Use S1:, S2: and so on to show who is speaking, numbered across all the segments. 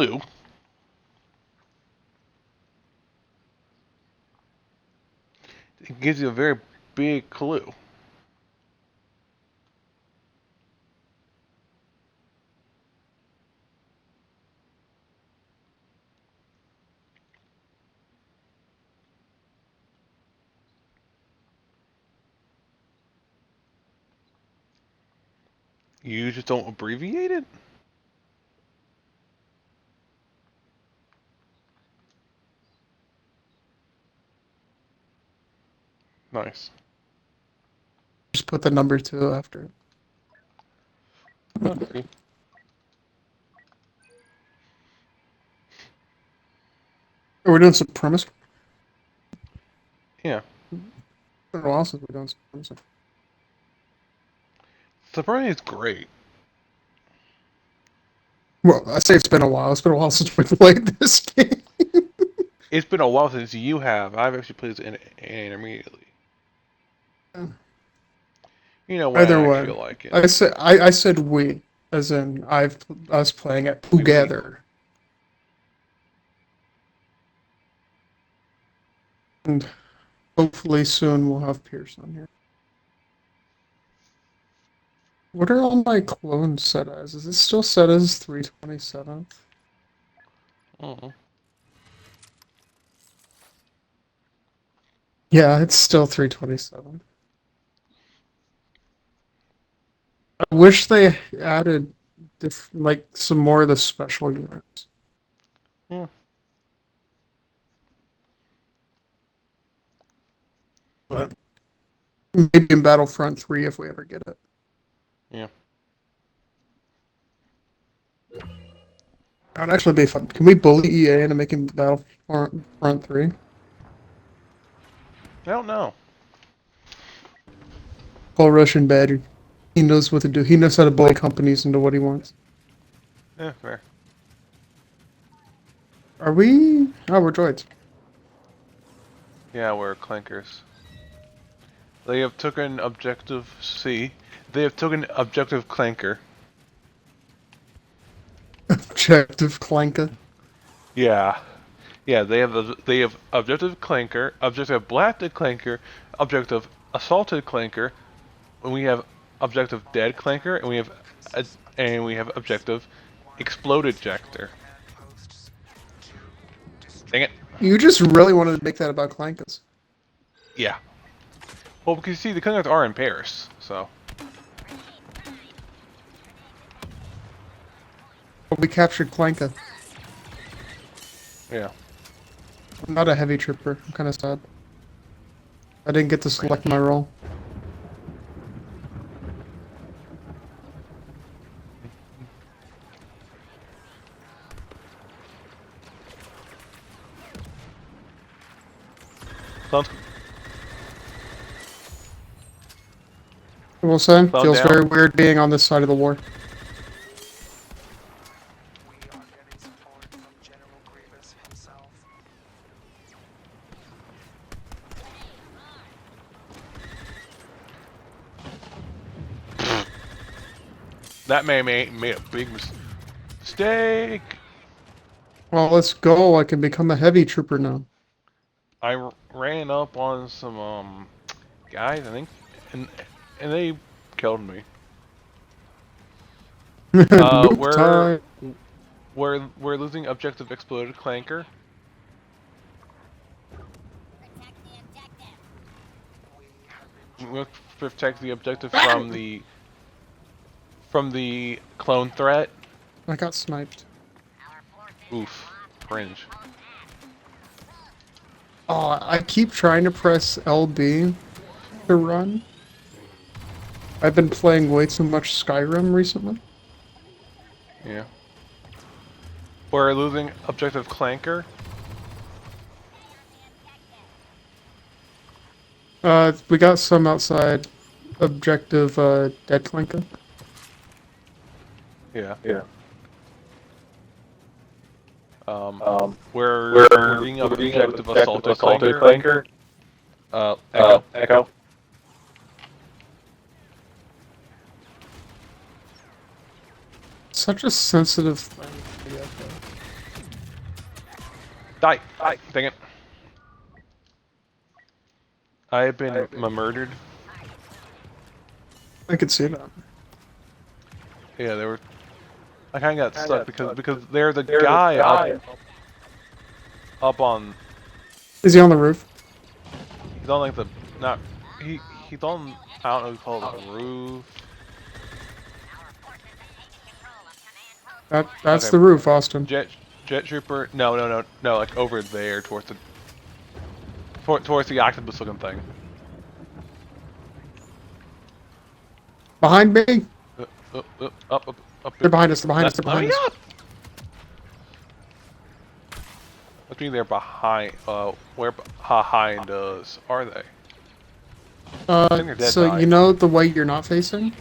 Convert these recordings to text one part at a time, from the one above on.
S1: Clue. It gives you a very big clue. You just don't abbreviate it? Nice.
S2: Just put the number 2 after it.
S1: Okay.
S2: Are we doing supremacy?
S1: Yeah.
S2: It's been a while since we've done supremacy.
S1: Supremacy is great.
S2: Well, I say it's been a while. It's been a while since we played this game.
S1: It's been a while since you have. I've actually played this intermediately. You know, when
S2: Either
S1: I
S2: way,
S1: feel like it.
S2: I said we, as in us playing it
S1: We.
S2: together. And hopefully soon we'll have Pierce on here. What are all my clones set as? Is it still set as 327?
S1: Mm-hmm.
S2: Yeah, it's still 327. I wish they added like some more of the special units.
S1: Yeah.
S2: But maybe in Battlefront 3 if we ever get it.
S1: Yeah.
S2: That would actually be fun. Can we bully EA into making Battlefront 3?
S1: I don't know.
S2: Paul Russian Badger. He knows what to do. He knows how to bully companies into what he wants.
S1: Yeah, fair.
S2: Are we? Oh, we're droids.
S1: Yeah, we're clankers. They have taken objective C. They have taken objective clanker.
S2: Objective Clanka.
S1: Yeah. Yeah, they have objective clanker, objective blasted clanker, objective assaulted clanker, and we have objective dead clanker, and we have objective exploded jector. Dang it.
S2: You just really wanted to make that about Clankas.
S1: Yeah. Well, because you see, the clankers are in pairs, so.
S2: But we captured Clanka.
S1: Yeah.
S2: I'm not a heavy trooper. I'm kind of sad. I didn't get to select my role.
S1: Sounds
S2: I will say,
S1: Thumb
S2: feels
S1: down.
S2: very weird being on this side of the war.
S3: We are getting support from General Grievous himself.
S1: That man made a big mistake.
S2: Well, let's go. I can become a heavy trooper now.
S1: I ran up on some guys, I think, and they killed me.
S2: Noob time.
S1: We're losing objective exploded clanker. We have to protect the objective from the clone threat.
S2: I got sniped.
S1: Oof, cringe.
S2: Oh, I keep trying to press LB to run. I've been playing way too much Skyrim recently.
S1: Yeah. We're losing objective clanker.
S2: We got some outside objective, dead Clanka.
S1: Yeah.
S3: Yeah.
S1: We're losing objective assaulted clanker. Echo.
S3: Echo.
S2: Such a sensitive thing.
S1: Die! Die! Dang it. I have been murdered.
S2: I could see that.
S1: Yeah, they were. I kind of got stuck because there's a guy up on.
S2: Is he on the roof?
S1: He's on like the not. He he's on. I don't know what you call it, the roof.
S2: That's
S1: Okay.
S2: the roof, Austin.
S1: Jet trooper. No. Like over there towards the octopus looking thing.
S2: Behind me.
S1: Up.
S2: They're behind us. They're behind us. They're
S1: Let
S2: behind
S1: me
S2: us.
S1: up. What do you mean they're behind? Where behind us are they? think they're dead,
S2: So
S1: Ty.
S2: you know the way you're not facing?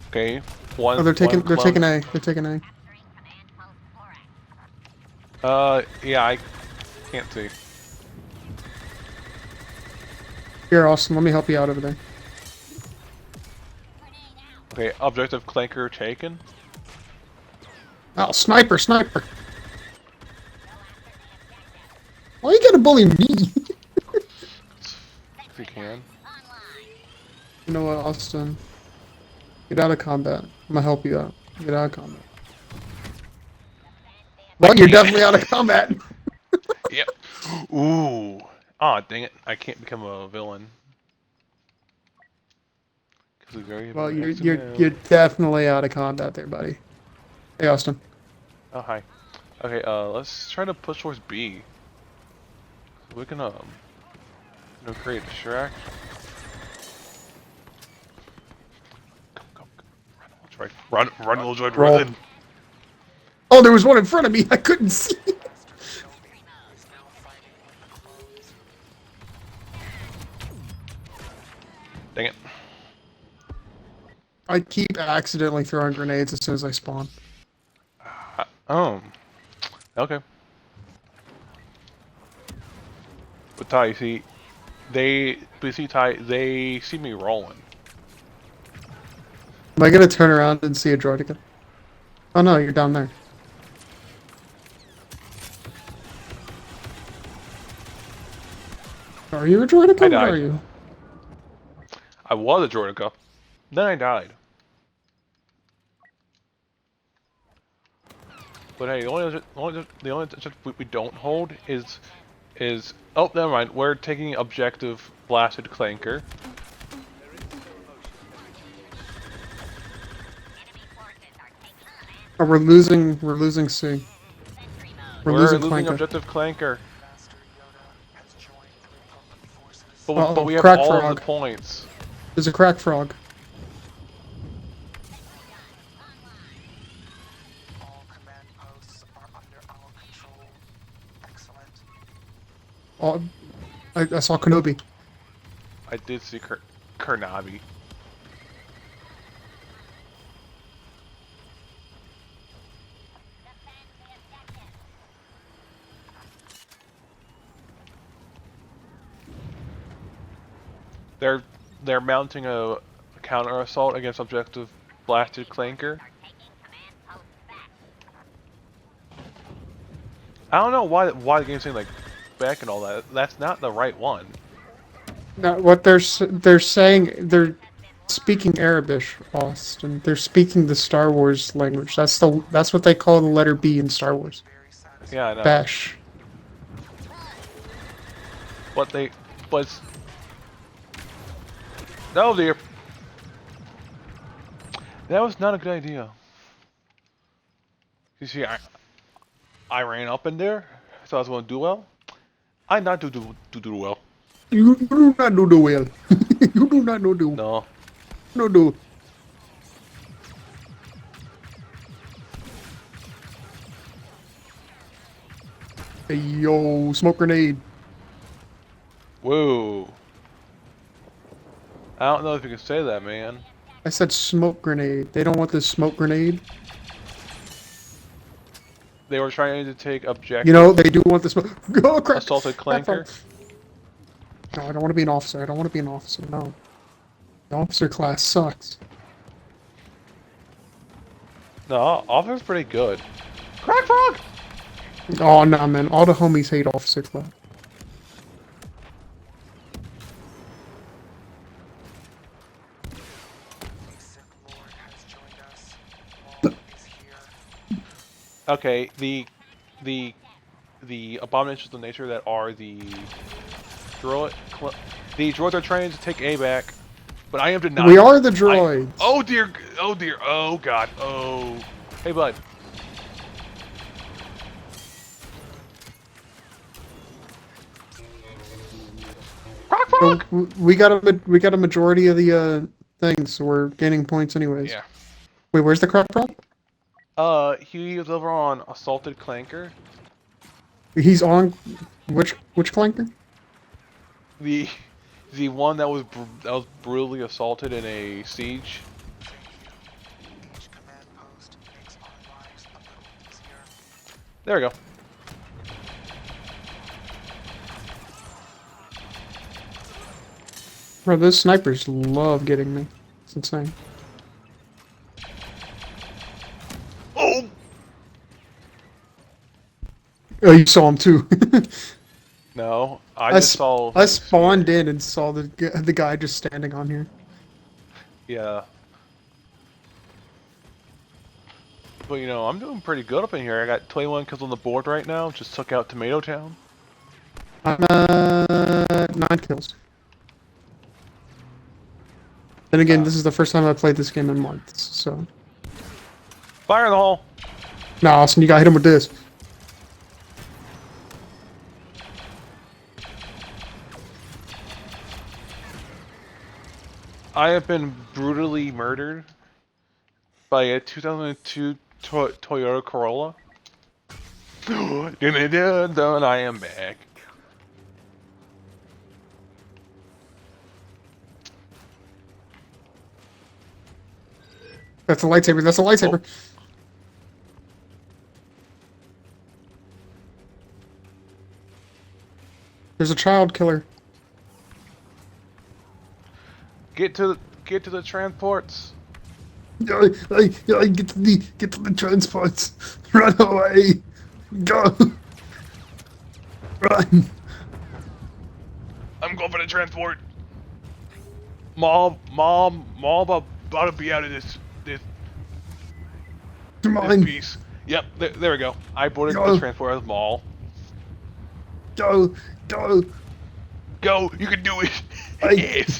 S1: Okay. One.
S2: Oh, they're taking.
S1: one
S2: They're
S1: clone.
S2: taking A. They're taking A.
S1: Yeah, I can't see.
S2: Here, Austin. Let me help you out over there.
S1: Okay, objective clanker taken.
S2: Oh, sniper! Sniper! Why you gotta bully me?
S1: If you can.
S2: You know what, Austin? Get out of combat. I'm gonna help you out. Get out of combat. Well, you're definitely out of combat.
S1: Yep. Ooh. Aw, dang it. I can't become a villain. Because we've already
S2: Well,
S1: been
S2: you're definitely out of combat there, buddy. Hey, Austin.
S1: Oh, hi. Okay, let's try to push towards B. We can, create a distraction. Go. Run, little droid,
S2: Roll.
S1: run!
S2: Oh, there was one in front of me. I couldn't see.
S3: Is now fighting with clones.
S1: Dang it.
S2: I keep accidentally throwing grenades as soon as I spawn.
S1: Okay. But Ty, you see, Ty, they see me rolling.
S2: Am I gonna turn around and see a droid again? Oh no, you're down there. Are you a droidica?
S1: I
S2: What
S1: died.
S2: are you?
S1: I was a droidica. Then I died. But hey, the only we don't hold is oh, never mind. We're taking objective blasted clanker.
S2: Oh, we're losing C. We're
S1: We're
S2: losing
S1: losing
S2: Clanker.
S1: objective clanker.
S3: Master Yoda has joined the Republic forces.
S1: But we have
S2: crack
S1: all
S2: frog.
S1: of the points.
S2: There's a crack frog.
S3: All command posts are under our control. Excellent.
S2: Oh, I saw Kenobi.
S1: I did see Kurnabi. They're mounting a counter assault against objective blasted clanker. I don't know why the game's saying like back and all that. That's not the right one.
S2: Now, what they're saying, they're speaking Arabic, Austin. They're speaking the Star Wars language. That's what they call the letter B in Star Wars.
S3: Very satisfying.
S1: Yeah, I know.
S2: Bash.
S1: But no, dear. That was not a good idea. You see, I ran up in there, so I was going to do well. I not do well.
S2: You do not know the well. You do not know the
S1: No.
S2: no do. Hey yo, smoke grenade.
S1: Whoa. I don't know if you can say that, man.
S2: I said smoke grenade. They don't want this smoke grenade.
S1: They were trying to take objective
S2: You know, they do want the smoke. Oh crap!
S1: assaulted clanker.
S2: No, I don't want to be an officer. I don't want to be an officer. No. The officer class sucks.
S1: No, Officer's pretty good. Crack Frog!
S2: Oh nah, man. All the homies hate Officer Cloud.
S3: A Sith Lord has joined us. Maul is here.
S1: Okay, the the abominations of nature that are the droid the droids are trying to take A back, but I am
S2: We
S1: denying.
S2: are the
S1: I
S2: droids.
S1: oh dear, oh dear, oh god, oh. Hey bud. Crack
S2: So
S1: Frog!
S2: we got a majority of the things, so we're gaining points anyways.
S1: Yeah.
S2: Wait, where's the crop prop?
S1: He was over on Assaulted Clanker.
S2: He's on which clanker?
S1: The the one that was brutally assaulted in a siege.
S3: Each command post makes our lives a little easier.
S1: There we go.
S2: Bro, those snipers love getting me. It's insane.
S1: Oh!
S2: Oh, you saw him too.
S1: No, I just saw.
S2: I spawned in and saw the guy just standing on here.
S1: Yeah. But you know, I'm doing pretty good up in here. I got 21 kills on the board right now. Just took out Tomato Town.
S2: I'm 9 kills. Then again, this is the first time I played this game in months, so.
S1: Fire in the hole!
S2: Nah, Austin, you gotta hit him with this.
S1: I have been brutally murdered by a 2002 Toyota Corolla. And I am back.
S2: That's a lightsaber. That's a lightsaber. There's a child killer.
S1: Get to the transports.
S2: Get to the transports. Run away. Go. Run.
S1: I'm going for the transport. Mom, about to be out of this
S2: Come on.
S1: piece. Yep, there we go. I boarded
S2: Go.
S1: the transport as Maul.
S2: Go. Go.
S1: Go, you can do it. Yes.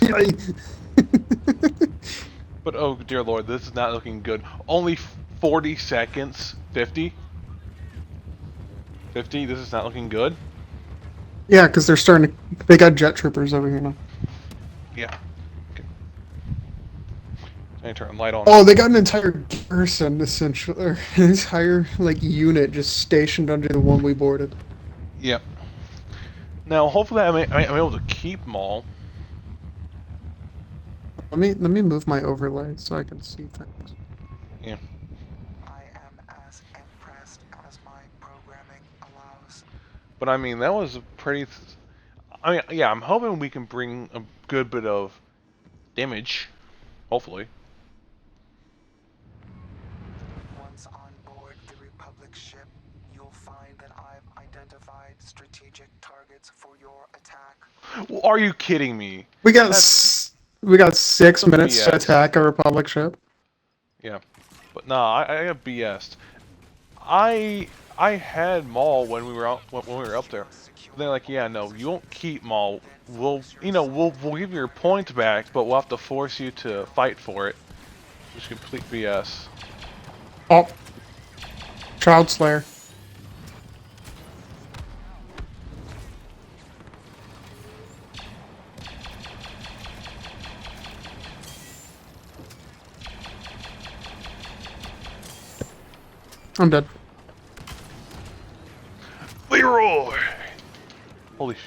S1: But oh dear lord, this is not looking good. Only 40 seconds. 50. 50. This is not looking good.
S2: Yeah, because they're starting to. They got jet troopers over here now.
S1: Yeah. Okay. I need to turn the light on.
S2: Oh, they got an entire garrison, essentially, or an entire like unit just stationed under the one we boarded.
S1: Yep. Now, hopefully, I'm able to keep Maul.
S2: Let me move my overlay so I can see things.
S1: Yeah.
S3: I am as impressed as my programming allows.
S1: But I mean, that was a pretty. I mean, yeah, I'm hoping we can bring a good bit of damage. Hopefully.
S3: Once on board the Republic ship, you'll find that I've identified strategic targets for your attack.
S1: Well, are you kidding me?
S2: We got
S1: That's
S2: we got 6 minutes
S1: BS.
S2: to attack a Republic ship.
S1: Yeah. But nah, I got BS'd. I had Maul when we were up there. They're like, yeah, no, you won't keep Maul. We'll give you your points back, but we'll have to force you to fight for it. Which is complete BS.
S2: Oh, Child Slayer. I'm dead.
S1: Leroy! Holy sh...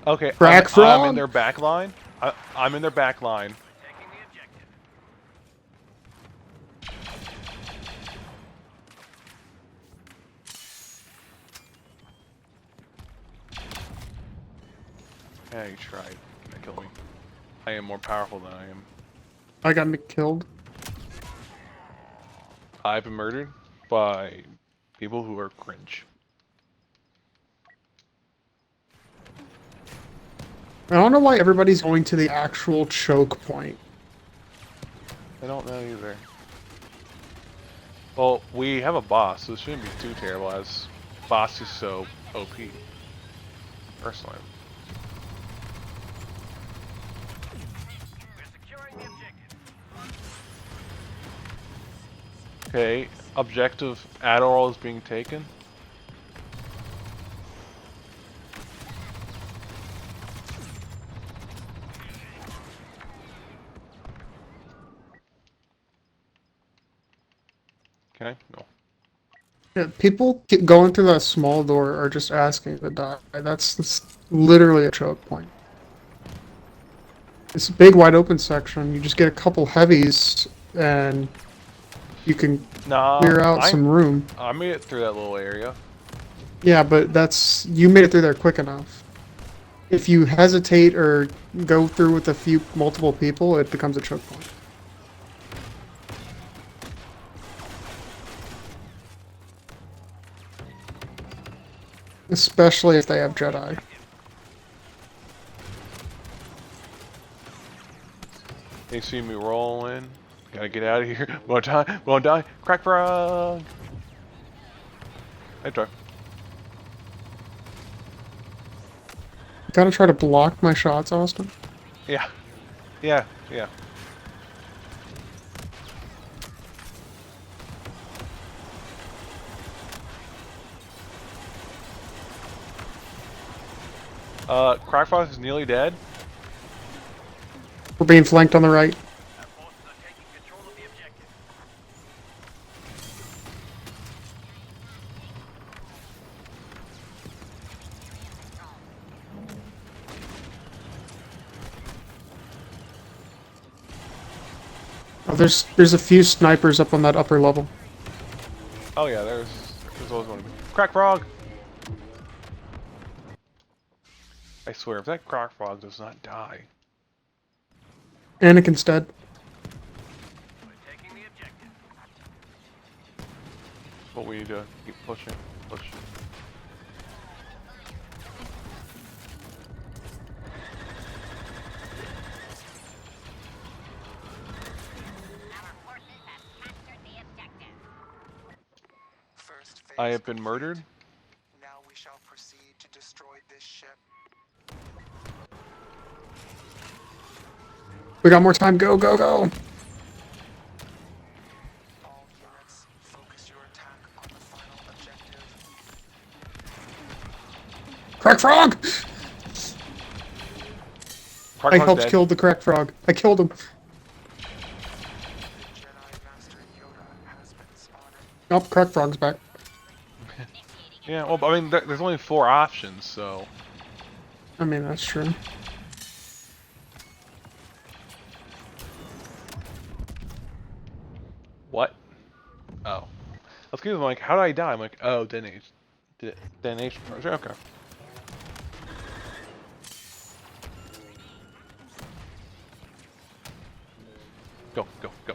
S1: Okay,
S2: Crack
S1: I'm
S2: Frog?
S1: in their back line. I'm in their back line. Yeah, you tried. Kill me. I am more powerful than I am.
S2: I got killed.
S1: I've been murdered by people who are cringe.
S2: I don't know why everybody's going to the actual choke point.
S1: I don't know either. Well, we have a boss, so it shouldn't be too terrible as boss is so OP. Personally. Okay, objective Adderall is being taken. Can I? No.
S2: Yeah, people going through that small door are just asking to die. That's literally a choke point. It's a big wide open section. You just get a couple heavies and you can
S1: Nah,
S2: clear out some room.
S1: I made it through that little area.
S2: Yeah, but you made it through there quick enough. If you hesitate or go through with multiple people, it becomes a choke point. Especially if they have Jedi.
S1: They see me rolling. Gotta get out of here. Won't die. Won't die. Crack frog. I try.
S2: Gotta try to block my shots, Austin.
S1: Yeah. Yeah. Yeah. Crack frog is nearly dead.
S2: We're being flanked on the right. Oh, there's a few snipers up on that upper level.
S1: Oh yeah, there's always one. Crack frog. I swear, if that crack frog does not die.
S2: Anakin's dead.
S1: What we need to keep pushing. Push.
S3: First phase
S1: I have been
S3: complete.
S1: murdered.
S3: Now we shall proceed to destroy this ship.
S2: We got more time. Go, go, go!
S3: All units, focus your attack on the final objective.
S2: Crack frog!
S1: Crack
S2: I
S1: frog's
S2: helped
S1: dead.
S2: kill the crack frog. I killed him.
S3: Jedi Master Yoda has been spotted.
S2: Oh, crack frog's back.
S1: Yeah, well, I mean, there's only 4 options, so.
S2: I mean, that's true.
S1: What? Oh. I was confused. I'm like, how did I die? I'm like, oh, detonation. Detonation. Okay. Go, go, go.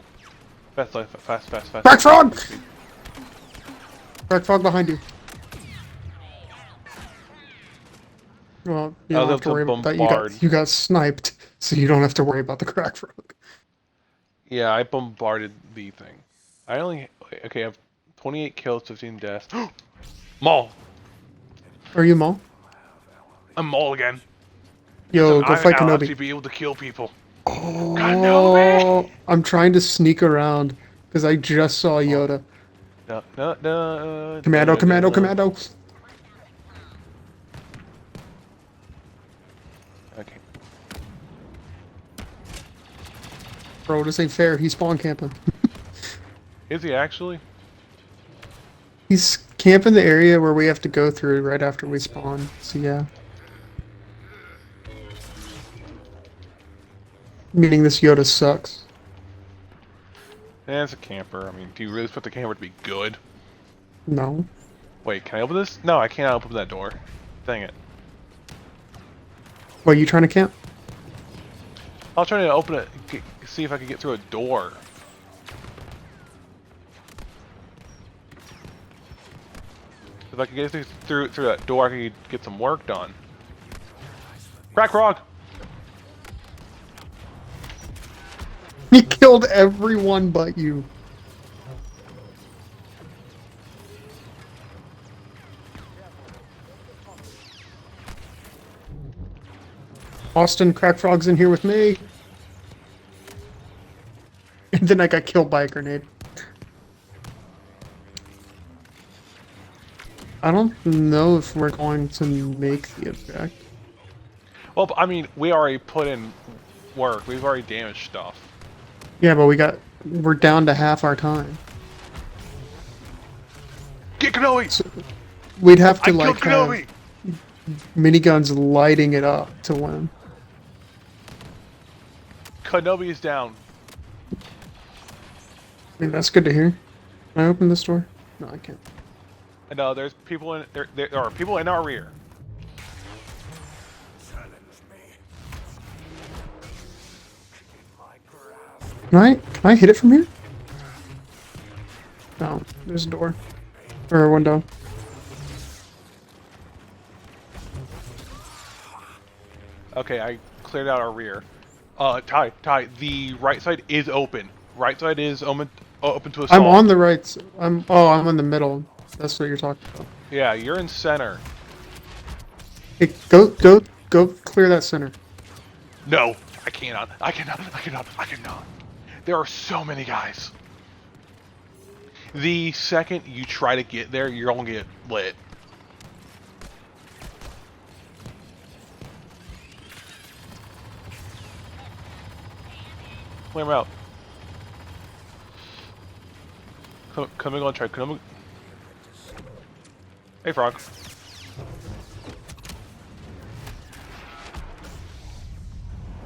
S1: Fast, fast, fast, fast.
S2: Crack frog! Crack frog behind you. Well, you don't have to worry about that. You got sniped, so you don't have to worry about the crack frog.
S1: Yeah, I bombarded the thing. I only... Okay, I have 28 kills, 15 deaths. Maul!
S2: Are you Maul?
S1: I'm Maul again.
S2: Yo, go fight
S1: I'll
S2: Kenobi.
S1: actually be able to kill people.
S2: Oh,
S1: Kenobi!
S2: I'm trying to sneak around because I just saw Yoda.
S1: No, no, no.
S2: Commando, commando, commando.
S1: Okay.
S2: Bro, this ain't fair. He's spawn camping.
S1: Is he actually?
S2: He's camping the area where we have to go through right after we spawn. So yeah. Meaning this Yoda sucks.
S1: Yeah, it's a camper. I mean, do you really expect the camper to be good?
S2: No.
S1: Wait, can I open this? No, I can't open that door. Dang it.
S2: What, you trying to camp?
S1: I was trying to open it, see if I could get through a door. If I could get through that door, I could get some work done. Crack frog!
S2: He killed everyone but you. Austin, Crack Frog's in here with me. And then I got killed by a grenade. I don't know if we're going to make the object.
S1: Well, I mean, we already put in work. We've already damaged stuff.
S2: Yeah, but we're down to half our time.
S1: Get Kenobi!
S2: So we'd have to
S1: I
S2: like
S1: killed
S2: have
S1: Kenobi!
S2: miniguns lighting it up to win.
S1: Kenobi is down.
S2: I mean, that's good to hear. Can I open this door? No, I can't.
S1: And there's people in there are people in our rear.
S2: Can I hit it from here? No, there's a door. Or a window.
S1: Okay, I cleared out our rear. Ty, the right side is open. Right side is open to assault.
S2: I'm on the right. I'm in the middle. That's what you're talking about.
S1: Yeah, you're in center.
S2: Hey, go clear that center.
S1: No, I cannot. I cannot. There are so many guys. The second you try to get there, you're gonna get lit. Clear them out. Coming on track. Hey, Frog.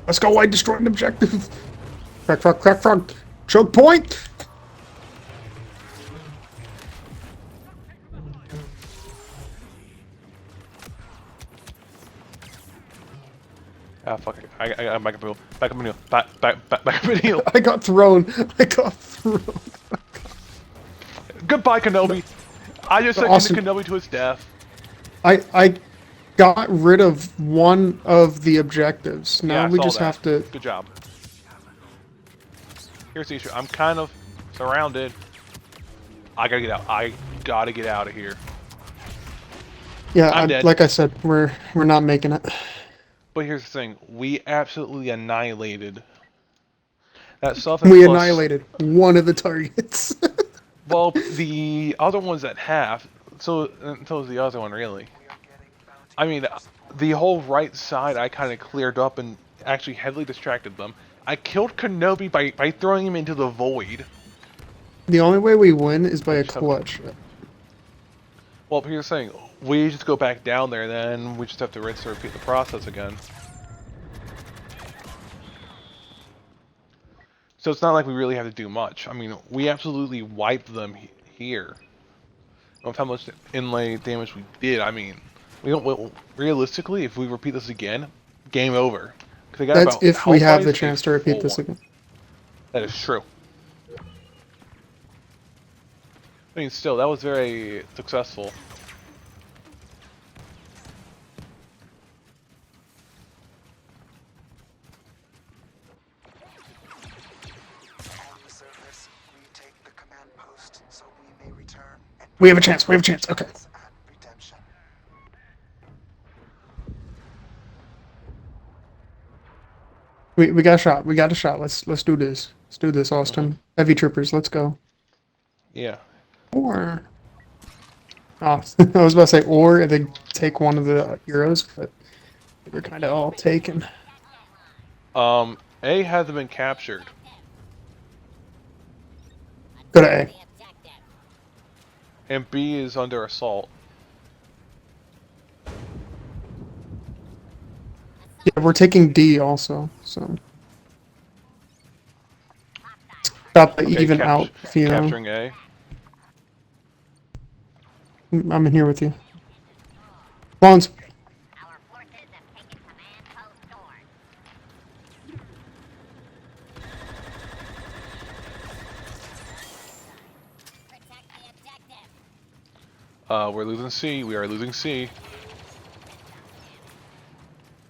S2: Let's go! I destroyed an objective. Crack frog. Choke point.
S1: Ah, fuck it. I'm back up in heal. Back up in heal.
S2: I got thrown.
S1: Goodbye, Kenobi. I just sent
S2: Awesome.
S1: Kenobi to his death.
S2: I got rid of one of the objectives. Now
S1: Yeah, I
S2: we
S1: saw
S2: just
S1: that.
S2: have to.
S1: Good job. Here's the issue. I'm kind of surrounded. I gotta get out. I gotta get out of here.
S2: Yeah,
S1: I'm dead.
S2: like I said, we're not making it.
S1: But here's the thing. We absolutely annihilated that stuff.
S2: We annihilated one of the targets.
S1: Well, the other one's at half. So is the other one, really. I mean, the whole right side I kind of cleared up and actually heavily distracted them. I killed Kenobi by throwing him into the void.
S2: The only way we win is by a clutch.
S1: Well, here's the thing. We just go back down there, then we just have to rinse and repeat the process again. So it's not like we really have to do much. I mean, we absolutely wiped them here. Of how much inlay damage we did. I mean, we don't. Well, realistically, if we repeat this again, game over. They got
S2: That's
S1: about
S2: if we have
S1: health-wise,
S2: the chance to repeat this
S1: full.
S2: again.
S1: That is true. I mean, still, that was very successful.
S3: On the surface, we take the command post so we may return and
S2: We have a chance. We have a chance. Okay.
S3: at redemption.
S2: We got a shot. We got a shot. Let's do this. Let's do this, Austin. Heavy troopers. Let's go.
S1: Yeah.
S2: Or. Oh, I was about to say or and then take one of the heroes, but they're kind of all taken.
S1: A hasn't been captured.
S2: Go to A.
S1: And B is under assault.
S2: Yeah, we're taking D also, so. Stop the
S1: Okay,
S2: even out, you know.
S1: capturing A.
S2: I'm in here with you. Bones.
S1: We're losing C. We are losing C.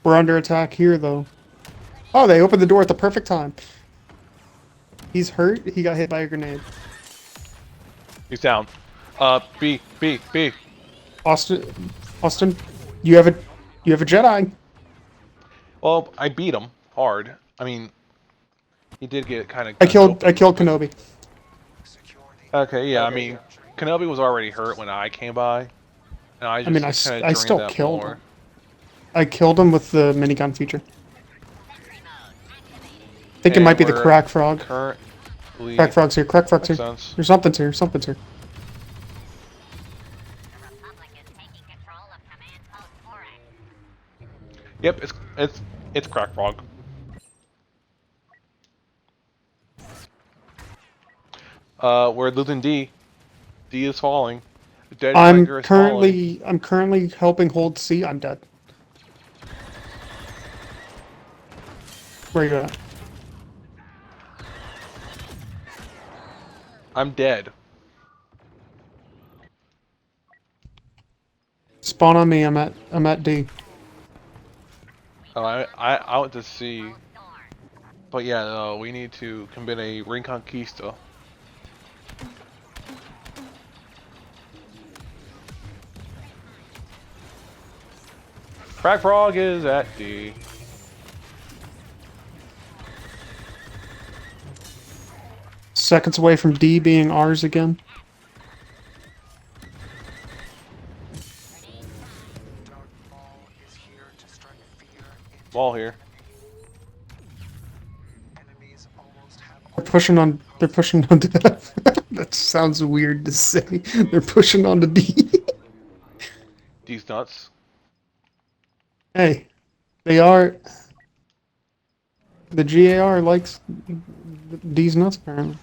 S2: We're under attack here, though. Oh, they opened the door at the perfect time. He's hurt. He got hit by a grenade.
S1: He's down. B, B, B.
S2: Austin, you have a Jedi.
S1: Well, I beat him hard. I mean, he did get kind of
S2: I
S1: gunned
S2: killed
S1: open.
S2: Kenobi.
S3: Secure the
S1: Okay, yeah, I mean, Kenobi was already hurt when I came by, and I
S2: I mean,
S1: just kind of
S2: I
S1: drained
S2: still
S1: that
S2: killed
S1: more.
S2: him. I killed him with the minigun feature. I think it might
S1: And
S2: be the
S1: we're
S2: crack frog.
S1: currently...
S2: Crack frog's here. Crack frog's
S1: Makes
S2: here.
S1: sense.
S2: There's something's here. Something's here.
S1: Yep, it's Crack Frog. We're losing D. D is falling. The dead flanker is falling.
S2: I'm currently helping hold C. I'm dead. Where you at?
S1: I'm dead.
S2: Spawn on me. I'm at D.
S1: Oh, I went to C. But yeah, no, we need to commit a Reconquista. Crack Frog is at D.
S2: Seconds away from D being ours again.
S3: Dark Ball is here to strike fear into
S1: Ball here.
S3: enemies almost have
S2: They're pushing on death. That sounds weird to say. They're pushing on to D.
S1: D's nuts.
S2: Hey, they are. The GAR likes D's nuts apparently.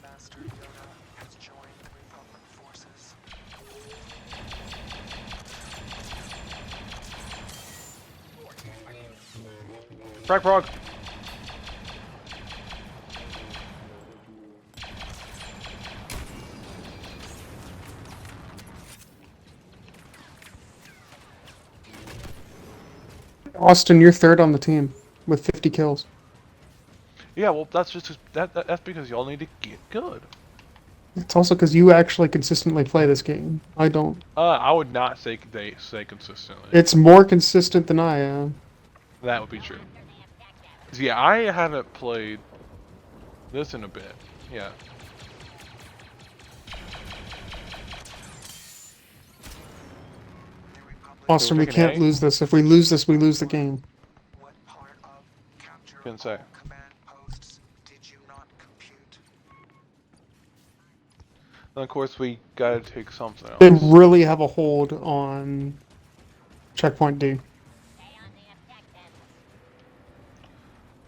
S3: Master Yoda has joined the Republic forces.
S1: Crack Frog.
S2: Austin, you're third on the team with 50 kills.
S1: Yeah, well, that's just that's because y'all need to get good.
S2: It's also because you actually consistently play this game. I don't.
S1: I would not say they say consistently.
S2: It's more consistent than I am.
S1: That would be true. 'Cause, yeah, I haven't played this in a bit. Yeah.
S3: The Republic.
S2: Austin, we
S1: taking
S2: can't
S1: A?
S2: lose this. If we lose this, we lose the game.
S3: What part of capture
S1: Couldn't say.
S3: all command posts did you not compute?
S1: And of course, we gotta take something
S2: They
S1: else.
S2: really have a hold on checkpoint D.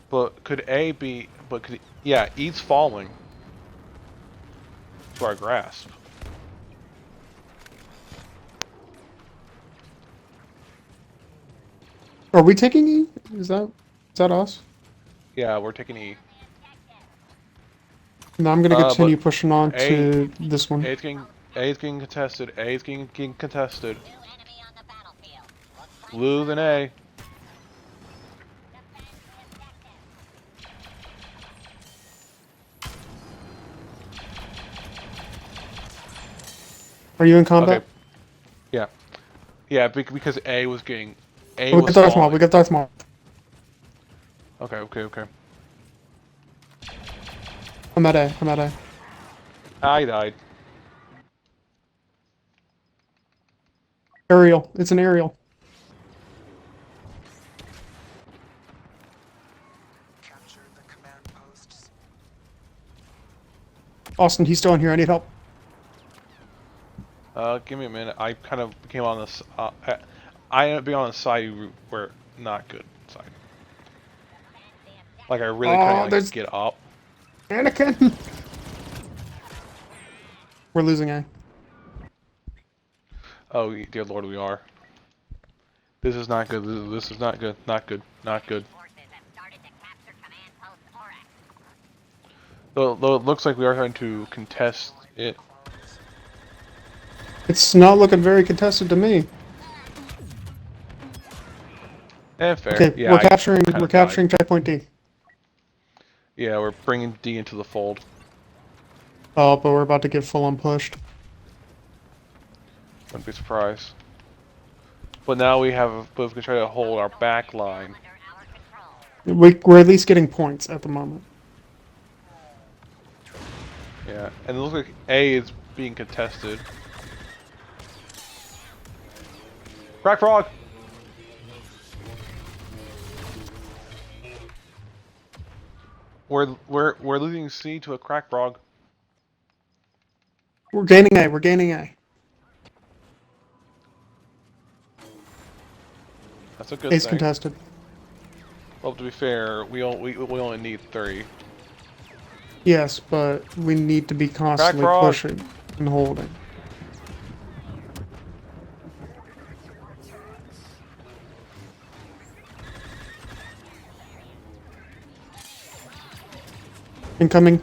S1: But could A be? But could yeah? E's falling to our grasp.
S2: Are we taking E? Is that us?
S1: Yeah, we're taking E.
S2: No, I'm gonna continue
S1: But
S2: pushing on
S1: A-
S2: to this one.
S1: A's getting contested. A's getting contested. Losing A.
S2: Are you in combat?
S1: Okay. Yeah. Yeah, because A was getting. A
S2: Oh, we
S1: was
S2: got Darth Maul.
S1: falling.
S2: We got Darth Maul.
S1: Okay, okay, okay.
S2: I'm at A. I'm at A.
S1: I died.
S2: Aerial. It's an aerial.
S3: Capture the command posts.
S2: Austin, he's still in here. I need help.
S1: Give me a minute. I kind of became on this. I ended up being on the side where not good side. Like I really
S2: Oh,
S1: kind of
S2: there's-
S1: get up.
S2: Anakin! We're losing A.
S1: Oh dear lord, we are. This is not good. This is not good. Not good. Not good. Though it looks like we are trying to contest it.
S2: It's not looking very contested to me.
S1: And fair.
S2: Okay,
S1: Yeah, I kind
S2: we're
S1: of died.
S2: capturing checkpoint D.
S1: Yeah, we're bringing D into the fold.
S2: Oh, but we're about to get full on pushed.
S1: Wouldn't be surprised. But now we can try to hold our back line.
S2: We're at least getting points at the moment.
S1: Yeah, and it looks like A is being contested. Crack frog! We're losing C to a crack frog.
S2: We're gaining A. We're gaining A.
S1: That's a good
S2: A's
S1: thing.
S2: contested.
S1: Well, to be fair, we only need 3.
S2: Yes, but we need to be constantly
S1: frog!
S2: pushing and holding. Incoming.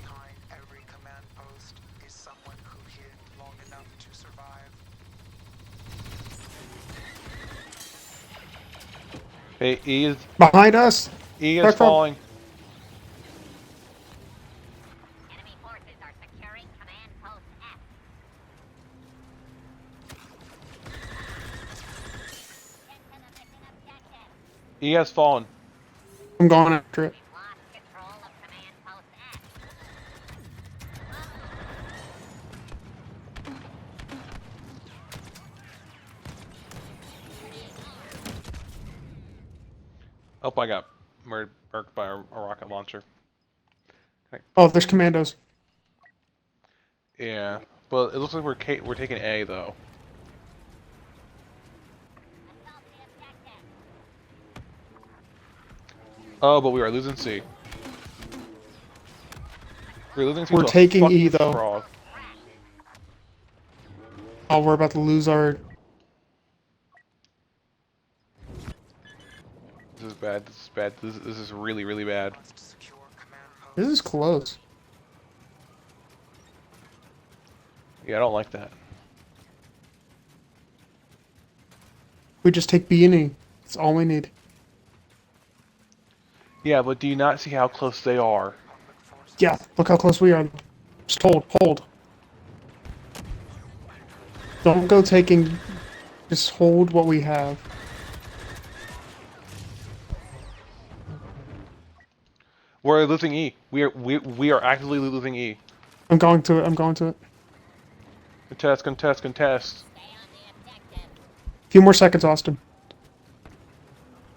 S3: Behind every command post is someone who hid long enough to survive.
S1: Hey,
S2: Behind us!
S1: E is
S2: Crack frog!
S1: falling.
S4: Enemy forces are securing command post F. Get to the mission objective.
S1: E has fallen.
S2: I'm going after it.
S4: We've lost control of command post F.
S1: Oh, I got murdered by a rocket launcher.
S2: Oh, there's commandos.
S1: Yeah, but it looks like we're taking A though.
S4: Assault the objective.
S1: Oh, but we are losing C. We're losing C
S2: We're
S1: to a
S2: taking
S1: fucking
S2: E, though.
S1: frog.
S2: Oh, we're about to lose our...
S1: This is bad. This is bad. This is really, really bad.
S3: Must secure command post.
S2: This is close.
S1: Yeah, I don't like that.
S2: We just take B and E. That's all we need.
S1: Yeah, but do you not see how close they are?
S3: Public forces
S2: Yeah, look how close we are. Just hold. Don't go taking... Just hold what we have.
S1: We're losing E. We are actively losing E.
S2: I'm going to it. I'm going to it.
S1: Contest, contest, contest.
S4: Stay on the objective.
S2: A few more seconds, Austin.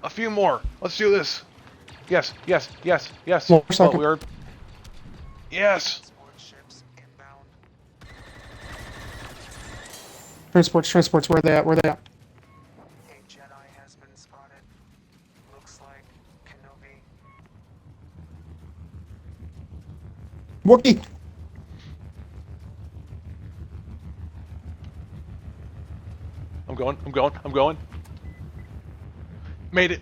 S1: A few more. Let's do this. Yes, yes, yes, yes.
S2: One more
S1: But
S2: second.
S1: we're. Yes.
S3: transport ships inbound.
S2: Transports. Where are they at? Where are they at?
S3: A Jedi has been spotted. Looks like Kenobi.
S2: Wookie!
S1: I'm going. Made it.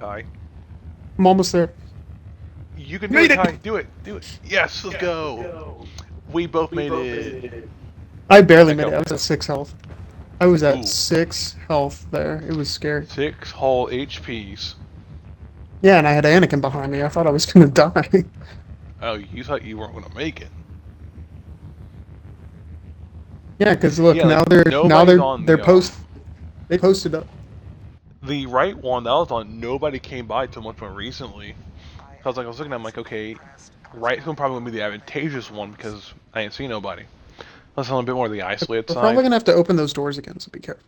S1: Ty.
S2: I'm almost there.
S1: You can do
S2: Made
S1: it,
S2: it!
S1: Ty. Do it. Yes, let's go. We both made it.
S2: I barely
S1: Echo.
S2: made it. I was at 6 health. I was at
S1: Ooh.
S2: 6 health there. It was scary.
S1: 6 whole HPs.
S2: Yeah, and I had Anakin behind me. I thought I was gonna die.
S1: Oh, you thought you weren't gonna make it.
S2: Yeah, because look,
S1: Yeah,
S2: now
S1: like,
S2: they're
S1: nobody's on
S2: they're
S1: the,
S2: they posted up.
S1: The right one that was on, nobody came by till much more recently. I was looking at, I'm like, okay, right's probably gonna be the advantageous one because I ain't see nobody. That's on a bit more of the isolated
S2: We're
S1: side.
S2: probably gonna have to open those doors again, so be careful.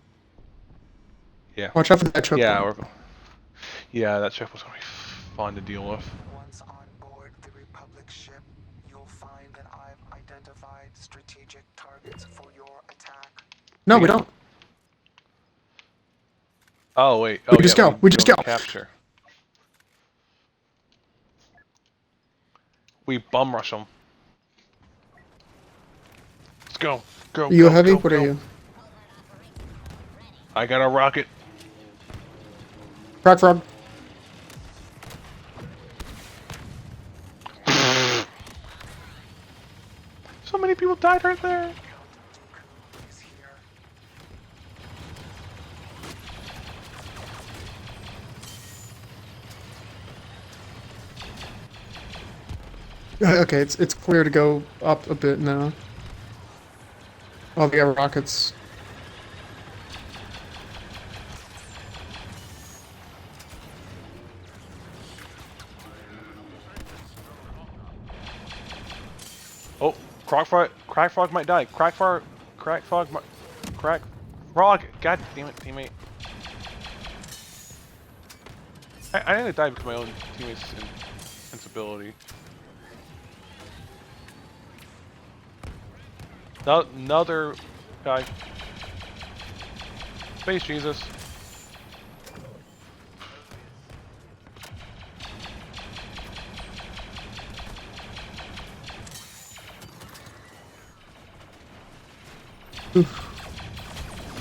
S1: Yeah.
S2: Watch out for that choke
S1: Yeah,
S2: point.
S1: yeah, that check was gonna be fun to deal with.
S3: Once on board,
S2: No, we
S1: Again.
S2: don't.
S1: Oh wait.
S2: We
S1: Oh yeah.
S2: just go. We
S1: We
S2: just
S1: don't
S2: go.
S1: capture. We bum rush them. Let's go. Go.
S2: Are you a
S1: Go.
S2: heavy?
S1: Go.
S2: What are
S1: Go.
S2: you?
S1: I got a rocket.
S2: Crack frog.
S1: So many people died right there.
S3: Count Dooku is here.
S2: Okay, it's clear to go up a bit now. Oh, they got rockets.
S1: Oh, Crack Frog might die. Crack Frog might, Crack Frog. God damn it, teammate. I need to die because of my own teammate's insensibility. Another guy. Space Jesus.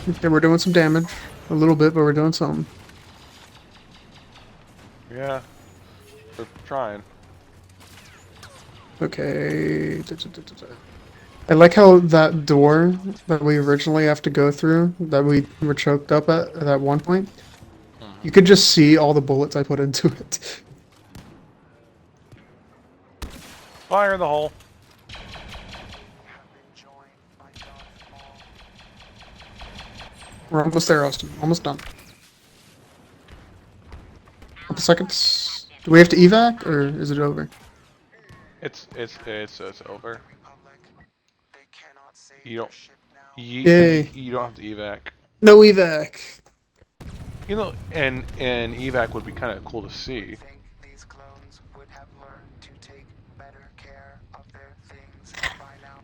S2: Okay, we're doing some damage. A little bit, but we're doing something.
S1: Yeah, they're trying.
S2: Okay. I like how that door that we originally have to go through, that we were choked up at that one point, you could just see all the bullets I put into it.
S1: Fire in the hole.
S3: Have been joined by Darth Maul.
S2: We're almost there, Austin. Almost done. Couple seconds. Do we have to evac, or is it over?
S1: It's over.
S3: Republic. They cannot save
S1: You
S3: their
S1: don't
S3: ship now.
S2: Yay.
S1: you don't have to evac.
S2: No evac.
S1: You know, and evac would be kind of cool to see.
S3: Think these clones would have learned to take better care of their things by now.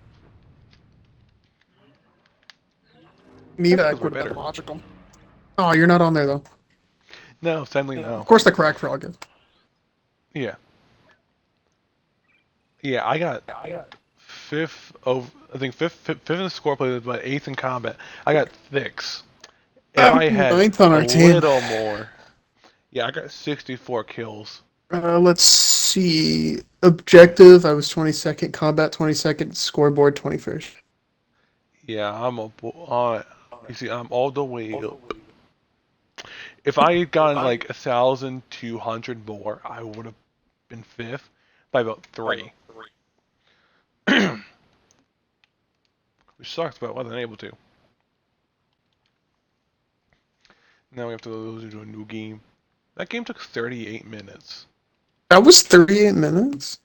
S2: An
S1: That's because
S2: evac
S1: we're
S2: would have been
S1: better.
S2: logical. Oh, you're not on there, though.
S1: No, sadly
S2: Of
S1: no.
S2: course the crack frog is.
S1: Yeah. Yeah, I got fifth of I think fifth in the score play, but eighth in combat. I got six. If
S2: I'm
S1: I had
S2: ninth on
S1: a
S2: our team.
S1: little more, yeah, I got 64 kills.
S2: Let's see. Objective, I was 22nd. Combat, 22nd. Scoreboard, 21st.
S1: Yeah, you see, I'm all the way up. If I had gotten like 1,200 more, I would have been fifth by about three, which sucks, but I wasn't able to. Now we have to lose to a new game. That game took 38 minutes.
S2: That was 38 minutes?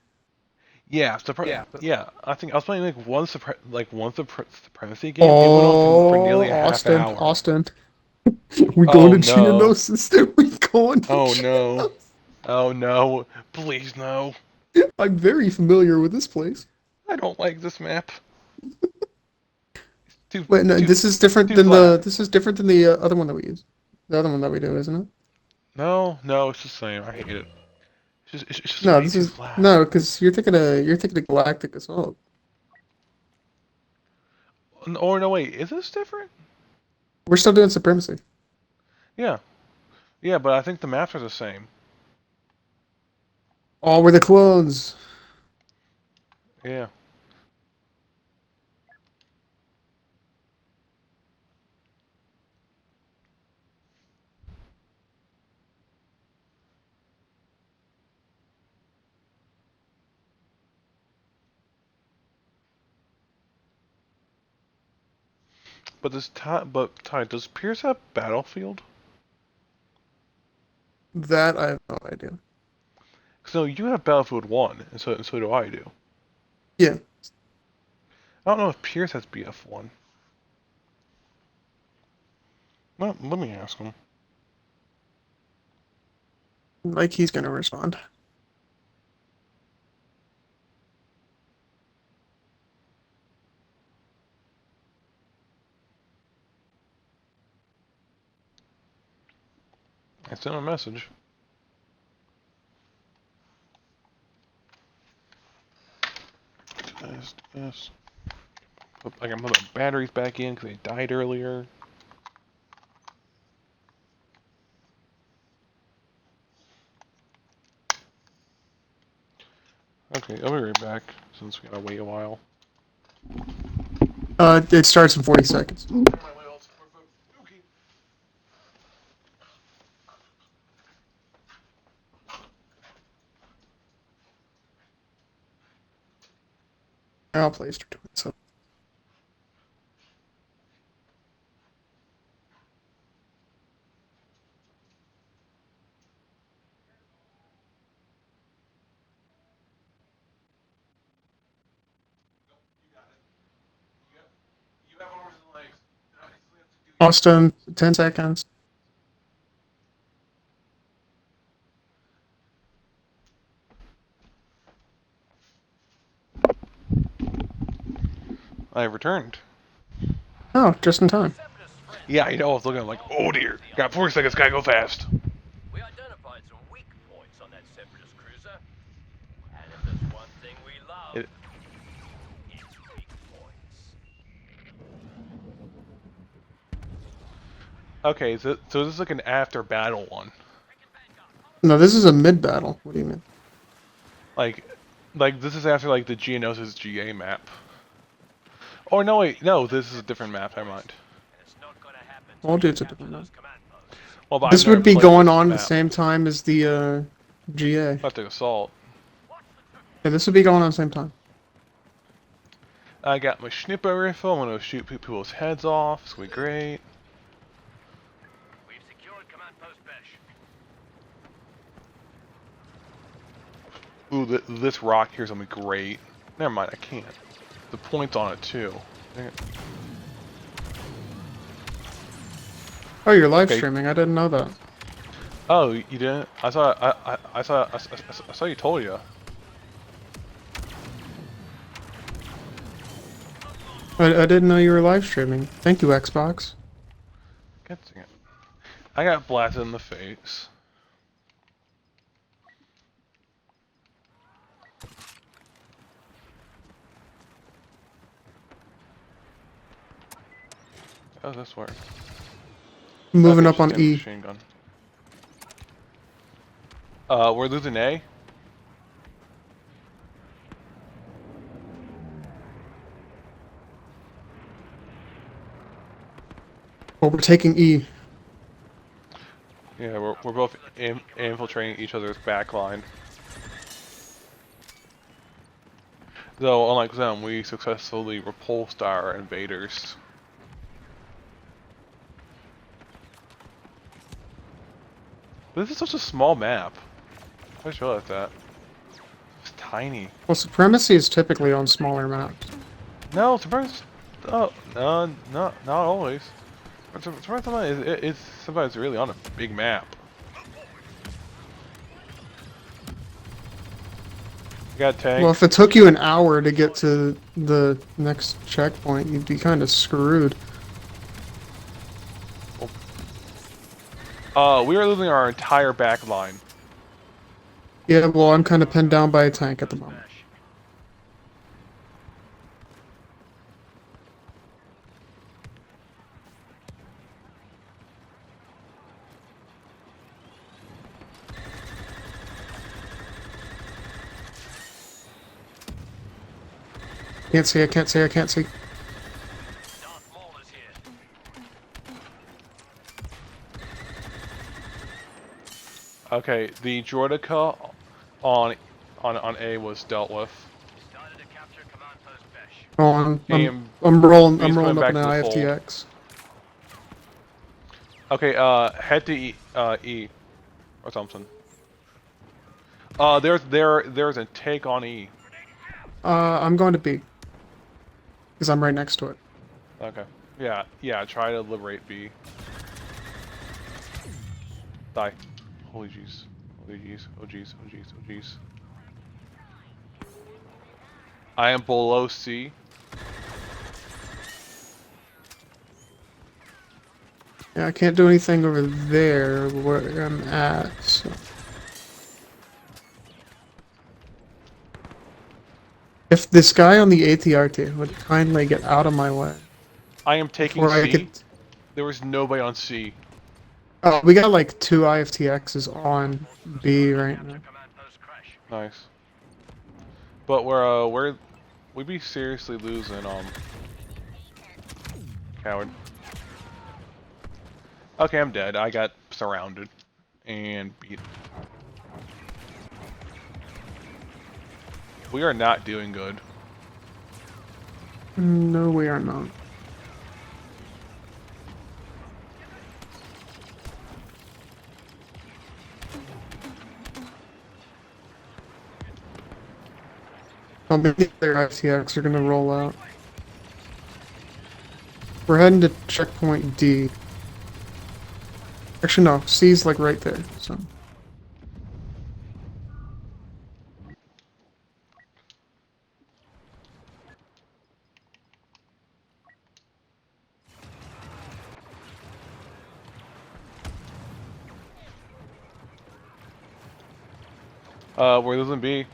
S1: Yeah, yeah. I think I was playing like one supremacy game. It went on for
S2: Oh,
S1: nearly a half
S2: Austin,
S1: hour.
S2: Austin. We going
S1: Oh
S2: to
S1: no.
S2: Geonosis. We going to
S1: Oh no.
S2: Geonosis.
S1: Oh no. Please no.
S2: I'm very familiar with this place.
S1: I don't like this map. Too
S2: Wait, no,
S1: too
S2: this is different
S1: too
S2: than
S1: flat.
S2: the other one that we use. The other one that we do, isn't it?
S1: No, it's the same. I hate it. It's just
S2: No,
S1: way
S2: this
S1: too
S2: is
S1: flat.
S2: no, because you're thinking of Galactic Assault.
S1: Or no, wait, is this different?
S2: We're still doing Supremacy.
S1: Yeah, yeah, but I think the maps are the same.
S2: Oh, we're the clones.
S1: Yeah, but Ty, does Pierce have Battlefield?
S2: That I have no idea.
S1: So you have Battlefield 1, and so do I do.
S2: Yeah,
S1: I don't know if Pierce has BF1. Well, let me ask him.
S2: like he's gonna respond.
S1: I sent him a message. Test. I can put my batteries back in because they died earlier. Okay, I'll be right back since we gotta wait a while.
S2: It starts in 40 seconds.
S1: Okay.
S2: I'll play Easter doing so.
S1: You have arms and legs.
S2: Austin, 10 seconds.
S1: I have returned.
S2: Oh, just in time.
S1: Yeah, I know. I was looking. I'm like, oh dear. Got 40 seconds. Gotta go fast.
S5: We identified some weak points on that separatist cruiser. And if there's one thing we love,
S1: It,
S5: it's weak points.
S1: okay, so this is like an after battle one.
S2: No, this is a mid battle. What do you mean?
S1: Like this is after like the Geonosis GA map. Oh no, wait, no, this is a different map. Never mind.
S5: And it's not gonna happen
S2: All
S5: till we
S2: dudes are
S5: capture
S2: different now.
S5: those command posts.
S1: Well, but
S2: This
S1: I've never
S2: would be
S1: played
S2: going
S1: this
S2: on at the
S1: map.
S2: same time as the GA.
S1: About to assault.
S2: Yeah, this would be going on at the same time.
S1: I got my Schnipper rifle. I'm gonna shoot people's heads off. It's gonna be great.
S5: We've secured command post Besh.
S1: Ooh, this rock here's gonna be great. Never mind, I can't. The point's on it too. Dang it.
S2: Oh, you're live
S1: Okay.
S2: streaming. I didn't know that.
S1: Oh, you didn't? I saw you told you.
S2: I didn't know you were live streaming. Thank you, Xbox.
S1: God dang it. I got blasted in the face. Oh, this way.
S2: Moving
S1: Okay,
S2: up on
S1: just get a
S2: E.
S1: machine gun. We're losing A.
S2: Well, we're taking E.
S1: Yeah, we're both infiltrating each other's backline. Though, unlike them, we successfully repulsed our invaders. This is such a small map. I just realized that. It's tiny.
S2: Well, Supremacy is typically on smaller maps.
S1: No, sometimes. Oh, no, not always. Sometimes it's sometimes really on a big map. You got tanks.
S2: Well, if it took you an hour to get to the next checkpoint, you'd be kind of screwed.
S1: We are losing our entire back line.
S2: Yeah, well, I'm kind of pinned down by a tank at the moment.
S5: Besh.
S2: Can't see, I can't see, I can't see.
S5: Darth Maul is here.
S1: Okay, the Droideka on A was dealt with.
S5: Started to capture command post Besh.
S2: Oh, I'm
S1: Game-
S2: rolling. I'm
S1: He's
S2: rolling
S1: coming
S2: up
S1: back
S2: an
S1: to the fold.
S2: IFTX.
S1: Okay, head to E or something. There's a take on E.
S2: I'm going to B. Because I'm right next to it.
S1: Okay. Yeah. Try to liberate B. Die. Holy jeez. Holy jeez. Oh jeez. Oh jeez. Oh jeez. I am below C.
S2: Yeah, I can't do anything over there where I'm at. So. If this guy on the ATRT would kindly get out of my way
S1: I am taking
S2: before I could.
S1: C. There was nobody on C.
S2: Oh, we got like 2 IFTXs on B right now.
S5: Command post crash.
S1: Nice. But we'd be seriously losing coward. Okay, I'm dead. I got surrounded and beat. We are not doing good.
S2: No, we are not. The other IFTX are gonna roll out. We're heading to checkpoint D. Actually, no. C's like right there. So.
S1: We're losing B.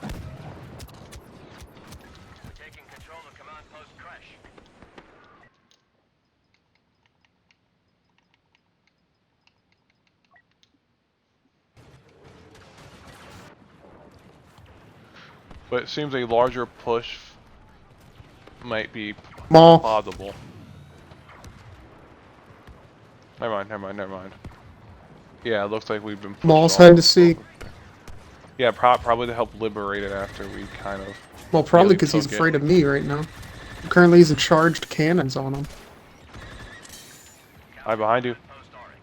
S5: We're taking control of command post crash.
S1: But it seems a larger push might be
S2: Mall.
S1: plausible. Never mind. Yeah, it looks like we've been pushed
S2: Mall's
S1: off.
S2: heading to C.
S1: Yeah, probably to help liberate it after we kind of.
S2: Well, probably
S1: nearly
S2: because he's
S1: took it.
S2: afraid of me right now. Currently, he's charged cannons on him.
S1: I'm behind you.
S5: Post Auric.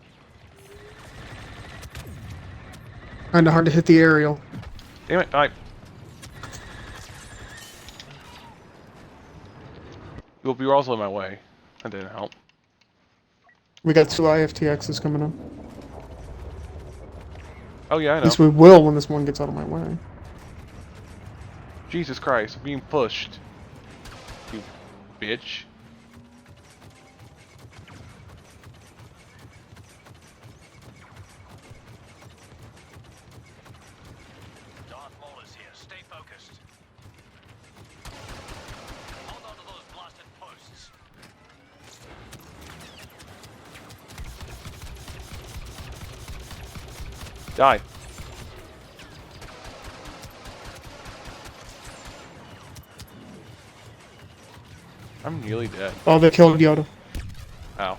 S2: Kinda hard to hit the aerial.
S1: Damn it! You were also in my way. That didn't help.
S2: We got 2 IFTXs coming up.
S1: Oh yeah, I
S2: At
S1: know.
S2: least we will when this one gets out of my way.
S1: Jesus Christ, I'm being pushed. You bitch.
S5: Darth Maul is here. Stay focused. Hold on to those blasted posts.
S1: Die. I'm nearly dead.
S2: Oh, they killed Yoda.
S1: Ow.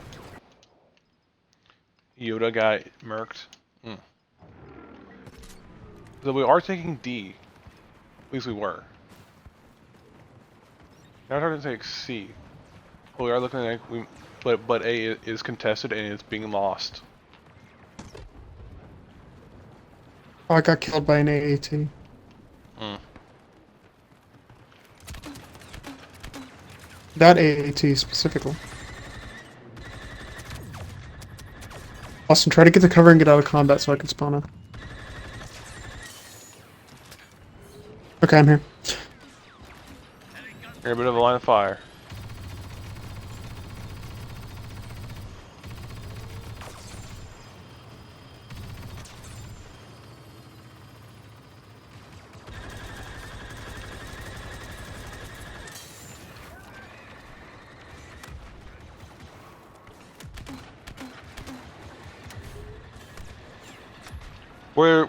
S1: Yoda got murked. So we are taking D. At least we were. Now I'm starting to take C. But we are looking like but A is contested and it's being lost.
S2: Oh, I got killed by an AAT. That AAT specifically. Austin, try to get to cover and get out of combat so I can spawn up. Okay, I'm here.
S1: You're a bit of a line of fire.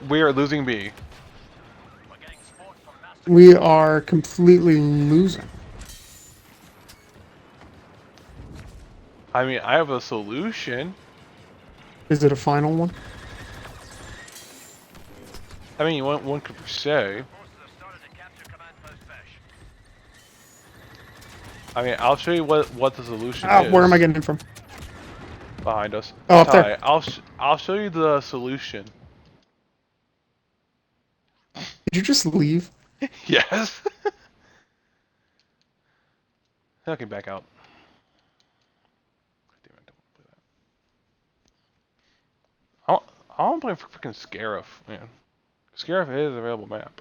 S1: We are losing B.
S5: We're getting support from Master.
S2: We are completely losing.
S1: I mean, I have a solution.
S2: Is it a final one?
S1: I mean, one could say.
S5: Forces have started to capture command post Vesh.
S1: I mean, I'll show you what the solution
S2: Ah,
S1: is.
S2: where am I getting it from?
S1: Behind us.
S2: Oh, up
S1: Ty,
S2: there.
S1: I'll show you the solution.
S2: Did you just leave?
S1: Yes. Okay, back out. Damn it, I don't want to play freaking Scarif, man. Scarif is an available map.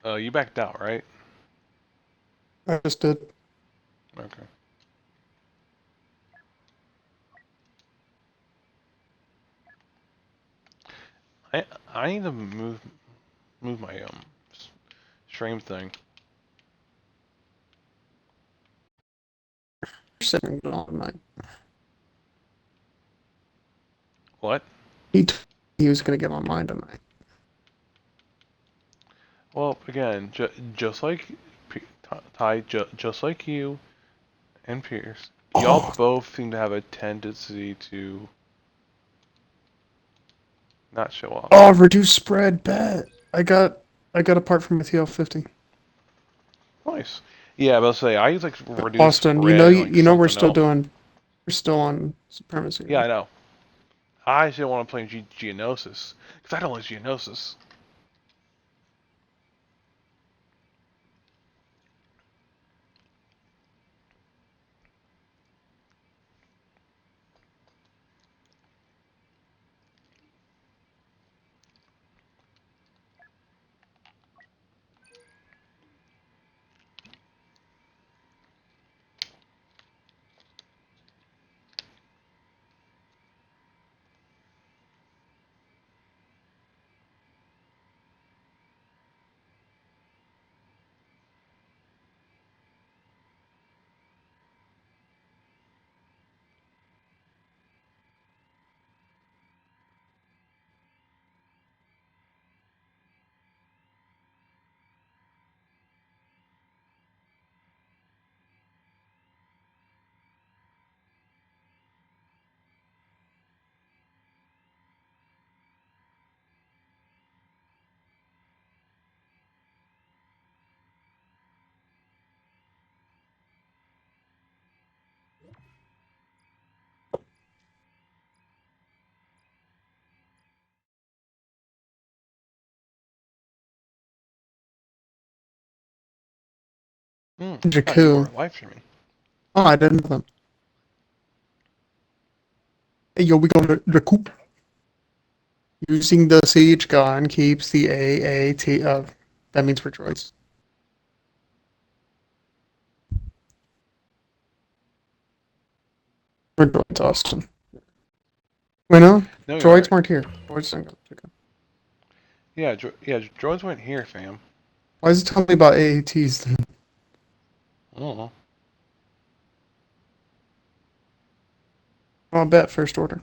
S1: You backed out, right?
S2: I just did.
S1: Okay. I I need to move my stream thing.
S2: Sitting on my.
S1: What?
S2: He was gonna get online tonight.
S1: Well, again, just like Ty, just like you and Pierce, y'all
S2: Oh,
S1: both seem to have a tendency to not show off.
S2: oh, reduce spread bet. I got a part from Mateo 50.
S1: Nice. Yeah, but I'll say I use like reduce
S2: Austin,
S1: spread and like
S2: you know
S1: something else.
S2: we're still on supremacy,
S1: Yeah, I
S2: right?
S1: know. I just didn't want to play Geonosis because I don't like Geonosis. Hi, you
S2: Jakku.
S1: are live streaming.
S2: Oh, I didn't know that. Hey, yo, we going to recoup. Using the siege gun keeps the AAT. That means rejoice. Rejoice, Austin. Wait, no,
S1: No, you're
S2: droids
S1: right.
S2: weren't here. Droids didn't go.
S1: Yeah, drones went here, fam.
S2: Why is it telling me about AATs then?
S1: I don't know.
S2: I'll bet first order.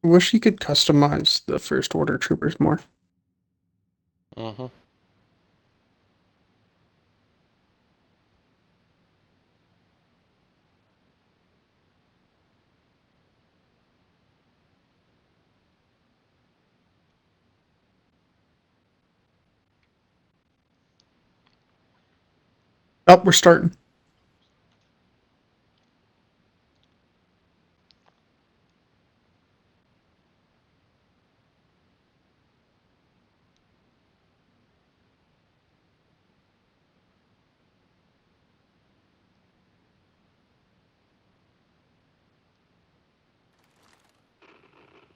S2: I wish you could customize the first order troopers more.
S1: Mm-hmm.
S2: Oh, we're starting.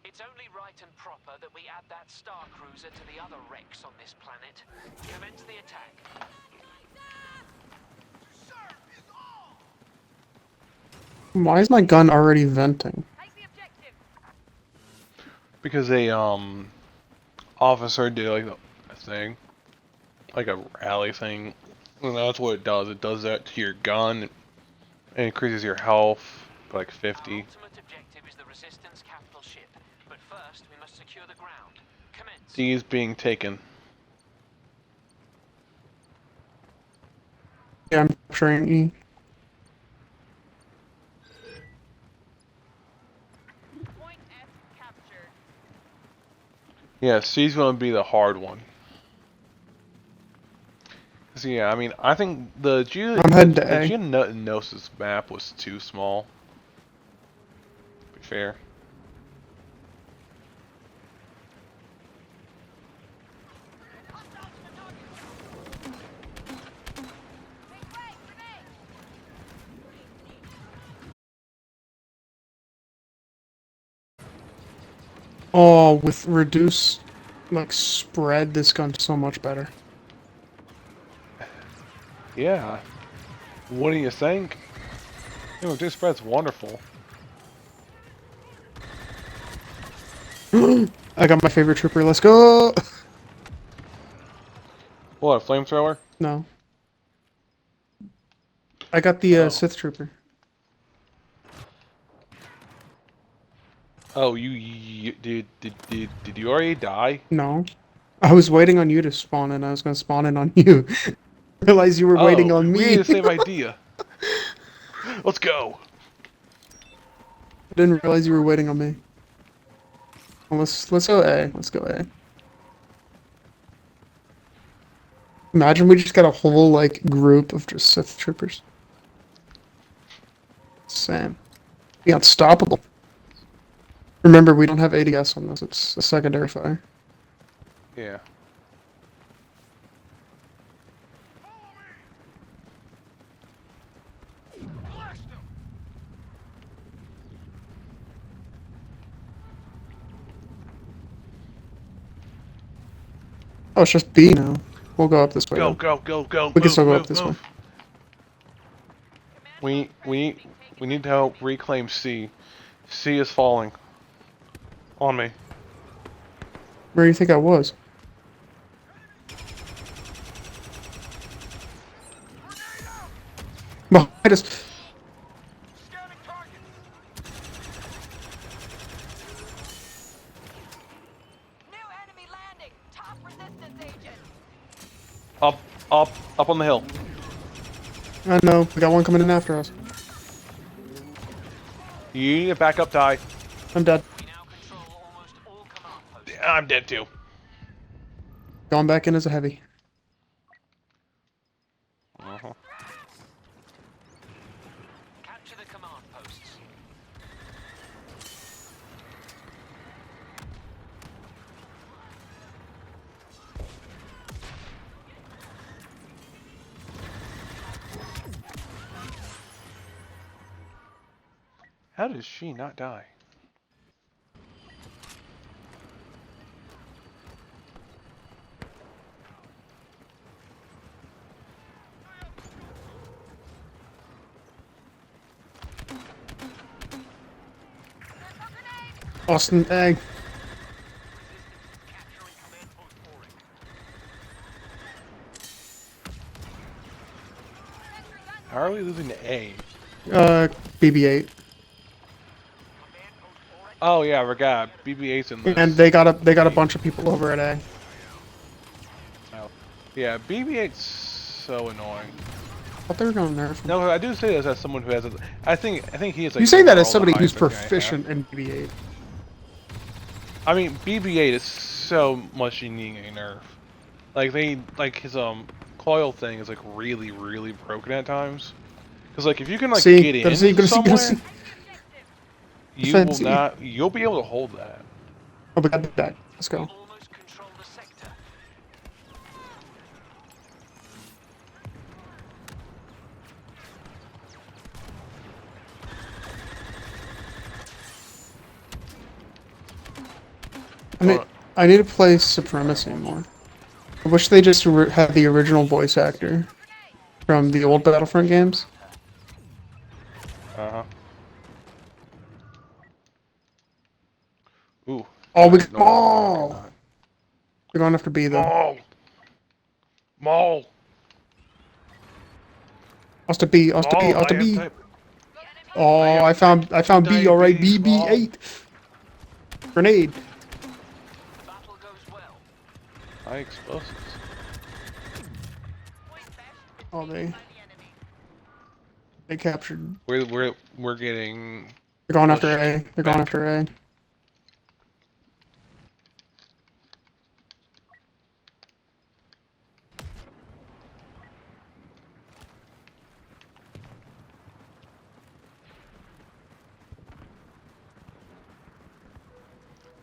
S6: It's only right and proper that we add that star cruiser to the other wrecks on this planet. Commence the attack.
S2: Why is my gun already venting?
S4: Take the objective.
S1: Because a officer did like a thing, like a rally thing. And that's what it does. It does that to your gun. It increases your health by like
S6: Our
S1: 50.
S6: ultimate objective is the Resistance capital ship, but first we must secure the ground. Commence.
S1: D is being taken.
S2: Yeah, I'm capturing E.
S1: Yeah, C's gonna be the hard one. So yeah, I mean, I think the
S2: I'm heading to A.
S1: Geonosis map was too small. To be fair.
S2: Oh, with reduced like spread, this gun's so much better.
S1: Yeah. What do you think? You know, this spread's wonderful.
S2: I got my favorite trooper. Let's go.
S1: What, a flamethrower?
S2: No, I got the
S1: Oh.
S2: Sith trooper.
S1: Oh, you did you already die?
S2: No, I was waiting on you to spawn in. I was gonna spawn in on you. Realize you were waiting
S1: Oh,
S2: on
S1: we had
S2: me.
S1: the same idea. Let's go.
S2: I didn't realize you were waiting on me. Well, let's go A. Let's go A. Imagine we just got a whole like group of just Sith troopers. Same. Be unstoppable. Remember, we don't have ADS on this. It's a secondary fire.
S1: Yeah.
S2: Oh, it's just B now. We'll go up this way.
S1: Go,
S2: Then.
S1: go, go, go.
S2: We can
S1: Move,
S2: still go up
S1: move,
S2: this way.
S1: move. We need to help reclaim C. C is falling. On me.
S2: Where do you think I was? Behind us.
S4: New enemy landing. Top resistance agent.
S1: Up on the hill.
S2: I know. We got one coming in after us.
S1: You need to back up, die.
S2: I'm dead.
S6: We now control almost all command posts.
S1: I'm dead too.
S2: Going back in as a heavy.
S1: Uh-huh.
S6: Capture the command posts.
S1: How does she not die?
S2: Austin, egg.
S6: Capturing command post boring.
S1: How are we losing to A?
S2: BB-8.
S1: Oh yeah, we got BB-8's in this.
S2: And they got a bunch of people over at A.
S1: Oh. Yeah, BB-8's so annoying.
S2: I thought they were going nerf.
S1: No, I do say this as someone who has a. I think he is like.
S2: You say that as
S1: overall
S2: somebody
S1: the
S2: who's
S1: highest rank I have.
S2: proficient in BB-8.
S1: I mean, BB-8 is so much needing a nerf. Like his coil thing is like really broken at times. Because like if you can like
S2: See,
S1: get in
S2: gonna see, gonna see, gonna
S1: somewhere,
S2: see.
S1: you
S2: Defense
S1: will
S2: E.
S1: not. You'll be able to hold that.
S2: Oh, we got the deck. Let's go.
S6: Almost control the sector.
S2: I need to play Supremacy more. I wish they just had the original voice actor from the old Battlefront games.
S1: Uh huh. Ooh.
S2: Oh, we
S1: no,
S2: got
S1: no,
S2: Maul! We're going after B though.
S1: Maul. Maul.
S2: Us to B, us to B,
S1: Maul.
S2: us to
S1: I am
S2: B.
S1: type.
S2: Oh, I found B. All right,
S1: diabetes, Maul.
S2: BB-8. Grenade.
S6: Battle goes well.
S1: High explosives.
S2: Oh, they captured.
S1: We're getting.
S2: They're going after
S1: pushed
S2: A. They're going
S1: back.
S2: after A.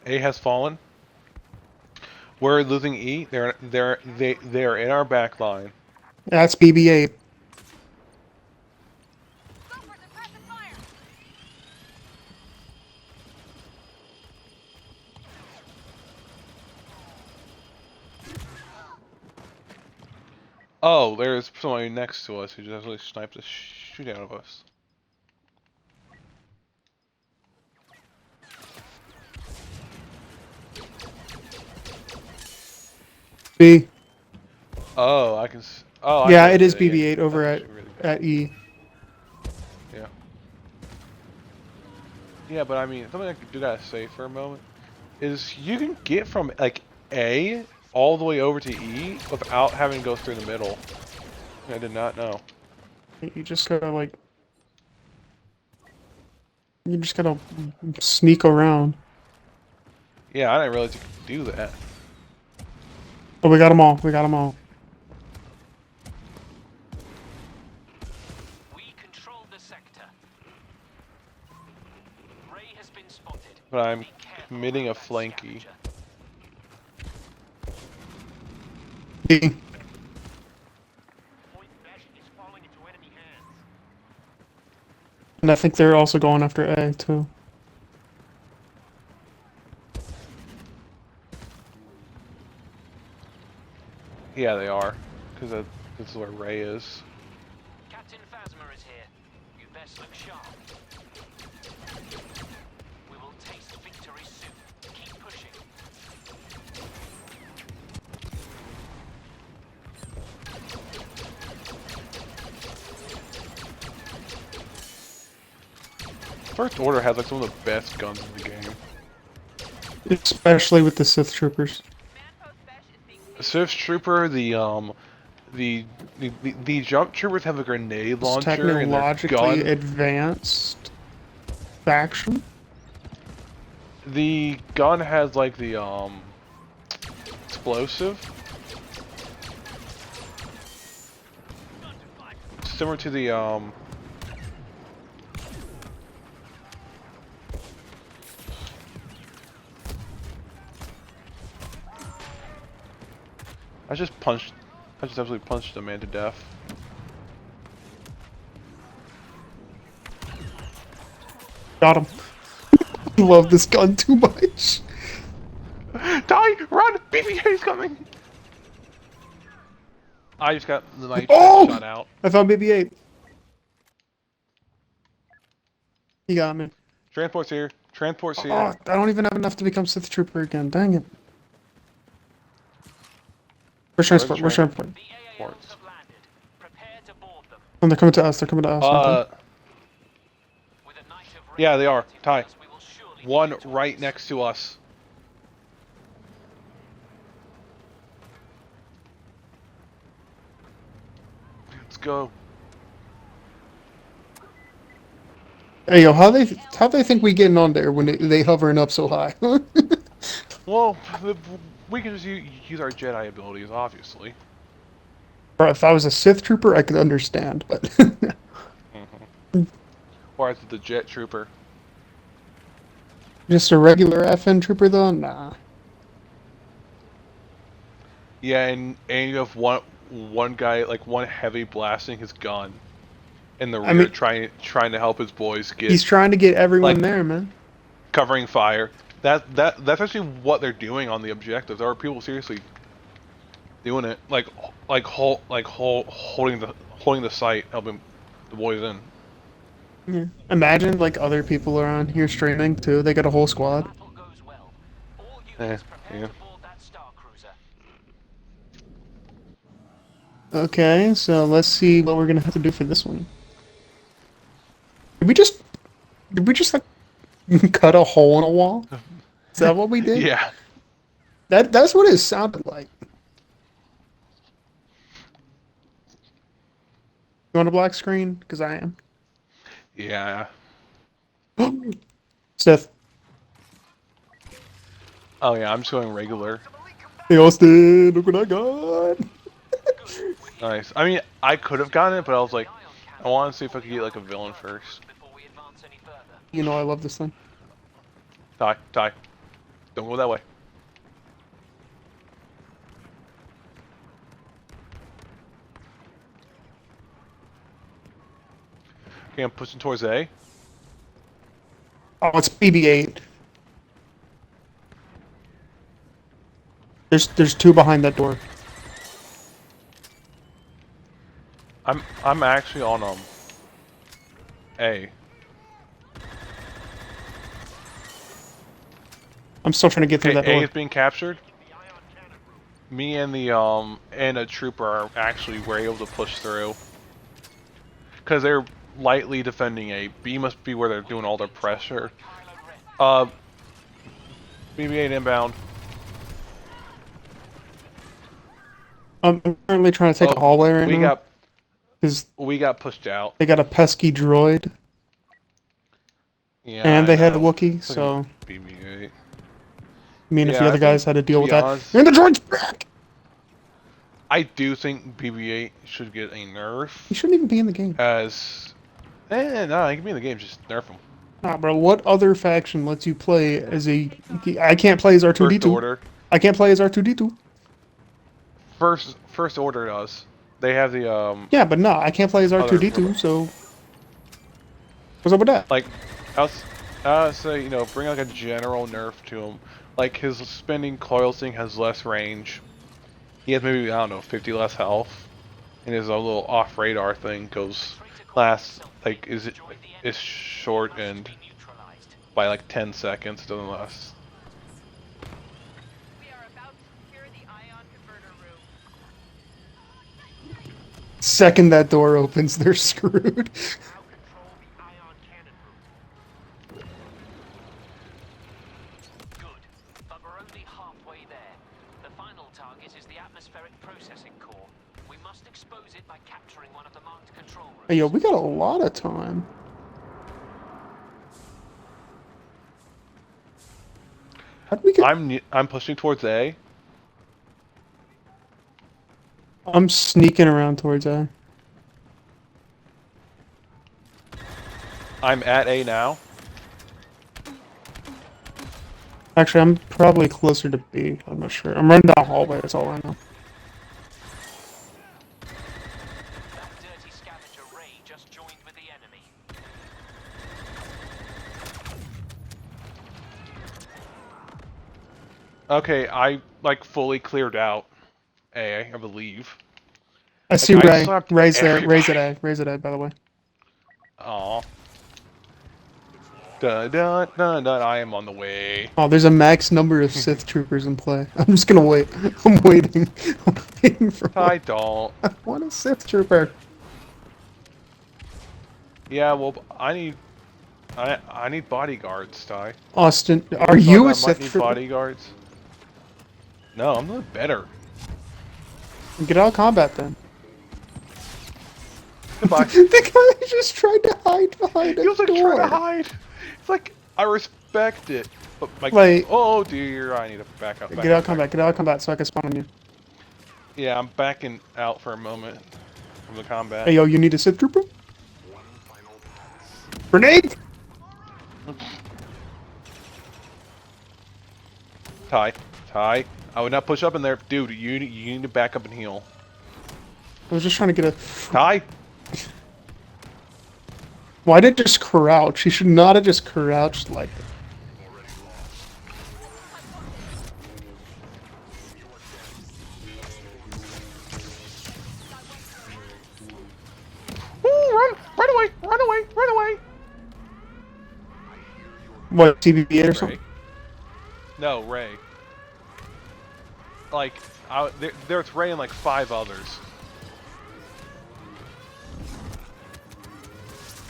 S1: A has fallen. We're losing E. They're in our back line.
S2: That's BB-8.
S4: Go for suppressive fire!
S1: Oh, there's somebody next to us who just really sniped the shoot out of us.
S2: B.
S1: Oh, I can. Oh, I
S2: Yeah,
S1: get
S2: it is
S1: Yeah,
S2: BB-8 over
S1: that's
S2: at
S1: actually really good.
S2: at E.
S1: Yeah. Yeah, but I mean, something I do gotta say for a moment is you can get from like A all the way over to E without having to go through the middle. I did not know.
S2: You just gotta like. You just gotta sneak around.
S1: Yeah, I didn't realize you could do that.
S2: Oh, we got them all. We got them all.
S6: We control the sector. Ray has been spotted.
S1: But I'm
S6: Be careful
S1: committing a
S6: about that
S1: flanky.
S6: scavenger.
S2: B.
S5: Point Besh is falling into enemy hands.
S2: And I think they're also going after A too.
S1: Yeah, they are, because this is where Ray is.
S6: Captain Phasma is here. You best look sharp. We will taste victory soon. Keep pushing.
S1: First Order has like some of the best guns in the game.
S2: Especially with the Sith troopers.
S1: Sith Trooper, the Jump Troopers have a grenade
S2: It's
S1: launcher and their
S2: technologically
S1: gun.
S2: advanced faction.
S1: The gun has like the explosive, similar to the I just absolutely punched a man to death.
S2: Got him. I love this gun too much.
S1: Die! Run! BB-8's coming! I just got my
S2: Oh!
S1: shot out.
S2: I found BB-8. He got me.
S1: Transport's here. Transport's here.
S2: Oh, I don't even have enough to become Sith Trooper again. Dang it. Where's transport? Where's transport?
S6: The AALs have landed. Prepare to board them.
S2: Oh, they're coming to us. They're coming to us. aren't they?
S6: With a Knight of
S1: Yeah, they are. Ty.
S6: Ty. We will surely
S1: One
S6: be victorious.
S1: right next to us. Let's go.
S2: Hey, yo, how they think we getting on there when they hovering up so high?
S1: Well, we can just use our Jedi abilities, obviously.
S2: Bro, if I was a Sith Trooper, I could understand, but
S1: Or as the Jet Trooper.
S2: just a regular FN Trooper though, nah.
S1: Yeah, and you have one guy, like one heavy blasting his gun in the rear,
S2: mean-
S1: trying to help his boys get
S2: He's trying to get everyone
S1: Like-
S2: there, man.
S1: covering fire. That's actually what they're doing on the objective. There are people seriously doing it, holding the site, helping the boys in.
S2: Yeah. Imagine like other people are on here streaming too. They got a whole squad.
S6: Battle goes well. All units prepare
S1: Yeah.
S6: to board that Star Cruiser.
S2: Okay, so let's see what we're gonna have to do for this one. Did we just like cut a hole in a wall? Is that what we did?
S1: Yeah.
S2: That's what it sounded like. You want a black screen? Because I am.
S1: Yeah.
S2: Seth.
S1: Oh yeah, I'm just going regular.
S2: Hey Austin, look what I got.
S1: Nice. I mean, I could have gotten it, but I was like, I want to see if I could get like a villain first.
S6: Before we advance any further.
S2: You know I love this thing.
S1: Die. Don't go that way. Okay, I'm pushing towards A.
S2: Oh, it's BB-8. There's two behind that door.
S1: I'm actually on A.
S2: I'm still trying to get through
S1: Okay,
S2: that
S1: A
S2: door.
S1: is being captured. Me and the and a trooper are actually were able to push through. Cause they're lightly defending A. B must be where they're doing all their pressure. BB-8 inbound.
S2: I'm currently trying to take a hallway right
S1: we
S2: now.
S1: got
S2: Because
S1: we got pushed out.
S2: they got a pesky droid.
S1: Yeah,
S2: And
S1: I
S2: they had a
S1: know.
S2: Wookiee, so...
S1: BB-8.
S2: I mean, if the
S1: Yeah,
S2: other
S1: I
S2: guys
S1: think,
S2: had to
S1: to
S2: deal
S1: be
S2: with that...
S1: honest,
S2: And the droid's back!
S1: I do think BB-8 should get a nerf.
S2: He shouldn't even be in the game.
S1: As no, he can be in the game. Just nerf him.
S2: Nah, bro, what other faction lets you play as a... I can't play as R2-D2.
S1: First Order.
S2: I can't play as R2-D2.
S1: First Order does. They have the
S2: Yeah, but no, I can't play as
S1: other
S2: R2-D2, so... What's up with that?
S1: like, say bring like a general nerf to him. Like his spinning coil thing has less range. He has maybe I don't know 50 less health, and his little off radar thing goes is shortened by like 10 seconds. It doesn't last.
S4: We are about to secure the ion converter room.
S2: Second that door opens, they're screwed.
S6: Now control the ion cannon room. Good, but we're only halfway there. The final target is the atmospheric processing core. We must expose it by capturing one of the marked control rooms.
S2: Hey, yo, we got a lot of time. How did we get...
S1: I'm pushing towards A.
S2: I'm sneaking around towards A.
S1: I'm at A now.
S2: Actually, I'm probably closer to B. I'm not sure. I'm running down the hallway, that's all I know.
S6: That dirty scavenger Ray just joined with the enemy.
S1: Okay, I like fully cleared out A, I believe.
S2: I see
S1: I
S2: Ray.
S1: slapped
S2: Ray's there.
S1: everybody.
S2: Ray's at A. Ray's at A, by the way.
S1: Aw. Dun dun dun dun, I am on the way.
S2: Oh, there's a max number of Sith troopers in play. I'm just gonna wait. I'm waiting. I'm waiting for
S1: I
S2: one.
S1: don't.
S2: I want a Sith trooper.
S1: Yeah, well, I need bodyguards, Ty.
S2: Austin, are you a
S1: I might
S2: Sith
S1: need
S2: trooper?
S1: bodyguards. No, I'm doing better.
S2: Get out of combat then.
S1: Goodbye.
S2: The guy just tried to hide behind a
S1: He was like
S2: door.
S1: trying to hide. It's like I respect it, but
S2: Like-
S1: oh dear, I need to back up.
S2: Get out of combat. Get out of combat so I can spawn on you.
S1: Yeah, I'm backing out for a moment from the combat.
S2: Hey, yo, you need a Sith trooper? Grenade!
S1: Ty, I would not push up in there, dude. You need to back up and heal.
S2: I was just trying to get a...
S1: Ty,
S2: Why did it just crouch? He should not have just crouched like that.
S1: Ooh, run away!
S2: What, TBB-8 or something?
S1: Ray. No, Ray. Like, there's Ray and like 5 others.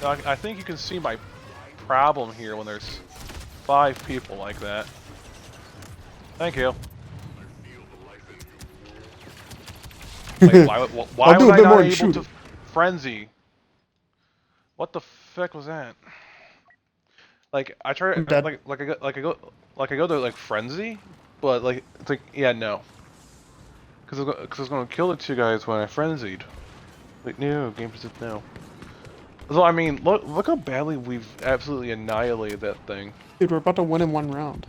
S1: I think you can see my problem here when there's 5 people like that. Thank you. Wait, why
S2: I'll do
S1: was
S2: a
S1: I
S2: bit
S1: not
S2: more than
S1: able
S2: shoot.
S1: to frenzy? What the fuck was that? Like I try
S2: I'm dead.
S1: like I go to like frenzy, but like it's like yeah no, because I was gonna kill the 2 guys when I frenzied. Like no, game said no. So I mean, look how badly we've absolutely annihilated that thing.
S2: Dude, we're about to win in 1 round.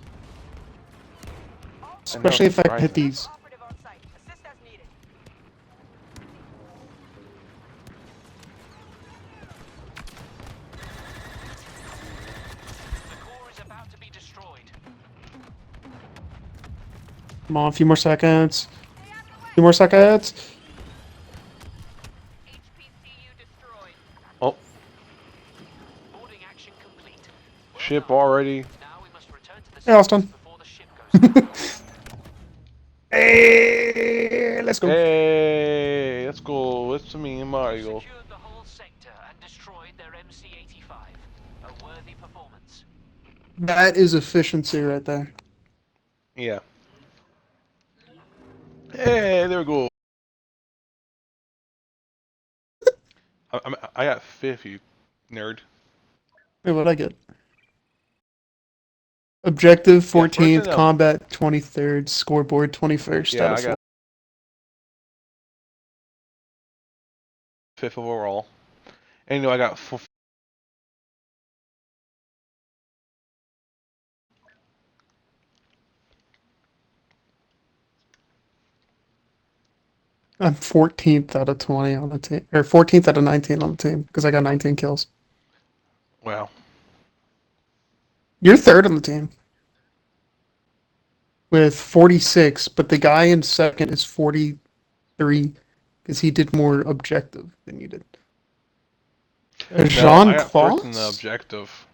S2: Especially if I
S1: surprising.
S2: hit these.
S7: Operative on site. Assist as needed.
S6: The core is about to be destroyed.
S2: Come on, a few more seconds. A few more seconds.
S7: HPCU destroyed.
S1: Oh,
S6: Boarding action complete. Well
S1: ship
S6: done.
S1: already.
S6: Now we must return to the
S2: Hey, Austin.
S6: surface before the ship goes down.
S2: Hey, let's go.
S1: Hey, let's go. It's me and Mario.
S6: Secured the whole sector and destroyed their MC-85. A worthy performance.
S2: That is efficiency right there.
S1: Yeah. Hey, there we go. I got fifth, you nerd.
S2: Hey, what'd I get? Objective
S1: Yeah, first
S2: 14th,
S1: thing up.
S2: combat 23rd, scoreboard 21st
S1: Yeah,
S2: out
S1: I
S2: of 4.
S1: got fifth overall. And you know, I got
S2: I'm 14th out of 20 on the team, or 14th out of 19 on the team because I got 19 kills.
S1: wow.
S2: You're third on the team with 46, but the guy in second is 43 because he did more objective than you did.
S1: No,
S2: Jean
S1: I got first in the
S2: Claus?
S1: objective.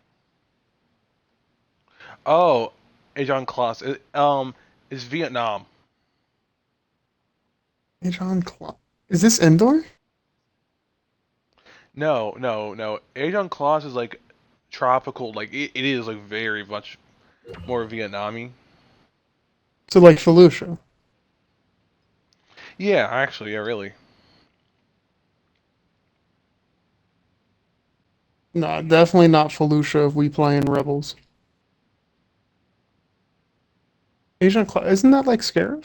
S1: Oh, Ajon Class. It's Vietnam.
S2: Jean Claus. Is this indoor?
S1: No, no, no. Ajon Class is like tropical. Like it is like very much more Vietnamese.
S2: So like Fallujah.
S1: Yeah, actually, yeah, really.
S2: No, definitely not Fallujah if we play in Rebels. Asian Claus, isn't that like Scarab?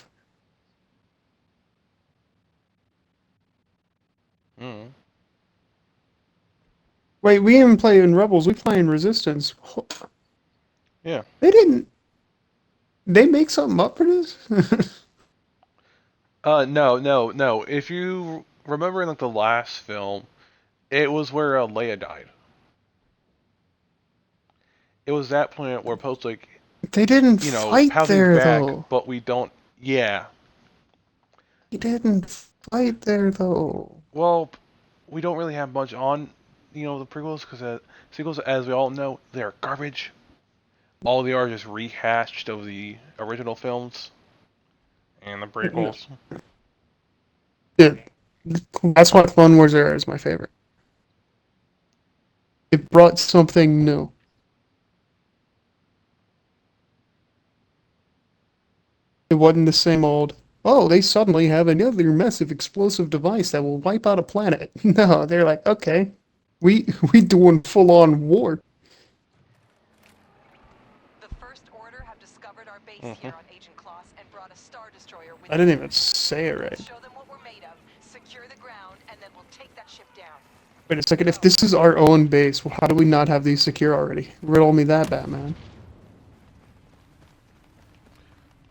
S1: Mm.
S2: Wait, we didn't play in Rebels, we play in Resistance.
S1: Yeah.
S2: They didn't. They make something up for this?
S1: No, no, no. If you remember in like the last film, it was where Leia died. It was that planet where post like
S2: They didn't fight
S1: have things
S2: there
S1: back,
S2: though.
S1: but we don't. Yeah.
S2: They didn't fight there though.
S1: Well, we don't really have much on, the prequels because sequels, as we all know, they're garbage. All they are just rehashed of the original films and the prequels.
S2: Dude, that's why Clone Wars era is my favorite. It brought something new. It wasn't the same old, oh, they suddenly have another massive explosive device that will wipe out a planet. No, they're like, okay, we doing full on war.
S7: The First Order have discovered our base
S1: Hmm.
S7: here on Agent Claus and brought a Star Destroyer with
S2: I didn't even say it right.
S7: Show them what we're made of, secure the ground, and then we'll take that ship down.
S2: Wait a second, if this is our own base, well, how do we not have these secure already? Riddle me that, Batman.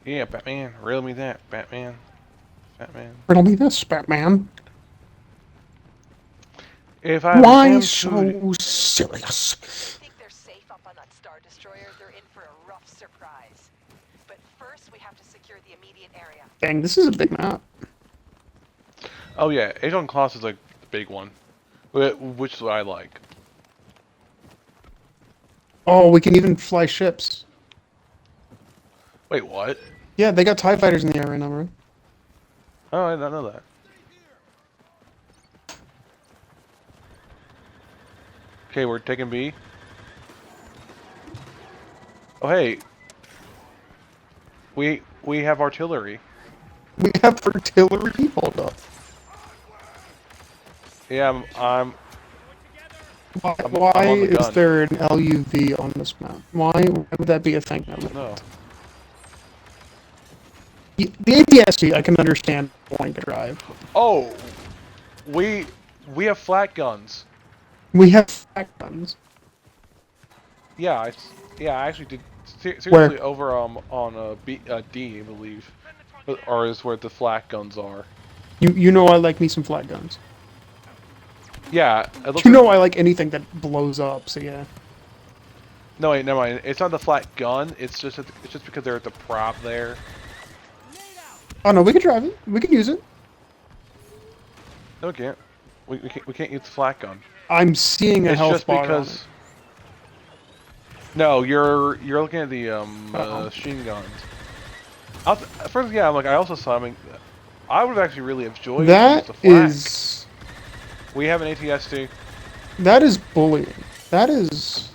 S1: Yeah, Batman. Riddle me that, Batman. Batman.
S2: Riddle me this, Batman.
S1: If I
S2: Why
S1: am
S2: so serious?
S7: Think they're safe up on that Star Destroyer? They're in for a rough surprise. But first, we have to secure the immediate area.
S2: Dang, this is a big map.
S1: Oh yeah, Ajon Class is like the big one, which is what I like.
S2: Oh, we can even fly ships.
S1: Wait, what?
S2: Yeah, they got TIE fighters in the air right now, bro.
S1: Oh, I didn't know that. Okay, we're taking B. Oh hey, we have artillery.
S2: We have artillery. Hold up.
S1: Yeah,
S2: Why
S1: I'm on the
S2: is
S1: gun.
S2: there an LUV on this map? Why would that be a thing?
S1: No.
S2: The APSC I can understand wanting to drive.
S1: Oh, we have flat guns.
S2: We have flat guns.
S1: Yeah, I actually did Seriously, over on D, I believe, or is where the flak guns are.
S2: You know I like me some flat guns.
S1: Yeah, it looks
S2: You
S1: like.
S2: know I like anything that blows up. So yeah.
S1: No, wait, never mind. It's not the flat gun. It's just because they're at the prop there.
S2: Oh no, we can drive it. We can use it.
S1: No, we can't. We can't use the flat gun.
S2: I'm seeing a
S1: It's
S2: health
S1: just
S2: bar on it.
S1: because. No, you're looking at the
S2: Uh-oh.
S1: machine guns. At first, yeah, I'm like I also saw. I mean, I would have actually really enjoyed
S2: That
S1: the flak.
S2: is
S1: We have an ATST.
S2: that is bullying. That is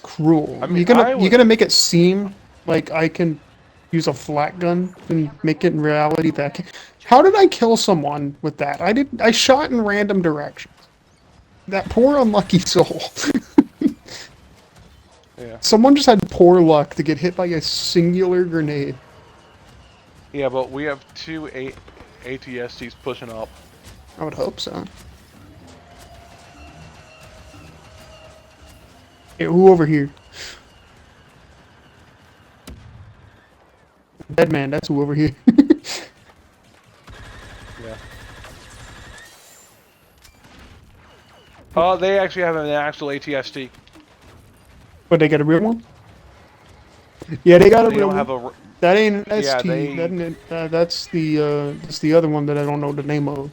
S2: cruel.
S1: I mean,
S2: You're gonna make it seem like I can use a flat gun and make it in reality that how did I kill someone with that? I shot in random directions. That poor unlucky soul.
S1: Yeah.
S2: Someone just had poor luck to get hit by a singular grenade.
S1: Yeah, but we have two ATSTs pushing up.
S2: I would hope so. Hey, who over here? Dead man, that's who over here.
S1: Yeah. Oh, they actually have an actual ATST.
S2: But they got a real one? Yeah, they got a
S1: They
S2: real
S1: don't
S2: one.
S1: have a.
S2: That ain't an
S1: Yeah,
S2: ST.
S1: they-
S2: That's the other one that I don't know the name of.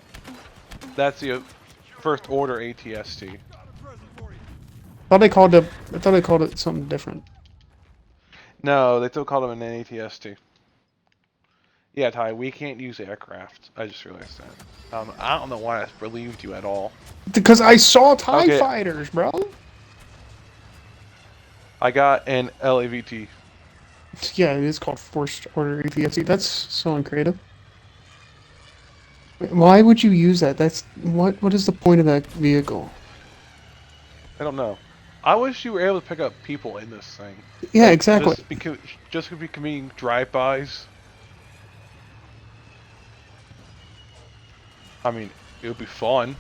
S1: That's the first order ATST.
S2: I thought they called it something different.
S1: No, they still call them an ATST. Yeah, Ty, we can't use aircraft. I just realized that. I don't know why I believed you at all.
S2: Because I saw TIE
S1: Okay.
S2: fighters, bro.
S1: I got an LAVT.
S2: Yeah, it is called Forced Order ATST. That's so uncreative. Why would you use that? That's what is the point of that vehicle?
S1: I don't know. I wish you were able to pick up people in this thing.
S2: Yeah,
S1: Like,
S2: exactly.
S1: Just becoming drive-bys. I mean, it would be fun.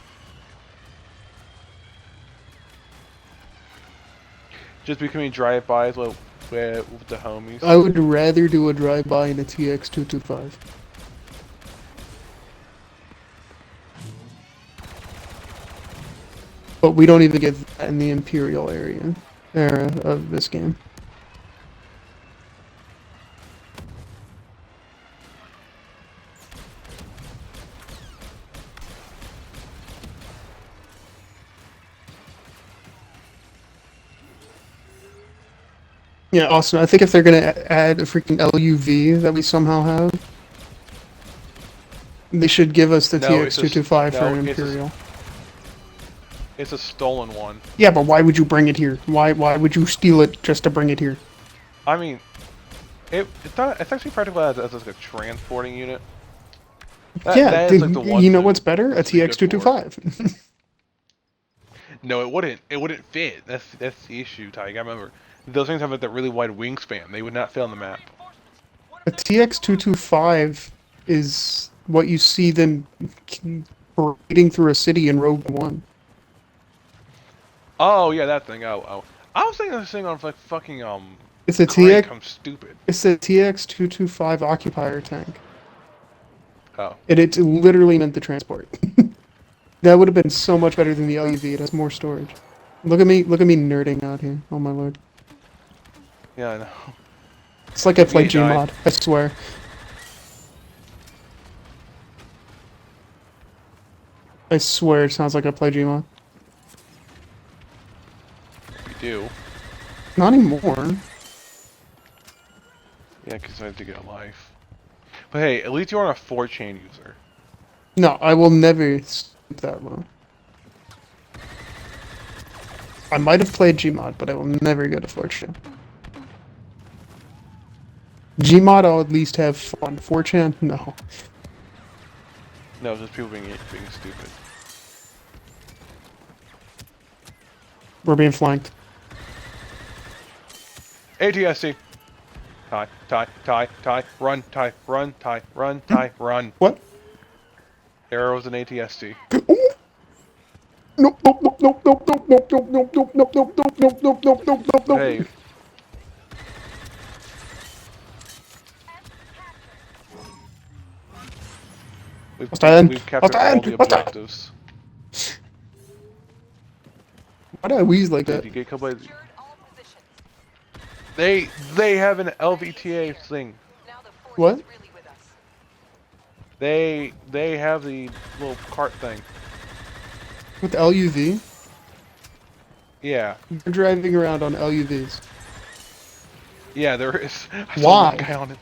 S1: Just becoming drive-bys with the homies.
S2: I would rather do a drive-by in a TX-225. But we don't even get that in the Imperial era of this game. Yeah, Austin, I think if they're gonna add a freaking LUV that we somehow have, they should give us the
S1: No, it's a-
S2: TX-225 for
S1: no,
S2: an
S1: it's a-
S2: Imperial.
S1: It's a stolen one.
S2: Yeah, but why would you bring it here? Why would you steal it just to bring it here?
S1: I mean, it's actually practical as like a transporting unit.
S2: Yeah,
S1: that is like the one
S2: you know
S1: thing
S2: what's better? A
S1: that's really good for it.
S2: TX-225.
S1: No, it wouldn't. It wouldn't fit. That's the issue, Ty. You gotta remember, those things have like that really wide wingspan. They would not fit on the map.
S2: A TX-225 is what you see them parading through a city in Rogue One.
S1: Oh yeah, that thing. Oh. I was thinking this thing on like fucking
S2: It's a
S1: Crank.
S2: TX.
S1: I'm stupid.
S2: It's a TX-225 occupier tank,
S1: Oh.
S2: and it's literally meant to transport. That would have been so much better than the LUV. It has more storage. Look at me nerding out here. Oh my lord.
S1: Yeah, I know.
S2: It's like I played
S1: Me, Di.
S2: Gmod. I swear. I swear it sounds like I play Gmod.
S1: We do.
S2: Not anymore.
S1: Yeah, because I have to get a life. But hey, at least you aren't a 4chan user.
S2: No, I will never stoop that low. I might have played Gmod, but I will never go to 4chan. Gmod, I'll at least have fun. 4chan, no.
S1: No, just people being stupid.
S2: We're being flanked.
S1: ATST. Tie. Run, Ty. Run, Ty. Run, Ty. Run.
S2: What?
S1: There was an ATST.
S2: Nope, nope, nope, nope, nope, nope, nope, nope, nope, nope, nope, nope, nope, nope, nope, nope, nope, nope.
S1: Hey, We've captured all
S2: Stand!
S1: the
S2: Stand!
S1: objectives.
S2: Why did I wheeze like
S1: Did
S2: that?
S1: you get killed by?
S7: Secured all positions.
S1: They have an LVTA thing.
S7: Now the force
S2: What?
S7: is really with us.
S1: They have the little cart thing.
S2: With LUV?
S1: Yeah,
S2: They're driving around on LUVs.
S1: yeah, there is. I saw
S2: Why?
S1: one guy on it.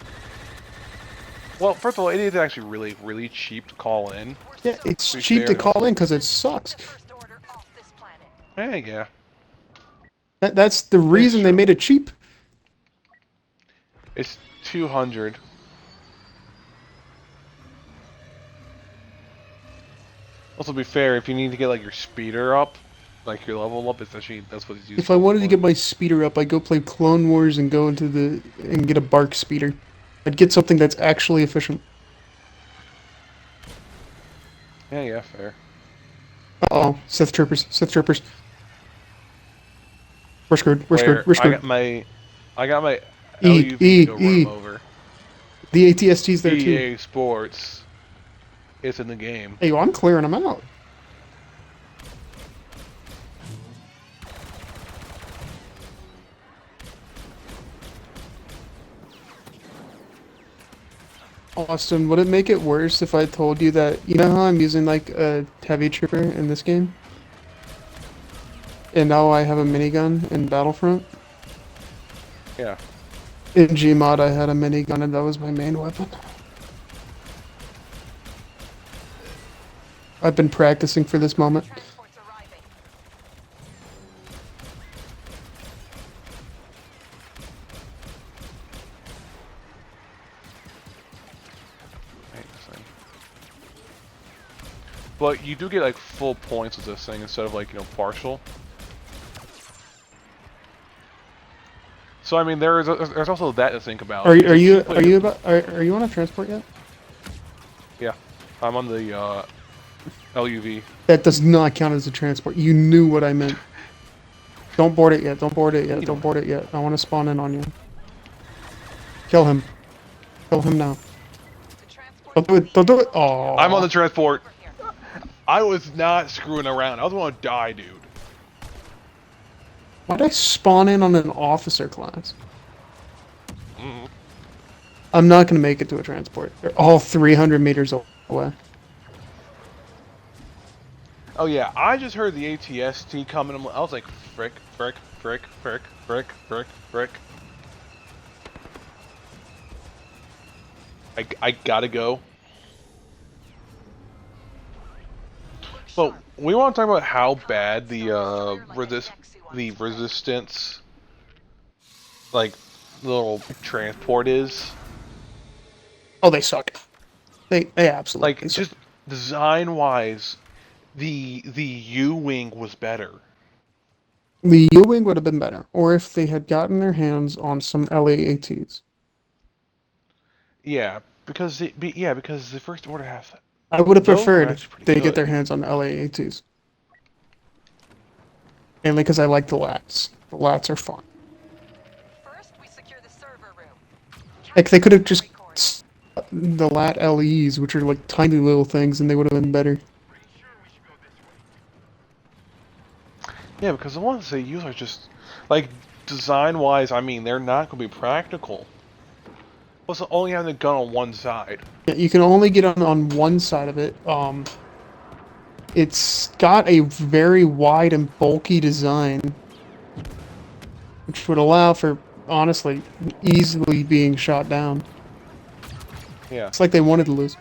S1: Well, first of all, it is actually really cheap to call in.
S2: Yeah, it's
S1: To be
S2: cheap
S1: fair,
S2: to
S1: and also-
S2: call in because it sucks.
S7: The first order off this planet.
S1: Yeah.
S2: That's the reason they
S1: true.
S2: made it cheap.
S1: It's 200. Also, to be fair, if you need to get like your speeder up, like your level up, that's what it's used
S2: If I
S1: for.
S2: wanted to get my speeder up, I'd go play Clone Wars and go into and get a bark speeder. I'd get something that's actually efficient.
S1: Yeah, fair.
S2: Uh-oh, Sith troopers, Sith troopers. We're screwed, we're screwed,
S1: Where
S2: we're
S1: I
S2: screwed.
S1: got my
S2: E,
S1: LUV
S2: E,
S1: to go run them
S2: E.
S1: over.
S2: The ATST's there too.
S1: EA Sports. It's in the game.
S2: Hey, I'm clearing them out. Austin, would it make it worse if I told you that, you know how I'm using like a heavy trooper in this game? And now I have a minigun in Battlefront?
S1: Yeah.
S2: In Gmod I had a minigun and that was my main weapon. I've been practicing for this moment.
S7: Transport's arriving.
S1: But you do get like full points with this thing instead of like, partial. So I mean, there's also that to think about.
S2: Are you
S1: Because if play-
S2: are you on a transport yet?
S1: Yeah, I'm on the LUV.
S2: That does not count as a transport. You knew what I meant. Don't board it yet. Don't board it yet. Don't board it yet. I want to spawn in on you. Kill him. Kill him now.
S7: The transport
S2: Don't do it. Don't do it. Oh.
S1: I'm on the transport.
S7: over here.
S1: I was not screwing around. I was gonna die, dude.
S2: Why'd I spawn in on an officer class? I'm not gonna make it to a transport. They're all 300 meters away.
S1: Oh yeah, I just heard the ATST coming. I was like, frick. I gotta go. Well, we want to talk about how bad the resistance, like, little transport is.
S2: Oh, they suck. They absolutely
S1: Like,
S2: suck.
S1: just design-wise, the U-wing was better.
S2: The U-wing would have been better, or if they had gotten their hands on some LAATs.
S1: Yeah, because because the First Order has.
S2: I would have
S1: Those were
S2: preferred
S1: actually pretty
S2: they
S1: good.
S2: get their hands on LAATs. Mainly because I like the lats. The lats are fun.
S7: First, we secure the server room.
S2: Like they could have just
S7: Record.
S2: the lat LEs, which are like tiny little things, and they would have been better.
S1: Yeah, because the ones they use are just, like, design-wise, I mean, they're not going to be practical. Plus, only having the gun on one side.
S2: Yeah, you can only get on one side of it. It's got a very wide and bulky design, which would allow for, honestly, easily being shot down.
S1: Yeah.
S2: It's like they wanted to lose.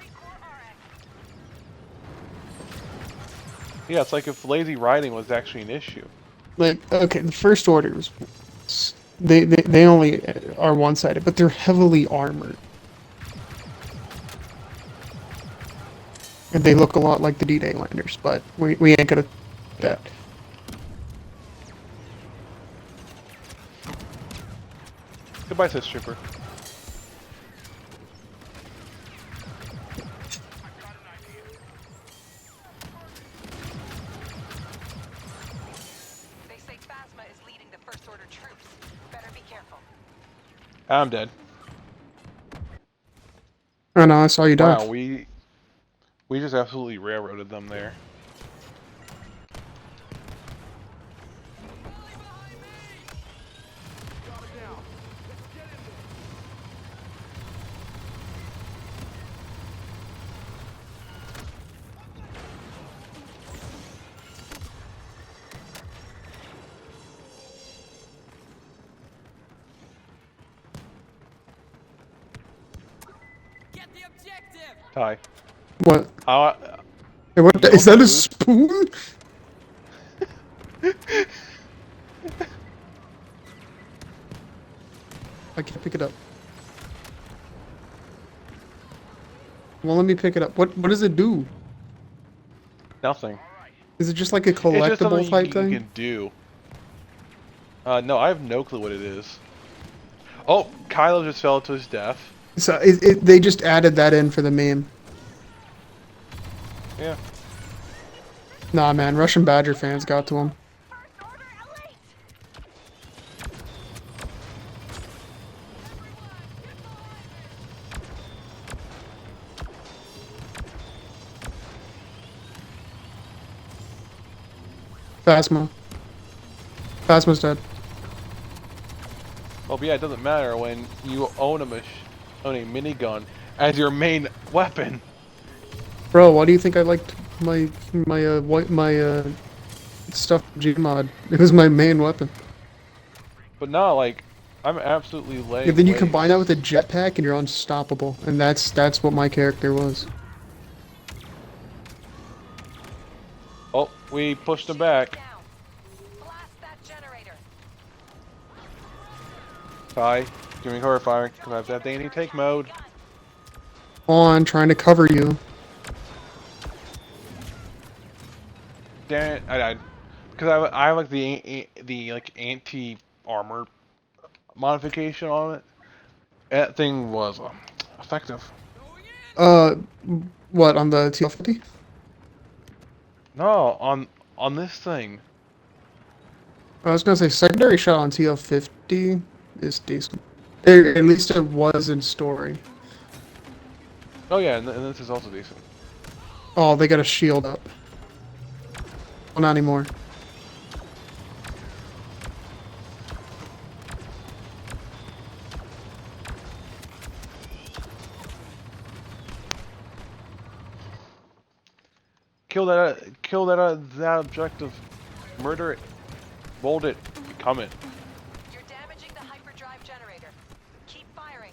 S1: Yeah, it's like if lazy riding was actually an issue.
S2: Like, okay, the First Order was... They only are one-sided, but they're heavily armored. And they look a lot like the D-Day landers, but we ain't gonna do that.
S1: Goodbye, Sis Trooper.
S7: They say Phasma is leading the First Order troops. Better be careful.
S1: I'm dead.
S2: Oh no, I saw you die.
S1: Wow, We just absolutely railroaded them there.
S6: Get the objective!
S1: Ty.
S2: What?
S1: How?
S2: Hey, what
S1: You
S2: is
S1: own
S2: that a
S1: food?
S2: spoon? I can't pick it up. Well, let me pick it up. What does it do?
S1: Nothing.
S2: Is it just like a
S1: It's just something
S2: collectible type
S1: you
S2: thing?
S1: can do. No, I have no clue what it is. Oh, Kylo just fell to his death.
S2: So they just added that in for the meme.
S1: Yeah.
S2: Nah, man, Russian Badger fans got to him.
S4: First order elite!
S2: Phasma. Phasma's dead.
S1: Well, but yeah, it doesn't matter when you own own a minigun as your main weapon.
S2: Bro, why do you think I liked my stuff Gmod? It was my main weapon.
S1: But no, like, I'm absolutely laying
S2: Yeah, then you
S1: waste.
S2: combine that with a jetpack and you're unstoppable, and that's what my character was.
S1: Oh, we pushed him back.
S7: Down. Blast that generator.
S1: Ty, give me cover fire, because I have that daily take mode.
S2: On, trying to cover you.
S1: Damn it, I died. Because I have like the like anti-armor modification on it. That thing was effective.
S2: Uh, what, on the TL50?
S1: No, on this thing.
S2: I was gonna say secondary shot on TL50 is decent. At least it was in story.
S1: Oh yeah, and this is also decent.
S2: Oh, they got a shield up. Well, not anymore.
S1: That objective. Murder it. Bolt it. Become it.
S7: You're damaging the hyperdrive generator. Keep firing.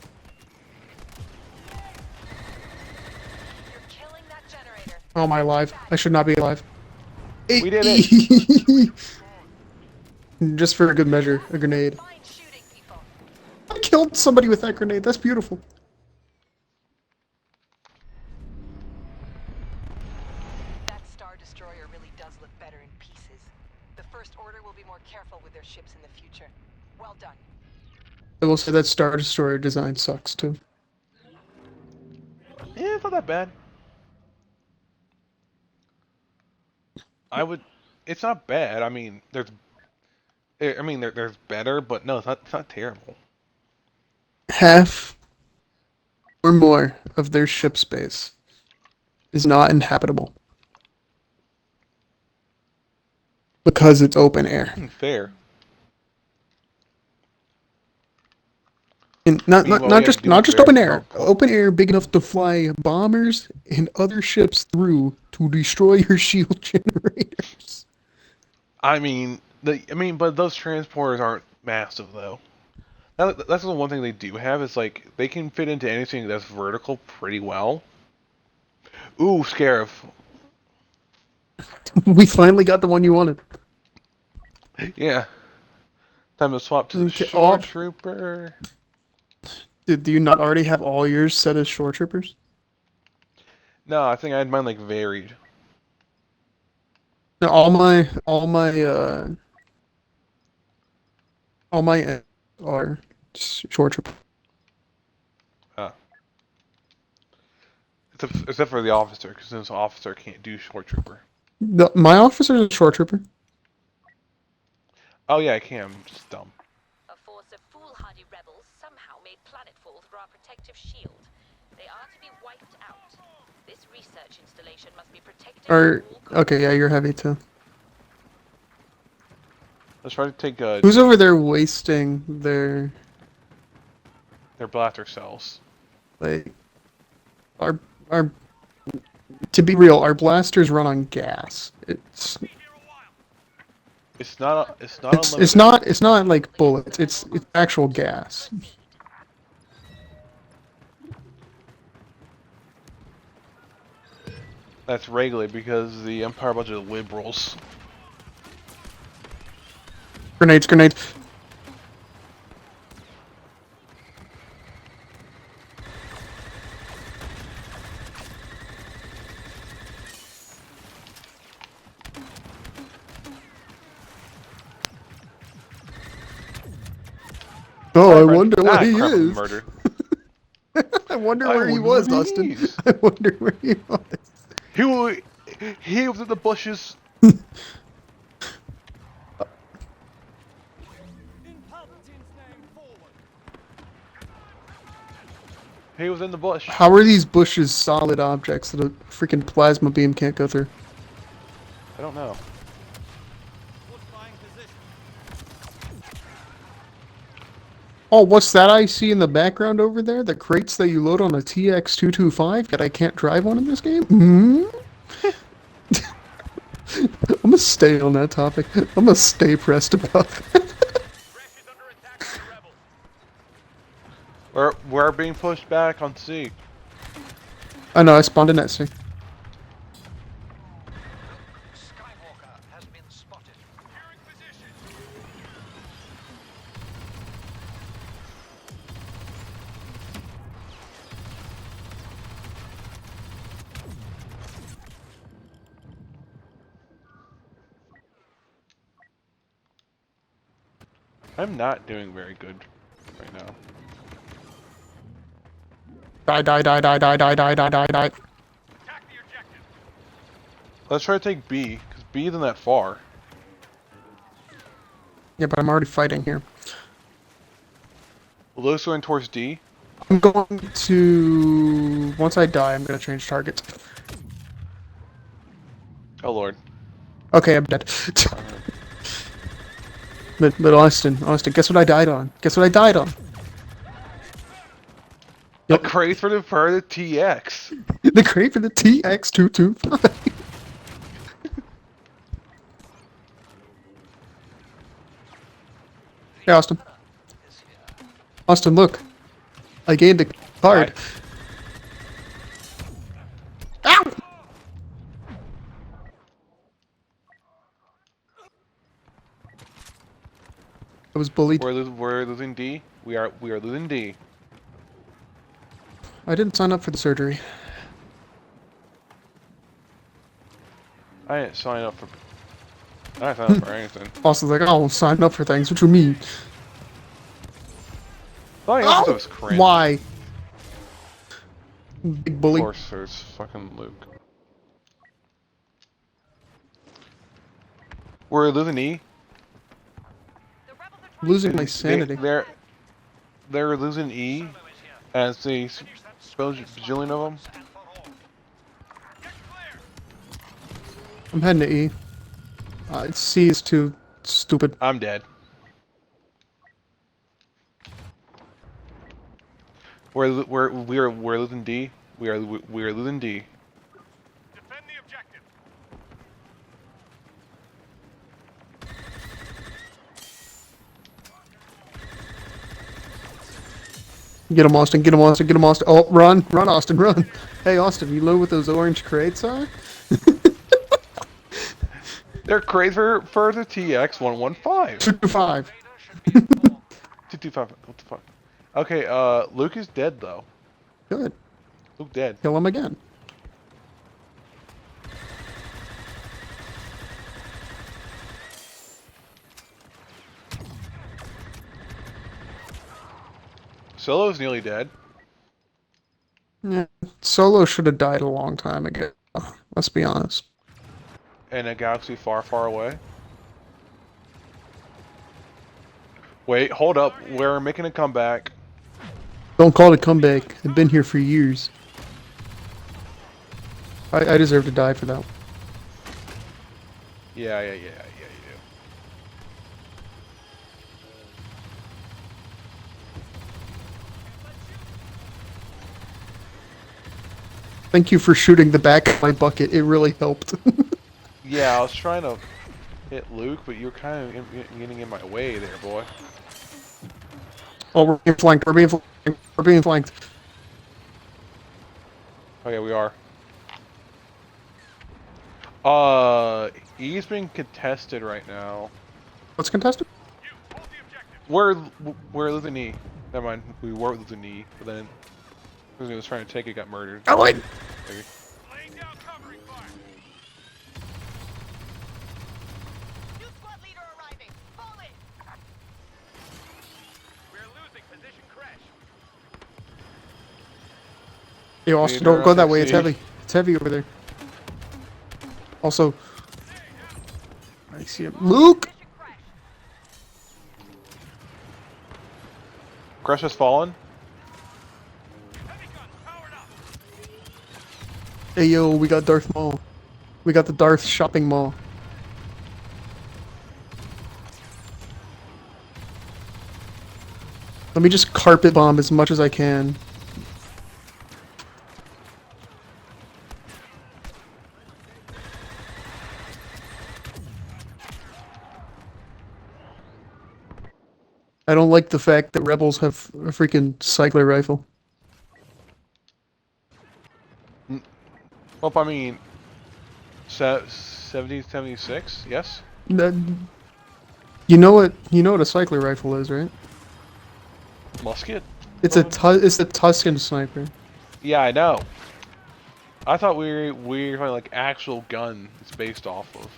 S7: You're killing that generator.
S2: Oh, am I alive? I should not be alive.
S1: We did it!
S2: Just for a good measure, a grenade.
S7: Fine shooting, people.
S2: I killed somebody with that grenade. That's beautiful.
S7: That Star Destroyer really does look better in pieces. The First Order will be more careful with their ships in the future. Well done.
S2: I will say that Star Destroyer design sucks too.
S1: Yeah, it's not that bad. It's not bad. I mean, there's better, but no, it's not terrible.
S2: Half or more of their ship space is not inhabitable because it's open air.
S1: Fair.
S2: And not
S1: Meanwhile,
S2: not
S1: we have
S2: just not just open air.
S1: Doomsday.
S2: Open air big enough to fly bombers and other ships through to destroy your shield generators.
S1: I mean, but those transporters aren't massive though. That's the one thing they do have is like they can fit into anything that's vertical pretty well. Ooh, Scarif.
S2: We finally got the one you wanted.
S1: Yeah. Time to swap to the
S2: Okay,
S1: Shore Trooper.
S2: Do you not already have all yours set as shore troopers?
S1: No, I think I had mine like varied.
S2: No, all my are shore troopers.
S1: Except for the officer, because this officer can't do Shore Trooper.
S2: My officer is a shore trooper.
S1: Oh yeah, I can. I'm just dumb.
S4: A force of foolhardy rebels somehow made planetfall through our protective shield. They are to be wiped out. This research research installation must be protected.
S2: Or okay, yeah, you're heavy too.
S1: Let's try to take
S2: Who's over there wasting their
S1: their blaster cells.
S2: like our to be real, our blasters run on gas.
S1: It's not. It's not unlimited.
S2: It's not like bullets. It's actual gas.
S1: That's regulated because the Empire bunch of liberals.
S2: Grenades, grenades. Oh, I wonder what he
S1: crap,
S2: is.
S1: Murder.
S2: I wonder
S1: I
S2: where he
S1: wonder
S2: was,
S1: what he
S2: Austin.
S1: is.
S2: I wonder where he was.
S1: He was in the bushes. He was in the bush.
S2: How are these bushes solid objects that a freaking plasma beam can't go through?
S1: I don't know.
S2: Oh, what's that I see in the background over there? The crates that you load on a TX225 that I can't drive on in this game? Hmm? I'm gonna stay on that topic. I'm gonna stay pressed about that.
S1: We're being pushed back on C.
S2: I know, I spawned in that sea.
S6: Skywalker has been spotted. Securing position.
S1: I'm not doing very good right now.
S2: Die, die, die, die, die, die, die, die, die, die.
S6: Attack the objective.
S1: Let's try to take B, because B isn't that far.
S2: Yeah, but I'm already fighting here.
S1: Luke's going towards D.
S2: I'm going to... Once I die, I'm gonna change targets.
S1: Oh lord.
S2: Okay, I'm dead. But Austin, guess what I died on? Guess what I died on?
S1: A crate for the TX.
S2: The crate for the TX225. Hey, Austin. Austin, look. I gained a card. Ow! I was bullied.
S1: We're losing D. We are losing D.
S2: I didn't sign up for the surgery.
S1: I didn't sign up for. I didn't sign up for anything.
S2: Austin's like, oh, sign up for things. What you mean?
S1: Signing up was cringe.
S2: Why? Big
S1: Of
S2: bully.
S1: course, there's fucking Luke. We're losing E.
S2: Losing my sanity.
S1: They're losing E as they spell bajillion of them.
S2: I'm heading to E. C is too stupid.
S1: I'm dead. We're losing D. We are losing D.
S6: Defend the objective.
S2: Get him, Austin. Get him, Austin. Get him, Austin. Oh, run. Run, Austin. Run. Hey, Austin, you know what those orange crates are?
S1: They're crazy for the TX 115.
S2: 225.
S1: 225. What the fuck? Okay, Luke is dead though.
S2: Good.
S1: Luke dead.
S2: Kill him again.
S1: Solo's nearly dead.
S2: Yeah. Solo should have died a long time ago. Let's be honest.
S1: In a galaxy far, far away. Wait, hold up. We're making a comeback.
S2: Don't call it a comeback. I've been here for years. I deserve to die for that.
S1: Yeah, you do.
S2: Thank you for shooting the back of my bucket. It really helped.
S1: Yeah, I was trying to hit Luke, but you're kind of getting in my way there, boy.
S2: Oh, we're being flanked. We're being flanked. We're being flanked.
S1: Oh yeah, we are. E's being contested right now.
S2: What's contested?
S1: We're losing E. Never mind, we were losing E, but then who was trying to take it got murdered.
S2: Oh wait.
S1: Maybe.
S5: Laying down covering fire.
S7: New squad leader arriving. Fall in.
S5: We're losing position crash.
S2: Yo, also
S1: Leader
S2: don't go
S1: of
S2: that way. It's
S1: XE.
S2: heavy. It's heavy over there. Also, I see him. Luke.
S7: Mission crash.
S1: Crush has fallen.
S5: Heavy guns powered up.
S2: Hey yo, we got Darth Maul. We got the Darth shopping mall. Let me just carpet bomb as much as I can. I don't like the fact that rebels have a freaking cycler rifle.
S1: Well, I mean, 1776, yes?
S2: That- You know what? You know what a cycler rifle is, right?
S1: Musket?
S2: It's a Tuscan sniper.
S1: Yeah, I know. I thought we were talking like actual gun it's based off of.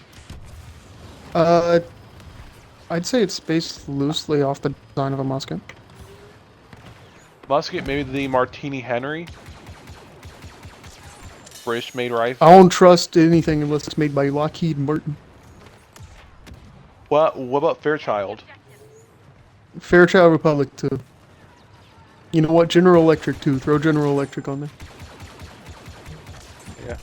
S2: I'd say it's based loosely off the design of a musket.
S1: Musket, maybe the Martini Henry? British-made rifle?
S2: I don't trust anything unless it's made by Lockheed Martin.
S1: What about Fairchild?
S2: Fairchild Republic too. You know what? General Electric too. Throw General Electric on there.
S1: Yeah.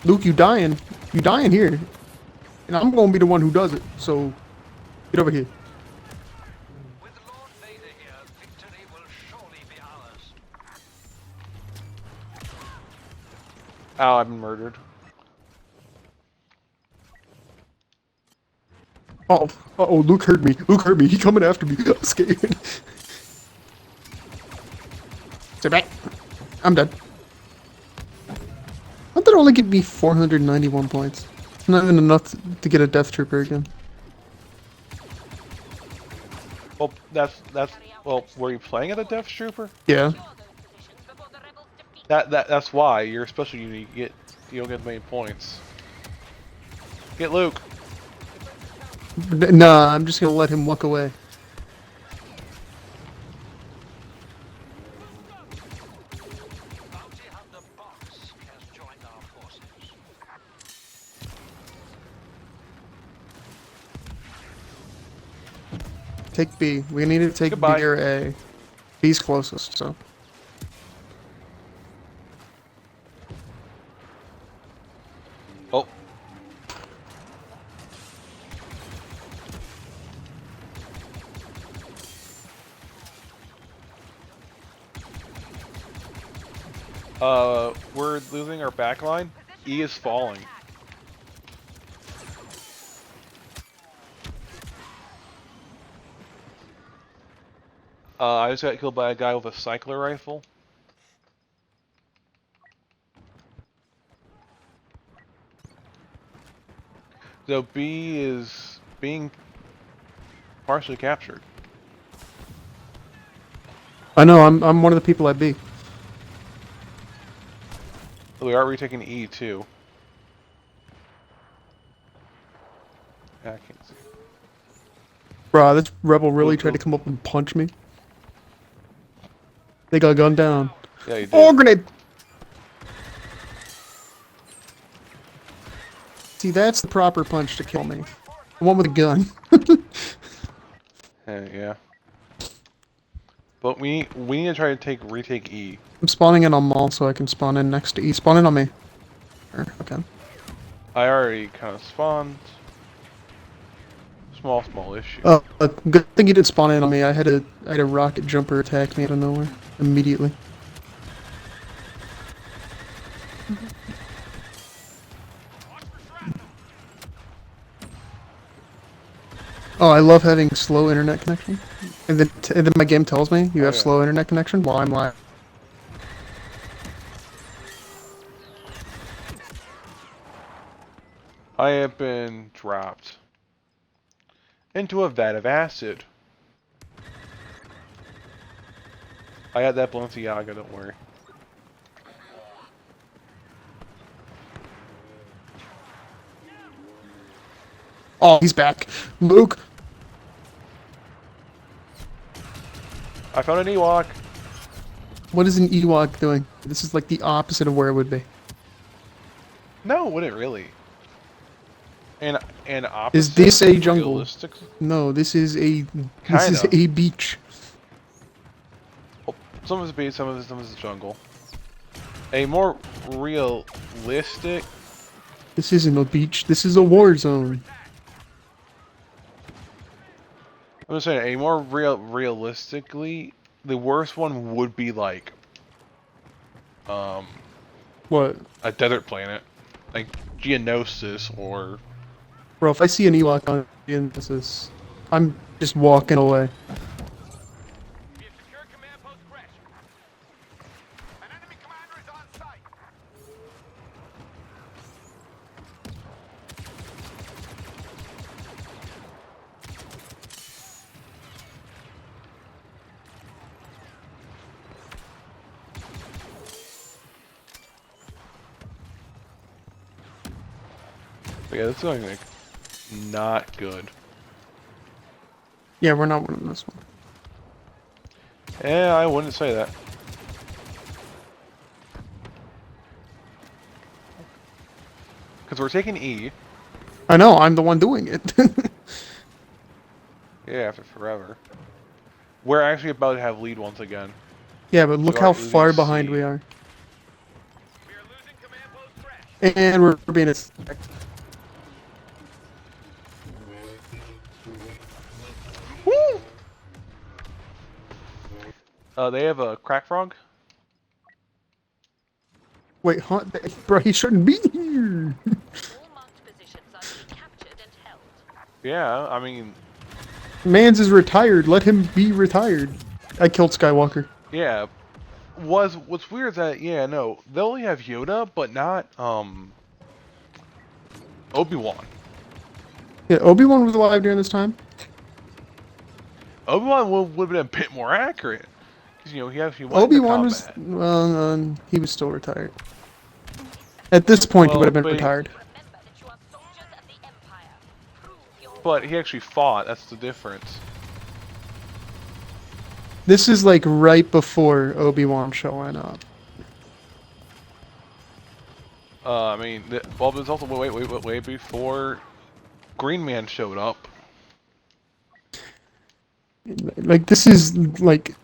S2: Luke, you dying? You dying here? And I'm gonna be the one who does it. So get over here.
S6: With Lord Vader here, victory will surely be ours.
S1: Ow, I've been murdered.
S2: Oh, oh, Luke heard me. Luke heard me. He coming after me. I'm scared. Stay back. I'm dead. How'd that only give me 491 points? It's not even enough to get a Death Trooper again.
S1: Well, well, were you playing at a Death Trooper?
S2: Yeah.
S4: Secure those positions before the rebels defeat
S1: That's why you're special unique. You don't get many points. Get Luke.
S2: Nah, I'm just gonna let him walk away.
S6: Bounty Hunter Box has joined our forces.
S2: Take B. We need to take
S1: Goodbye.
S2: B or A. B's closest, so.
S1: Oh. We're losing our back line. E is falling. I just got killed by a guy with a cycler rifle. So B is being partially captured.
S2: I know, I'm one of the people at B.
S1: We are retaking E too. I can't see.
S2: Bruh, this rebel really tried to come up and punch me. They got gunned down.
S1: Yeah, you did.
S2: Oh, grenade! See, that's the proper punch to kill me. The one with a gun.
S1: Yeah. But we need to try to retake E.
S2: I'm spawning in on Mall so I can spawn in next to E. Spawn in on me. Okay.
S1: I already kind of spawned. Small issue.
S2: Oh, good thing you did spawn in on me. I had a rocket jumper attack me out of nowhere immediately. Oh, I love having slow internet connection. And then my game tells me you have
S1: yeah.
S2: slow internet connection while I'm live.
S1: I have been dropped into a vat of acid. I had that Balenciaga, don't worry.
S2: Oh, he's back. Luke!
S1: I found an Ewok.
S2: What is an Ewok doing? This is like the opposite of where it would be.
S1: No, it wouldn't really. An opposite.
S2: Is this a jungle?
S1: Realistic?
S2: No, this is a
S1: Kinda.
S2: a beach.
S1: Oh, some of it's beach, some of it's jungle. A more realistic.
S2: This isn't a beach. This is a war zone.
S1: I'm just saying, a more realistically, the worst one would be like,
S2: What?
S1: a desert planet, like Geonosis or.
S2: Bro, if I see an Ewok on this, I'm just walking away.
S5: We have secured command post Crash.
S3: An enemy commander is on site.
S1: But yeah, this is going like not good.
S2: Yeah, we're not winning this one.
S1: Yeah, I wouldn't say that. Because we're taking E.
S2: I know, I'm the one doing it.
S1: Yeah, after forever. We're actually about to have lead once again.
S2: Yeah, but look
S1: We
S2: how
S1: are losing
S2: far behind
S1: C.
S2: we are.
S5: We are losing command post Crash.
S2: And we're being attacked.
S1: Woo! They have a crack frog.
S2: Wait, huh? Bro, he shouldn't be here.
S4: All marked positions are to be captured and held.
S1: Yeah, I mean,
S2: Mans is retired. Let him be retired. I killed Skywalker.
S1: yeah. What's weird is that no, they only have Yoda, but not Obi-Wan.
S2: Yeah, Obi-Wan was alive during this time.
S1: Obi-Wan would have been a bit more accurate. Because, he actually went into
S2: Obi-Wan was...
S1: combat.
S2: Well, he was still retired. At this point, he would have been
S1: But
S2: retired.
S4: Remember that you are soldiers of the Empire. Prove your
S1: But he actually fought, that's the difference.
S2: This is like right before Obi-Wan showing up.
S1: I mean, well, there's also way before Green Man showed up.
S2: Like, this is like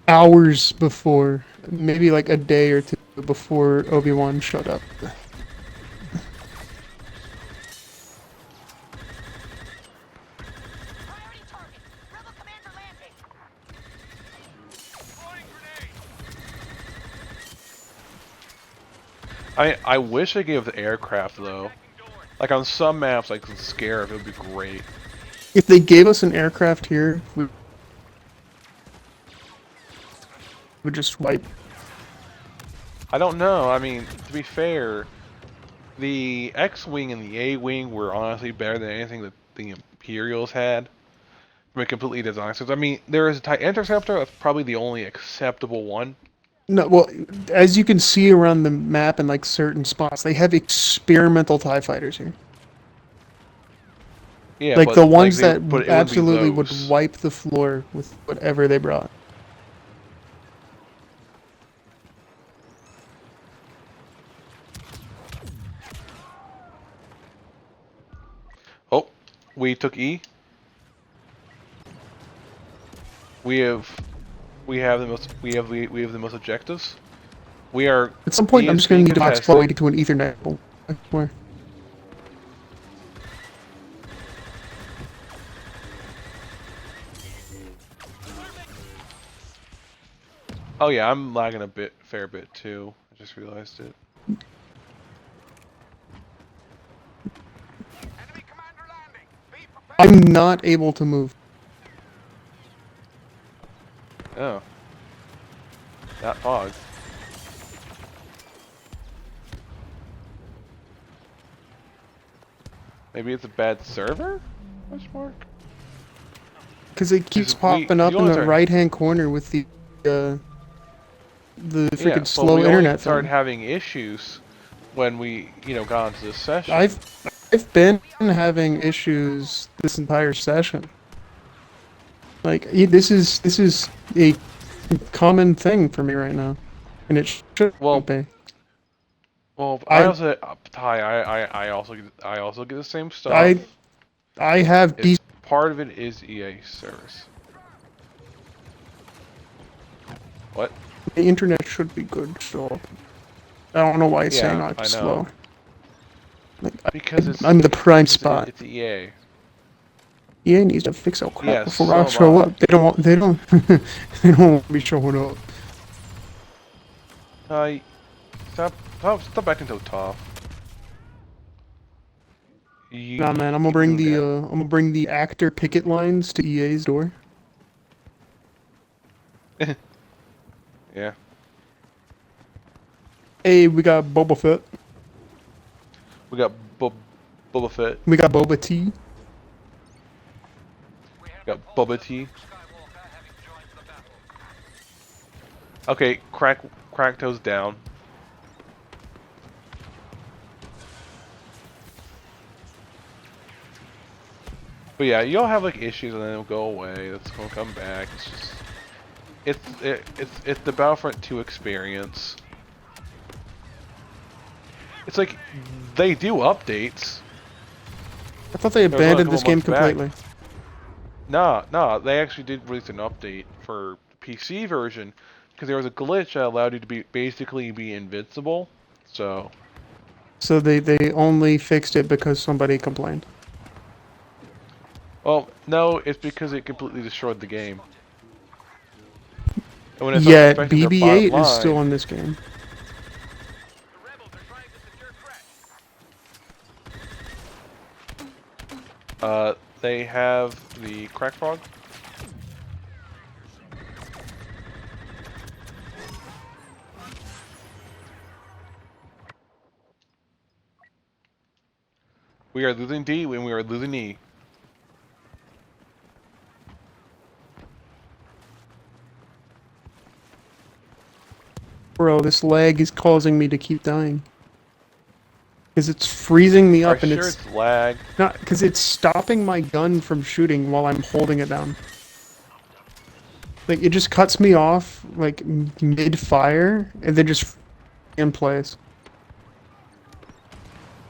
S2: hours before, maybe like a day or two before Obi-Wan showed up.
S4: priority target. Rebel commander landing.
S5: Throwing grenade.
S1: I wish they gave the aircraft, though. Like, on some maps, like Scarab, it would be great.
S2: If they gave us an aircraft here, we would just wipe.
S1: I don't know, I mean, to be fair, the X-Wing and the A-Wing were honestly better than anything that the Imperials had. From a completely design sense. I mean, there is a TIE Interceptor, that's probably the only acceptable one.
S2: No, well, as you can see around the map in like certain spots, they have experimental TIE fighters here.
S1: Yeah,
S2: Like
S1: but,
S2: the ones
S1: they-
S2: that
S1: but it
S2: absolutely would
S1: those.
S2: wipe the floor with whatever they brought.
S1: Oh, we took E. We have We have the most. We have the most objectives. We are.
S2: At some point,
S1: E
S2: I'm
S1: is
S2: just gonna
S1: being
S2: need to box
S1: contested.
S2: flow to an Ethernet cable. I swear.
S1: Oh yeah, I'm lagging fair bit too. I just realized it.
S3: Enemy commander landing. Be prepared.
S2: I'm not able to move.
S1: Oh. That fog. Maybe it's a bad server? Question mark?
S2: Because it keeps
S1: 'Cause we-
S2: popping up
S1: you
S2: in
S1: only
S2: the
S1: start-
S2: right-hand corner with the freaking
S1: but
S2: slow
S1: we only
S2: internet
S1: started
S2: thing.
S1: having issues when we, got into this session.
S2: I've been having issues this entire session. Like this is a common thing for me right now, and it shouldn't
S1: Well,
S2: be.
S1: Well,
S2: I-
S1: I also I also get the same stuff.
S2: I have
S1: It's part of it is EA service. What?
S2: the internet should be good, so I don't know why it's saying
S1: Yeah,
S2: I'm
S1: I know.
S2: slow. Like,
S1: Because it's
S2: I'm in the prime
S1: because
S2: spot.
S1: It's EA.
S2: EA needs to fix our crap
S1: Yes,
S2: before
S1: so
S2: I
S1: am
S2: show
S1: I.
S2: up. They don't they don't they don't want me showing up.
S1: Stop acting so tough.
S2: Nah, man, I'm gonna
S1: you
S2: bring
S1: do
S2: the
S1: that.
S2: I'm gonna bring the actor picket lines to EA's door.
S1: Yeah.
S2: Hey, we got Boba Fett.
S1: We got Boba Fett.
S2: We got Boba Tea.
S1: We got Boba Tea. Okay, crack toes down. But yeah, you'll have like issues and then it'll go away. It's gonna come back. It's just it's the Battlefront 2 experience. It's like they do updates.
S2: I thought they
S1: There was only a
S2: abandoned this
S1: couple
S2: game
S1: months back.
S2: completely.
S1: Nah, they actually did release an update for the PC version because there was a glitch that allowed you to basically be invincible. So
S2: So they only fixed it because somebody complained.
S1: well, no, it's because it completely destroyed the game. And when it's
S2: Yet
S1: affecting their bottom
S2: BB-8 is still
S1: line-
S2: in this game.
S5: The rebels are trying to secure Crash.
S1: They have the crack frog. We are losing D when we are losing E.
S2: Bro, this lag is causing me to keep dying. Because it's freezing me
S1: Are
S2: up and
S1: sure it's lag?
S2: not because it's stopping my gun from shooting while I'm holding it down. Like it just cuts me off like mid-fire and then just in place.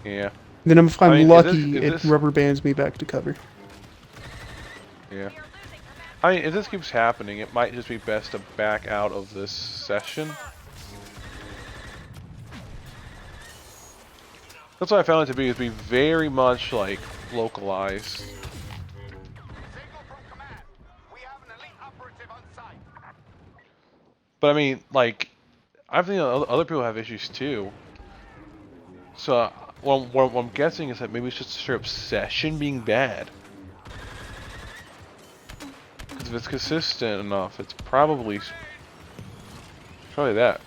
S1: Yeah.
S2: Then if I'm
S1: I mean,
S2: lucky,
S1: is
S2: it
S1: this-
S2: rubber bands me back to cover.
S1: Yeah. I mean, if this keeps happening, it might just be best to back out of this session. That's what I found it to be very much like localized.
S3: Signal from command. We have an elite operative on site.
S1: But I mean, like, I think other people have issues too. So, what I'm guessing is that maybe it's just a straight up session being bad. Because if it's consistent enough, it's probably that.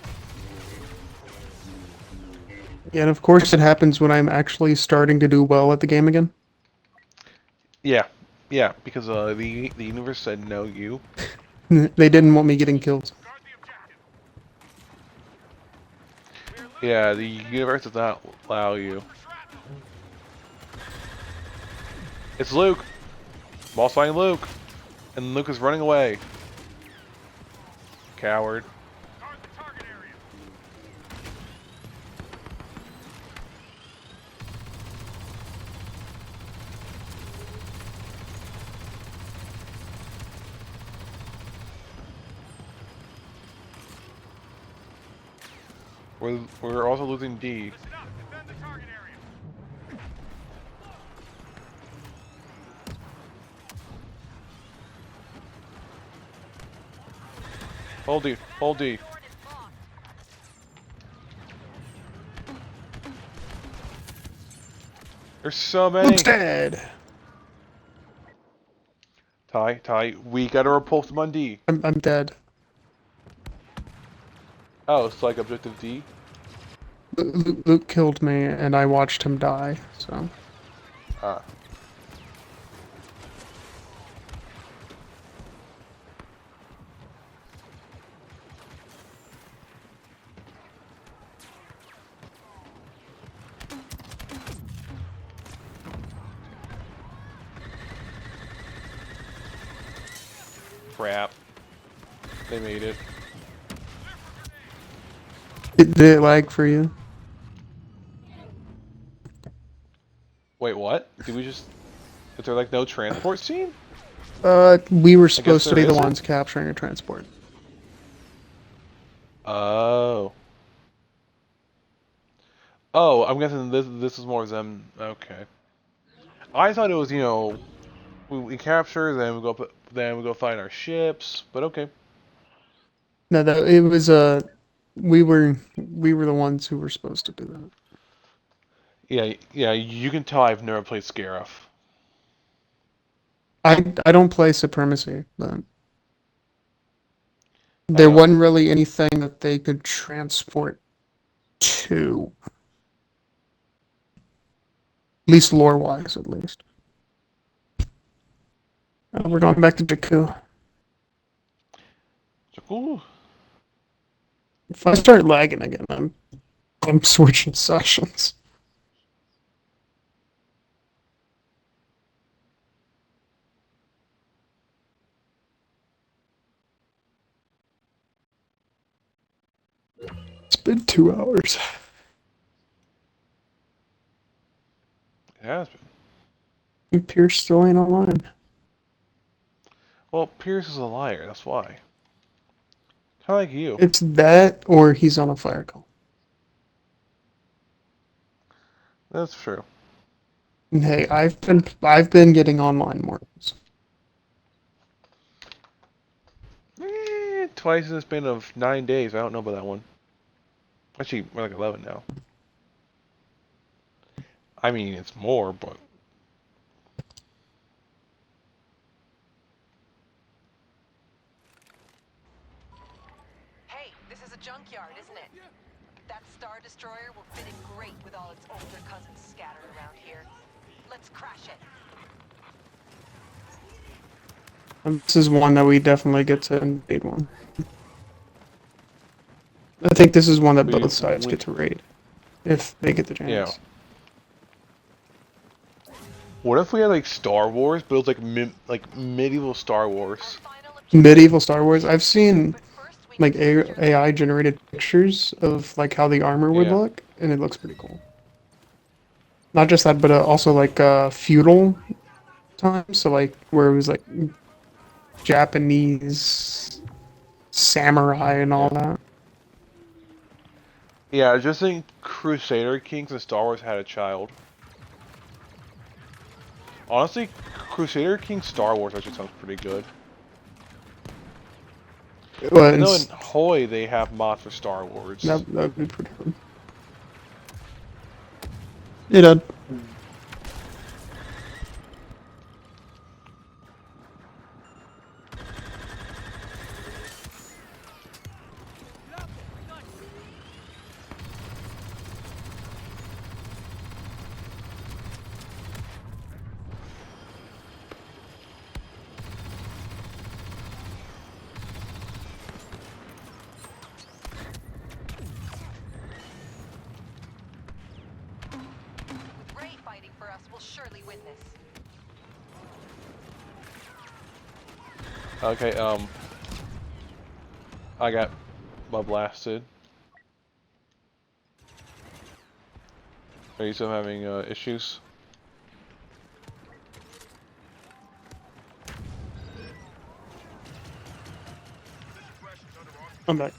S2: Yeah, and of course it happens when I'm actually starting to do well at the game again.
S1: Yeah, because the universe said no, you.
S2: They didn't want me getting killed.
S5: Guard the objective.
S1: Yeah, the universe does not allow you. It's Luke. Boss fighting Luke, and Luke is running away. Coward.
S5: Guard the target area.
S1: We're also losing D. Hold D. Hold D. There's so many.
S2: Luke's dead.
S1: Ty, we gotta repulse them on D.
S2: I'm dead.
S1: Oh, it's like objective D.
S2: Luke killed me, and I watched him die. So
S1: Ah. Crap. They made it.
S2: did it lag for you?
S1: Wait, what? Did we just... Is there like no transport scene?
S2: We were supposed to
S1: there
S2: be the
S1: isn't.
S2: ones capturing a transport.
S1: Oh. Oh, I'm guessing this is more them. Okay. I thought it was, you know, we capture, then we go find our ships. But okay.
S2: No, that it was we were the ones who were supposed to do that.
S1: Yeah. You can tell I've never played Scarif.
S2: I don't play Supremacy, but there
S1: Oh.
S2: wasn't really anything that they could transport to. At least lore wise, at least. We're going back to Jakku.
S1: Ooh.
S2: If I start lagging again, I'm switching sessions. It's been 2 hours.
S1: It has been.
S2: And Pierce still ain't online.
S1: Well, Pierce is a liar. That's why. Kind of like you.
S2: It's that, or he's on a fire call.
S1: That's true.
S2: And hey, I've been getting online more.
S1: Twice in the span of 9 days. I don't know about that one. Actually, we're like 11 now. I mean, it's more, but...
S7: Hey, this is a junkyard, isn't it? That Star Destroyer will fit in great with all its older cousins scattered around here. Let's crash it.
S2: And this is one that we definitely get to invade one. I think this is one that both sides get to raid. If they get the chance.
S1: Yeah. What if we had like Star Wars, but it was like medieval Star Wars?
S2: Medieval Star Wars. I've seen like AI generated pictures of like how the armor would
S1: Yeah.
S2: look, and it looks pretty cool. Not just that, but also like feudal times. So like where it was like Japanese samurai and all that.
S1: Yeah, I just think Crusader Kings and Star Wars had a child. Honestly, Crusader Kings Star Wars actually sounds pretty good.
S2: Well,
S1: I know in Hoy they have mods for Star Wars.
S2: that would be pretty good. You know.
S7: Ray fighting for us will surely win this.
S1: Okay, I got blasted. Are you still having issues?
S2: I'm back.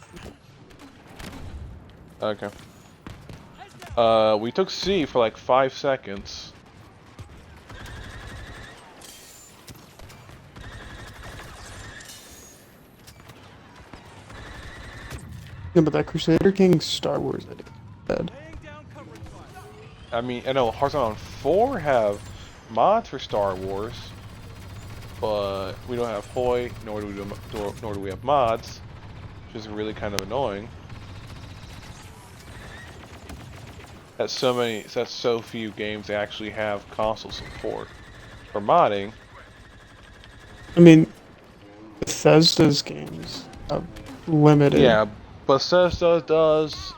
S1: Okay. We took C for like 5 seconds.
S2: Yeah, but that Crusader King Star Wars edit dead.
S1: I mean, I know Hearthstone 4 have mods for Star Wars, but we don't have Hoy, nor do we have mods, which is really kind of annoying. That's so few games that actually have console support for modding.
S2: I mean, Bethesda's games have limited.
S1: Yeah, Bethesda does.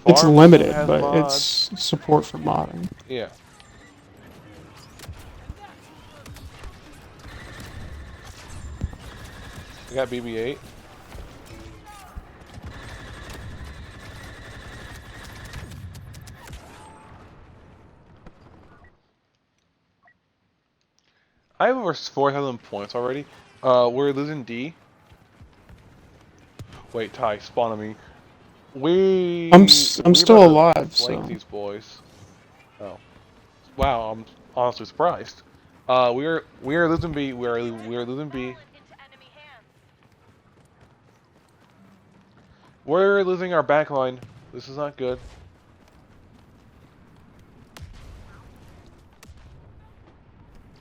S2: It's
S1: Farm Sim
S2: limited,
S1: has
S2: but
S1: mods.
S2: it's support for modding.
S1: Yeah. We got BB-8. I have over 4,000 points already. We're losing D. Wait, Ty, spawn on me.
S2: I'm
S1: We
S2: still
S1: about to
S2: alive,
S1: flank
S2: so
S1: these boys. Oh, wow! I'm honestly surprised. We are losing B. We are losing B. We're losing our backline. This is not good.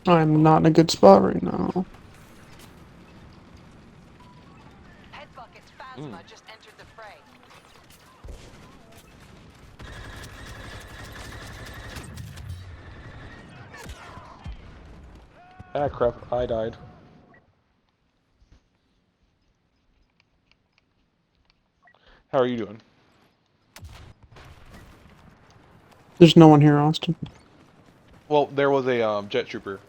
S2: I'm not in a good spot right now.
S7: Headbucket's Phasma just entered the fray.
S1: Ah, crap! I died. How are you doing?
S2: There's no one here, Austin.
S1: Well, there was a jet trooper,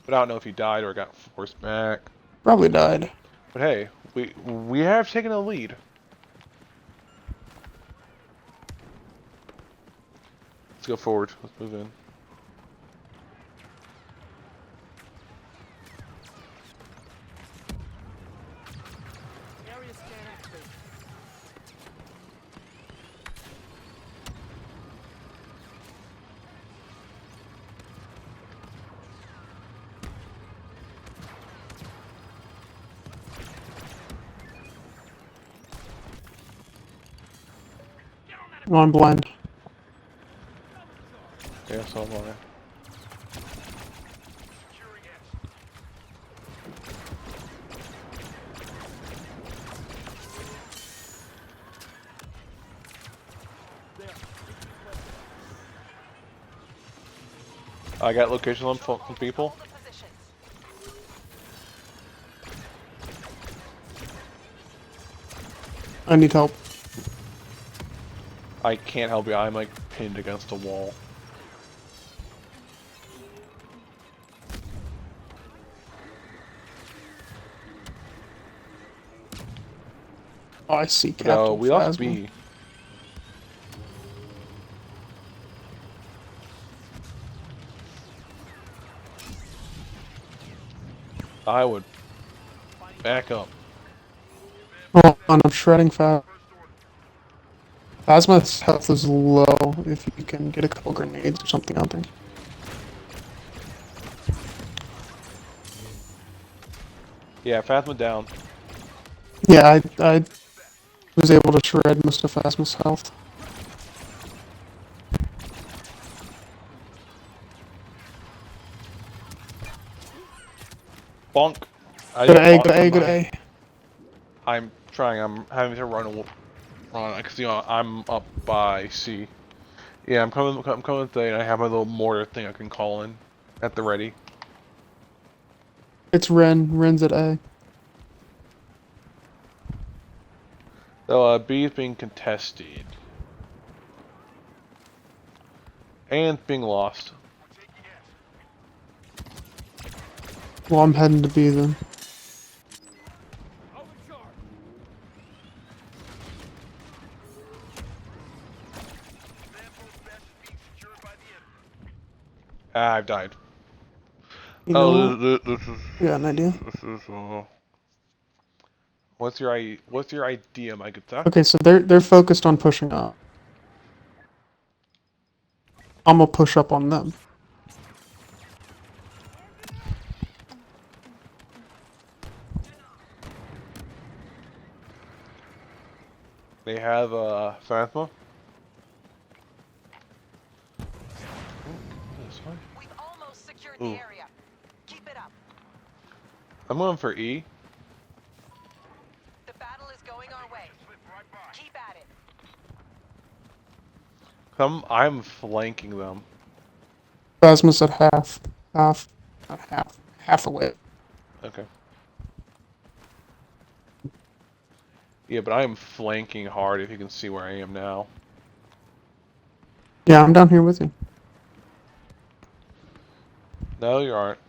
S1: but I don't know if he died or got forced back.
S2: Probably died.
S1: But hey, we have taken a lead. Let's go forward. Let's move in.
S2: Oh, I'm blind.
S1: Yeah, so am I. I got location on from people.
S7: Hold the positions.
S2: I need help.
S1: I can't help you. I'm like pinned against a wall.
S2: Oh, I see
S1: But
S2: Captain
S1: we lost
S2: Phasma.
S1: B. I would back up.
S2: Hold on, I'm shredding fast. Phasma's health is low if you can get a couple grenades or something out there.
S1: Yeah, Phasma down.
S2: Yeah, I was able to shred most of Phasma's health.
S1: Bonk. I
S2: Good
S1: just
S2: A,
S1: bonked
S2: good A,
S1: on
S2: good
S1: my.
S2: A.
S1: I'm trying. I'm having to run. Cause you know I'm up by C. Yeah, I'm coming. I'm coming today, and I have my little mortar thing I can call in at the ready.
S2: It's Ren. Ren's at A.
S1: So B is being contested and being lost.
S2: Well, I'm heading to B then.
S1: Ah, I've died.
S2: You know
S1: Oh,
S2: what?
S1: this is
S2: I got an idea.
S1: this is What's your idea, my good sir?
S2: Okay, so they're focused on pushing up. I'm gonna push up on them.
S1: They have Phantom. This one.
S7: We've almost secured
S1: Ooh.
S7: the area. Keep it up.
S1: I'm going for E.
S7: The battle is going our way. Keep at it.
S1: I'm flanking them.
S2: Phasma's at half, not half the way.
S1: Okay. Yeah, but I am flanking hard. If you can see where I am now.
S2: Yeah, I'm down here with you.
S1: No, you aren't.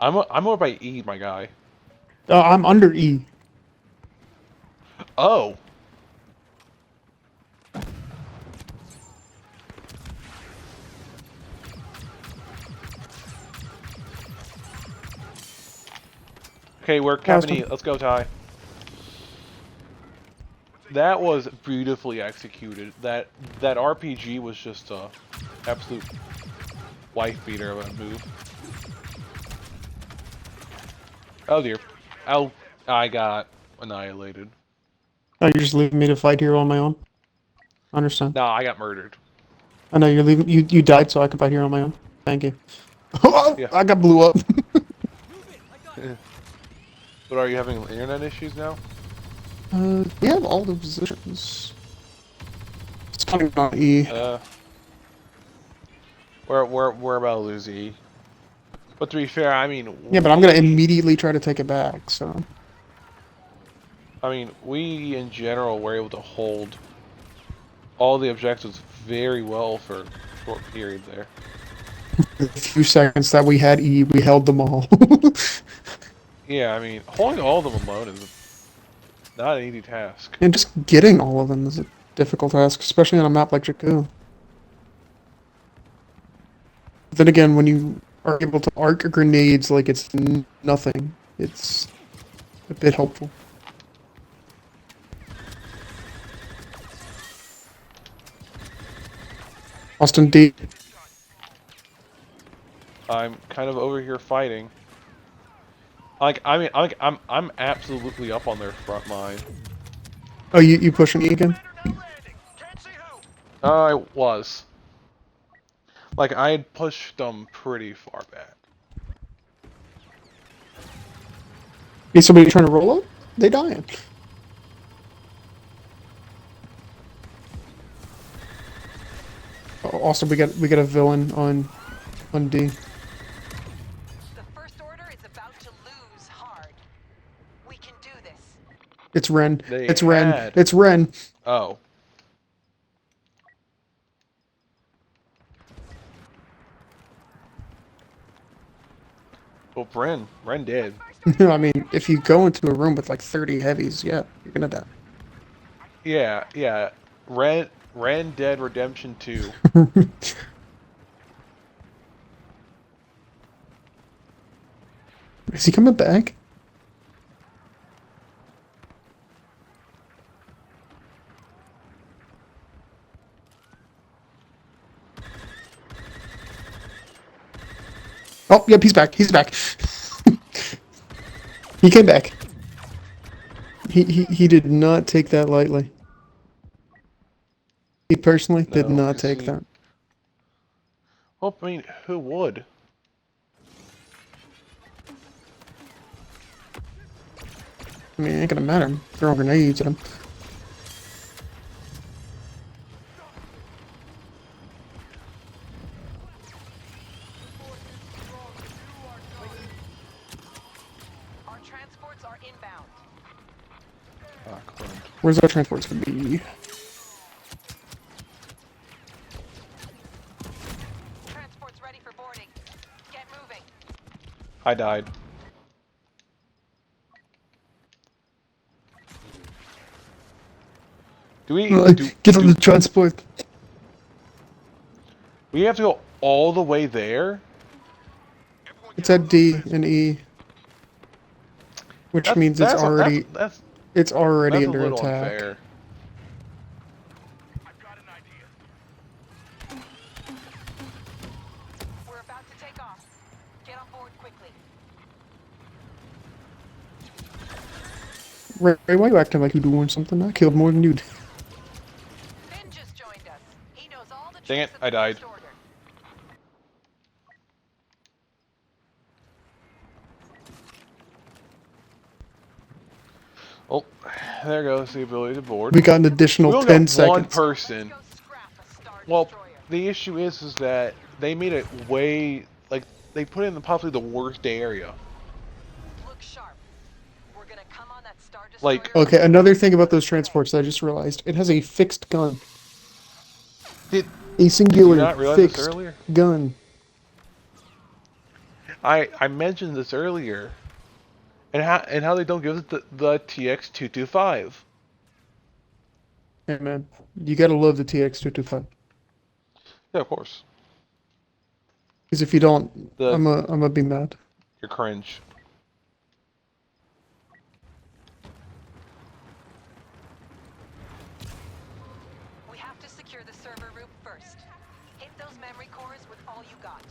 S1: I'm over by E, my guy.
S2: I'm under E.
S1: Oh. Okay, we're capping E. Let's go, Ty. That was beautifully executed. That RPG was just a absolute wife beater of a move. Oh dear. Oh, I got annihilated.
S2: Oh, you're just leaving me to fight here on my own? I understand.
S1: No, I got murdered.
S2: I know you're leaving. You died so I can fight here on my own. Thank you. Oh,
S1: Yeah.
S2: I got blew up.
S1: But are you having internet issues now?
S2: We have all the positions. It's coming on E.
S1: We're about to lose E. But to be fair, I mean,
S2: Yeah, but I'm gonna immediately try to take it back. So
S1: we in general were able to hold all the objectives very well for a short period there.
S2: the few seconds that we had E, we held them all.
S1: Yeah, I mean, holding all of them alone is not an easy task.
S2: And just getting all of them is a difficult task, especially on a map like Jakku. Then again, when you are able to arc grenades like it's nothing, it's a bit helpful. Austin D.
S1: I'm kind of over here fighting. I'm absolutely up on their front line.
S2: Oh, you pushing E again?
S1: I was. Like, I had pushed them pretty far back.
S2: Is somebody trying to roll up? They dying. Oh, Austin, we got a villain on D.
S7: The First Order is about to lose hard. We can do this.
S2: It's Ren.
S1: They
S2: It's Ren.
S1: had-
S2: It's Ren.
S1: Oh. Well, Ren did.
S2: I mean, if you go into a room with like 30 heavies, yeah, you're gonna die.
S1: Yeah. Ren Dead Redemption 2.
S2: Is he coming back? Oh, yep, he's back. He's back. He came back. He did not take that lightly. He personally did
S1: No,
S2: not
S1: 'cause
S2: take
S1: he-
S2: that.
S1: Well, I mean, who would?
S2: I mean, it ain't gonna matter. I'm throwing grenades at him.
S7: Our transports are inbound.
S1: Ah, cloned.
S2: Where's our transports gonna be?
S7: Transports ready for boarding. Get moving.
S1: I died. Do we
S2: Get on the transport.
S1: we have to go all the way there?
S2: It's at D and E, which means it's already. It's already
S1: That's a
S2: under
S1: little
S2: attack.
S1: unfair.
S7: We're about to take off. Get on board quickly.
S2: Ray, why you acting like you doing something? I killed more than you did.
S7: Finn just joined us. He knows all the
S1: Dang it,
S7: tricks of
S1: I
S7: the
S1: died.
S7: First Order.
S1: Oh, there goes the ability to board.
S2: We got an
S1: We
S2: additional
S1: only
S2: 10
S1: got one
S2: seconds.
S1: person.
S7: Let's go scrap a Star
S1: Well,
S7: Destroyer.
S1: the issue is that they made it way like they put it in possibly the worst area.
S7: Look sharp. We're gonna come on that Star Destroyer.
S1: Like,
S2: Okay, another thing about those transports that I just realized. It has a fixed gun.
S1: did
S2: A
S1: you
S2: singular
S1: not realize this
S2: fixed
S1: earlier?
S2: gun.
S1: I mentioned this earlier, and how they don't give us the TX225.
S2: Hey man, you gotta love the TX225.
S1: Yeah, of course.
S2: Because if you don't,
S1: The
S2: I'm gonna be mad.
S1: You're cringe.
S7: We have to secure the server room first. Hit those memory cores with all you got.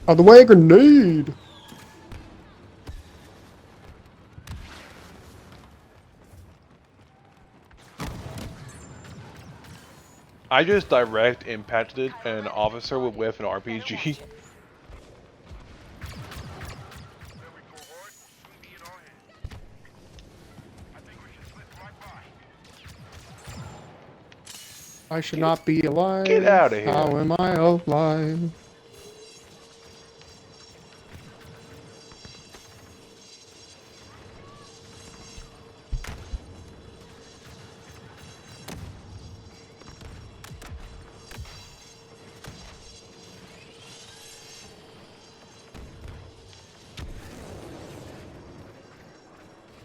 S2: Out of the way, grenade!
S1: I just direct impacted an officer with an RPG.
S2: I should not be alive.
S1: Get out of here.
S2: How am I alive?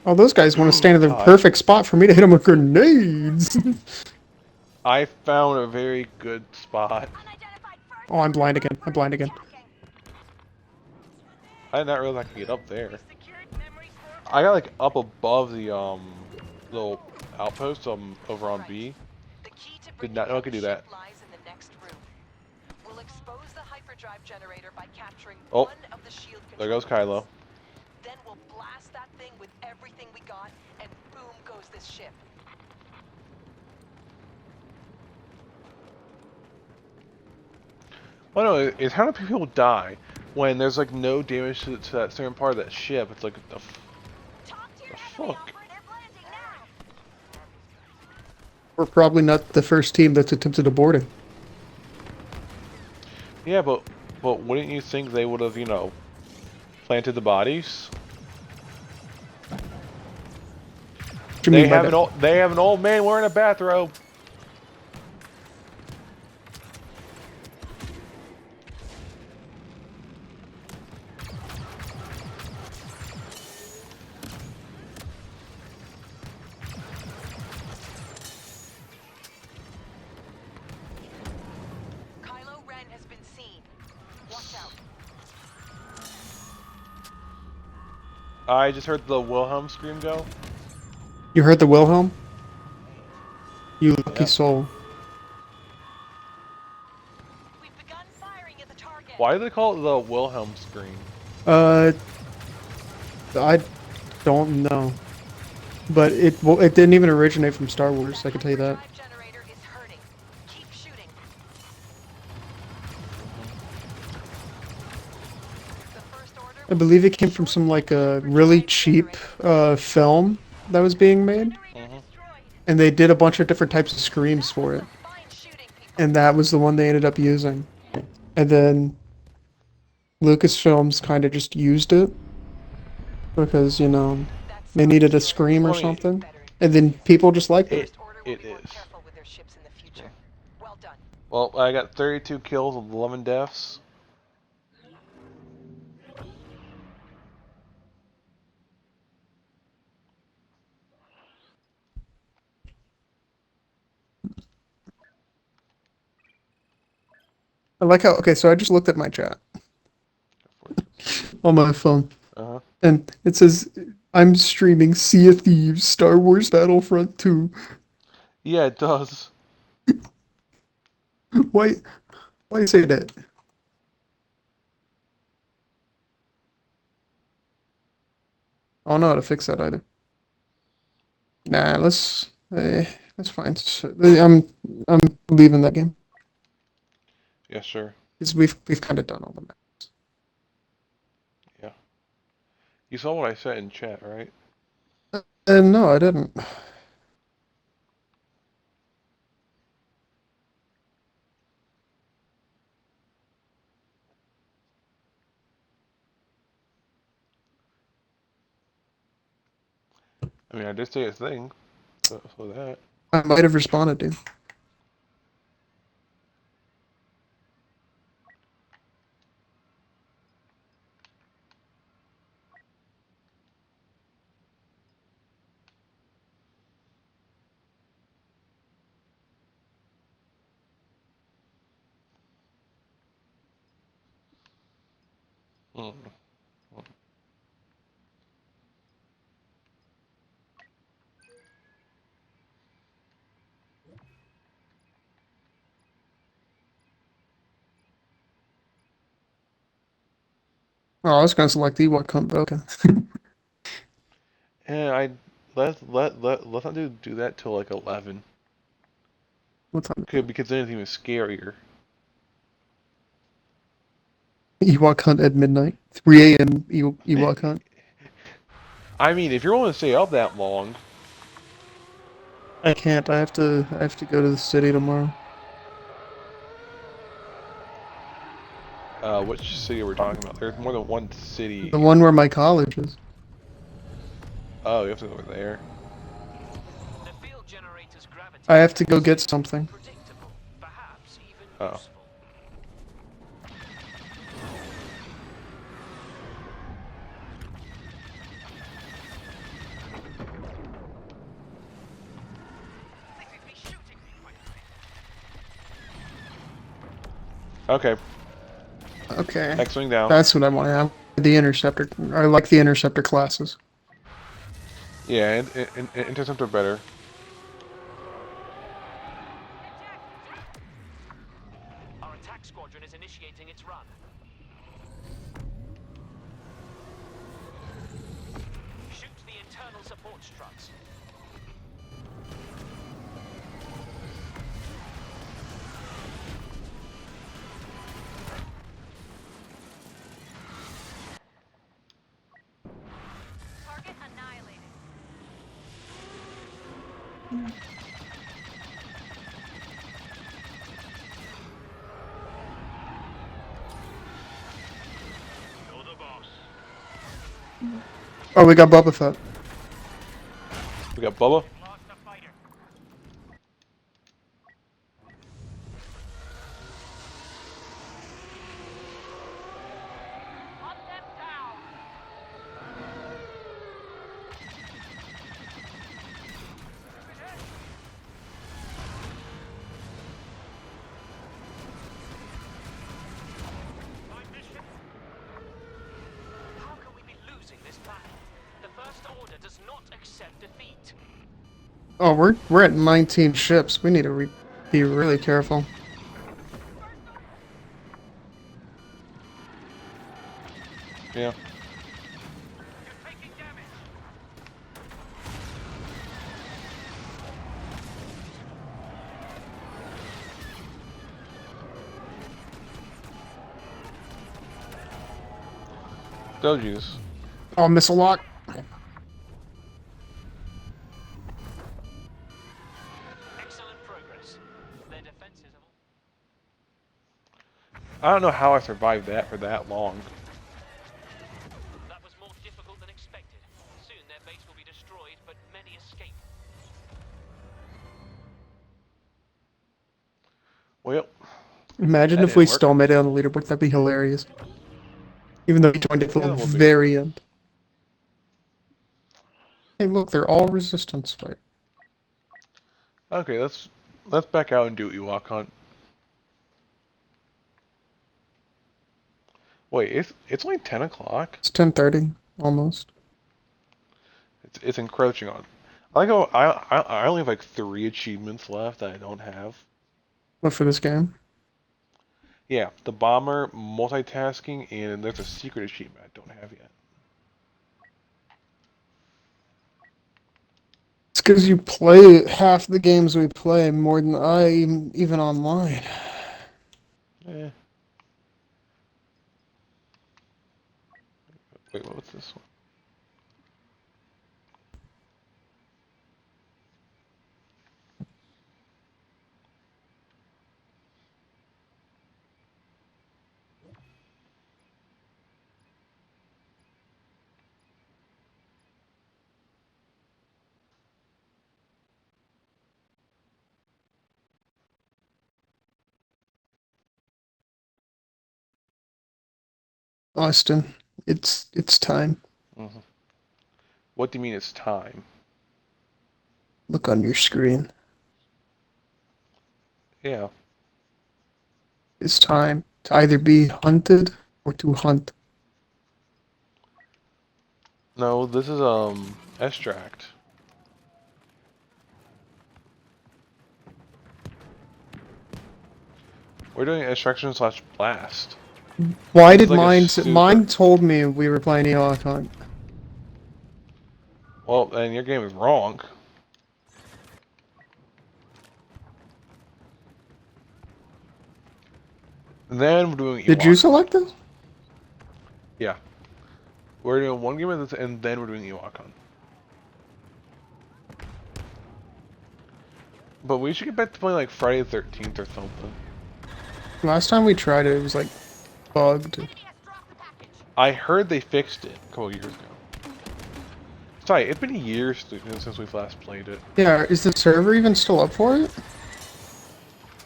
S2: Oh, those guys want to stand in the
S1: God.
S2: perfect spot for me to hit them with grenades.
S1: I found a very good spot.
S4: Unidentified first
S2: Oh, I'm blind
S4: order
S2: again. I'm blind again.
S4: attacking.
S1: I did not realize I could get up there.
S4: Secured memory core.
S1: I got like up above the little outpost over on
S7: Right.
S1: B.
S7: The key to
S1: Did
S7: bringing
S1: not know I
S7: down
S1: could
S7: the
S1: do that.
S7: ship lies in the next room. We'll expose the hyperdrive generator by capturing
S1: Oh,
S7: one of the shield
S1: there goes
S7: control
S1: Kylo.
S7: rooms. Then we'll blast that thing with everything we got, and boom goes this ship.
S1: Oh no, it's how do people die when there's like no damage to that certain part of that ship? It's like the
S4: Talk to your
S1: the
S4: enemy,
S1: fuck.
S4: Alfred. They're landing now.
S2: We're probably not the first team that's attempted to board it.
S1: Yeah, but wouldn't you think they would have, you know, planted the bodies?
S2: What do you mean by that?
S1: They have an old man wearing a bathrobe.
S7: Kylo Ren has been seen. Watch out.
S1: I just heard the Wilhelm scream go.
S2: You heard the Wilhelm? You lucky
S1: Yeah.
S2: soul.
S4: We've begun firing at the target.
S1: Why do they call it the Wilhelm scream?
S2: I don't know. But it didn't even originate from Star Wars, I can tell you that.
S7: Hyperdrive generator is hurting. Keep shooting. The First Order
S2: I believe it came from some like a really cheap film that was being made.
S1: Mhm.
S2: And they did a bunch of different types of screams for it.
S7: fine shooting people.
S2: And that was the one they ended up using. And then Lucasfilms kind of just used it because, you know, they needed a scream or
S1: Funny.
S2: something. And then people just liked it.
S7: First Order will
S1: It
S7: be more
S1: is.
S7: careful with their ships in the future. Well done.
S1: Well, I got 32 kills with 11 deaths.
S2: I like how, okay, so I just looked at my chat. on my phone,
S1: Uh-huh.
S2: and it says I'm streaming Sea of Thieves, Star Wars Battlefront 2.
S1: Yeah, it does.
S2: Why? Why say that? I don't know how to fix that either. Nah, that's fine. I'm leaving that game
S1: Yes, sir.
S2: because we've kind of done all the maps.
S1: Yeah. You saw what I said in chat, right?
S2: And no, I didn't.
S1: I mean, I did say a thing, so that.
S2: I might have responded to.
S1: Mm.
S2: Oh, I was gonna select Ewok Hunt, but okay.
S1: And let's not do that till like 11.
S2: What time?
S1: Because then it's even scarier.
S2: Ewok Hunt at midnight, 3 a.m. Ewok Hunt.
S1: I mean, if you're willing to stay up that long,
S2: I can't. I have to go to the city tomorrow.
S1: which city we're talking about? There's more than one
S2: The
S1: city.
S2: one where my college is.
S1: Oh, you have to go over there.
S6: The field generator's gravity
S2: I have to go
S6: seems
S2: get something.
S6: predictable, perhaps even
S1: Oh.
S6: useful.
S1: Okay.
S2: Okay,
S1: X-wing down.
S2: that's what I want to have. The interceptor. I like the interceptor classes.
S1: Yeah, and interceptor better.
S6: Our attack squadron is initiating its run. Shoot the internal support struts.
S4: Target annihilated.
S2: Oh, we got Boba Fett.
S1: We got Bubba.
S4: Hunt them down.
S6: How can we be losing this battle? The First Order does not accept defeat.
S2: Oh, we're at 19 ships. We need to be really careful.
S1: Yeah.
S6: You're taking damage.
S1: Doji's.
S2: Oh, missile lock.
S6: Excellent progress. Their defenses have
S1: I don't know how I survived that for that long.
S6: That was more difficult than expected. Soon their base will be destroyed, but many escape.
S1: Well,
S2: Imagine
S1: that
S2: if we
S1: didn't work.
S2: still made it on the leaderboard. That'd be hilarious. Even though we joined it
S1: Yeah,
S2: for
S1: that
S2: the
S1: would be.
S2: very end. Hey, look, they're all resistance fight.
S1: Okay, let's back out and do Ewok hunt. Wait, it's only 10 o'clock.
S2: It's 10:30 almost.
S1: It's encroaching on. I like how I only have like 3 achievements left that I don't have.
S2: What for this game?
S1: Yeah, the bomber, multitasking, and there's a secret achievement I don't have yet.
S2: It's because you play half the games we play more than I even online.
S1: Eh. Wait, what's this one?
S2: Austin, it's time.
S1: Hmm. What do you mean it's time?
S2: Look on your screen.
S1: Yeah.
S2: It's time to either be hunted or to hunt.
S1: No, this is extract. We're doing extraction slash blast.
S2: Why
S1: This is
S2: did
S1: like a
S2: mine?
S1: super.
S2: Mine told me we were playing Ewok Hunt.
S1: Well, then your game is wrong. And then we're doing
S2: Did you
S1: Ewok Hunt.
S2: select this?
S1: Yeah. We're doing one game of this, and then we're doing Ewok Hunt. But we should get back to playing like Friday the 13th or something.
S2: Last time we tried it, it was like bugged.
S4: Enemy has dropped the package.
S1: I heard they fixed it a couple years ago. Sorry, it's been years since we've last played it.
S2: Yeah, is the server even still up for it?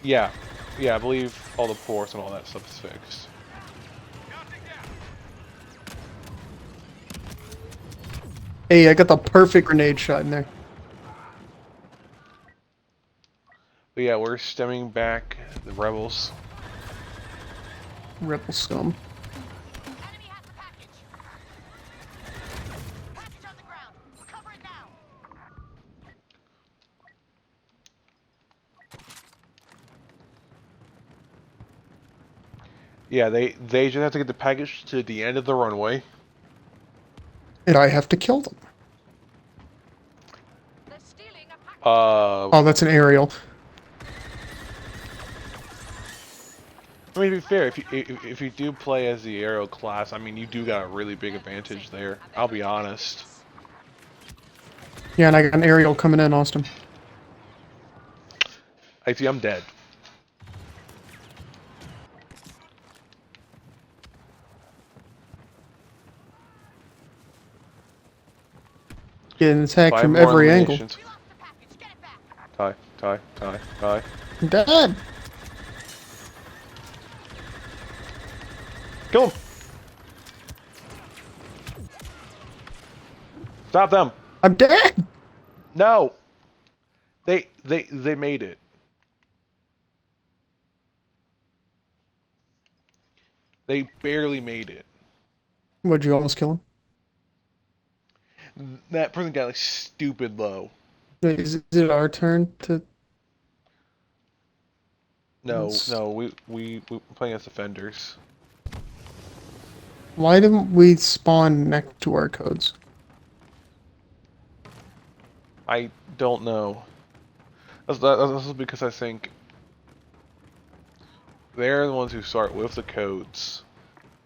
S1: Yeah. Yeah, I believe all the ports and all that stuff is fixed.
S2: Hey, I got the perfect grenade shot in there.
S1: But yeah, we're stemming back the rebels.
S2: Rebel scum.
S4: Enemy has the package. Package on the ground. Cover it now.
S1: Yeah, they just have to get the package to the end of the runway.
S2: And I have to kill them.
S4: They're stealing a package.
S2: Oh, that's an aerial.
S1: I mean, to be fair, if you do play as the aerial class, I mean, you do got a really big advantage there. I'll be honest.
S2: Yeah, and I got an aerial coming in, Austin.
S1: I see, I'm dead.
S2: Getting attacked
S1: 5
S2: from
S1: more
S2: every angle.
S1: eliminations.
S4: We lost the package. Get it back.
S1: Die.
S2: I'm dead!
S1: Kill him! Stop them!
S2: I'm dead!
S1: No! They made it. They barely made it.
S2: Would you almost kill him?
S1: That person got like stupid low.
S2: Wait, is it our turn to...
S1: No,
S2: Yes.
S1: no, we playing as defenders.
S2: Why didn't we spawn next to our codes?
S1: I don't know. That's because I think they're the ones who start with the codes.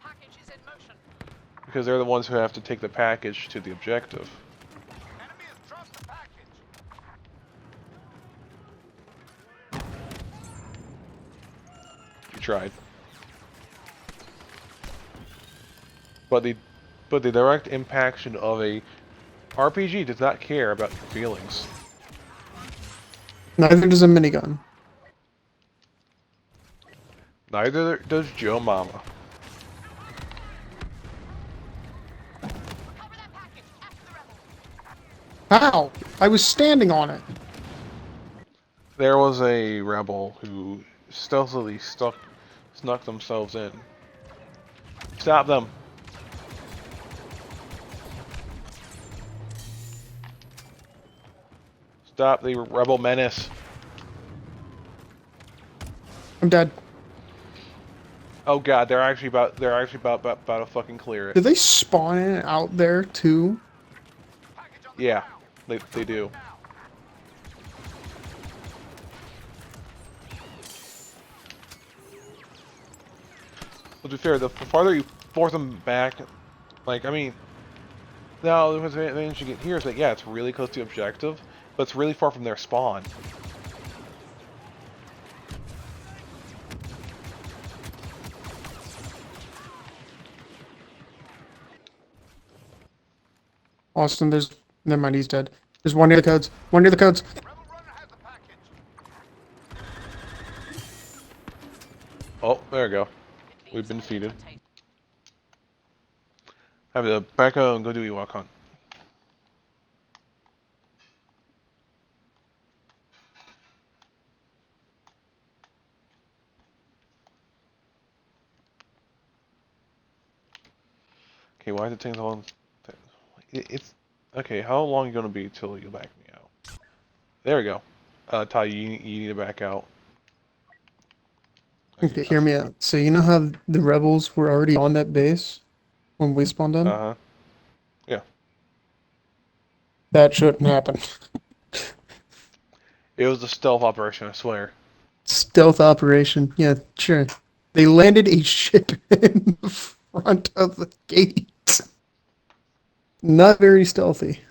S4: Package is in motion.
S1: Because they're the ones who have to take the package to the objective.
S5: Enemy has dropped the package.
S1: You tried. But the direct impaction of a RPG does not care about your feelings.
S2: Neither does a minigun.
S1: Neither does Joe Mama.
S4: Recover that package. After the rebels.
S2: How? I was standing on it.
S1: There was a rebel who stealthily snuck themselves in. Stop them. Stop the rebel menace.
S2: I'm dead.
S1: Oh god, they're actually about to fucking clear it.
S2: Do they spawn in out there too?
S1: Yeah, they do. Well, to be fair, the farther you force them back, like, I mean, now the advantage you get here is that, yeah, it's really close to the objective, but it's really far from their spawn.
S2: Austin, there's... Never mind, he's dead. There's one near the codes. One near the codes.
S1: Oh, there we go. We've been defeated. Have to back up and go do Ewok. Okay, why is it taking so long? It's okay. How long are you gonna be till you back me out? There we go. Ty, you need to back out.
S2: Okay, hear me out. So you know how the rebels were already on that base when we spawned in?
S1: Uh-huh. Yeah.
S2: That shouldn't happen.
S1: It was a stealth operation, I swear.
S2: Stealth operation. Yeah, sure. They landed a ship in the front of the gate. Not very stealthy.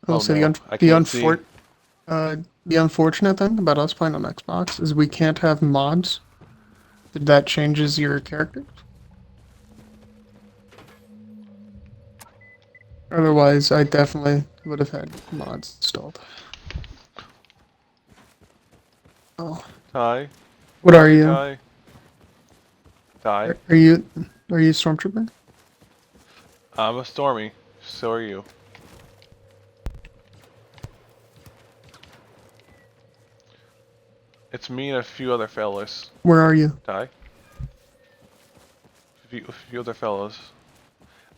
S1: Oh
S2: So
S1: no, I can't see.
S2: the unfortunate thing about us playing on Xbox is we can't have mods. That changes your character. Otherwise, I definitely would have had mods installed. Oh,
S1: Ty?
S2: what
S1: Where
S2: are you?
S1: Ty? Ty?
S2: Are you a stormtrooper?
S1: I'm a Stormy. So are you. It's me and a few other fellas.
S2: Where are you?
S1: Ty? A few other fellas.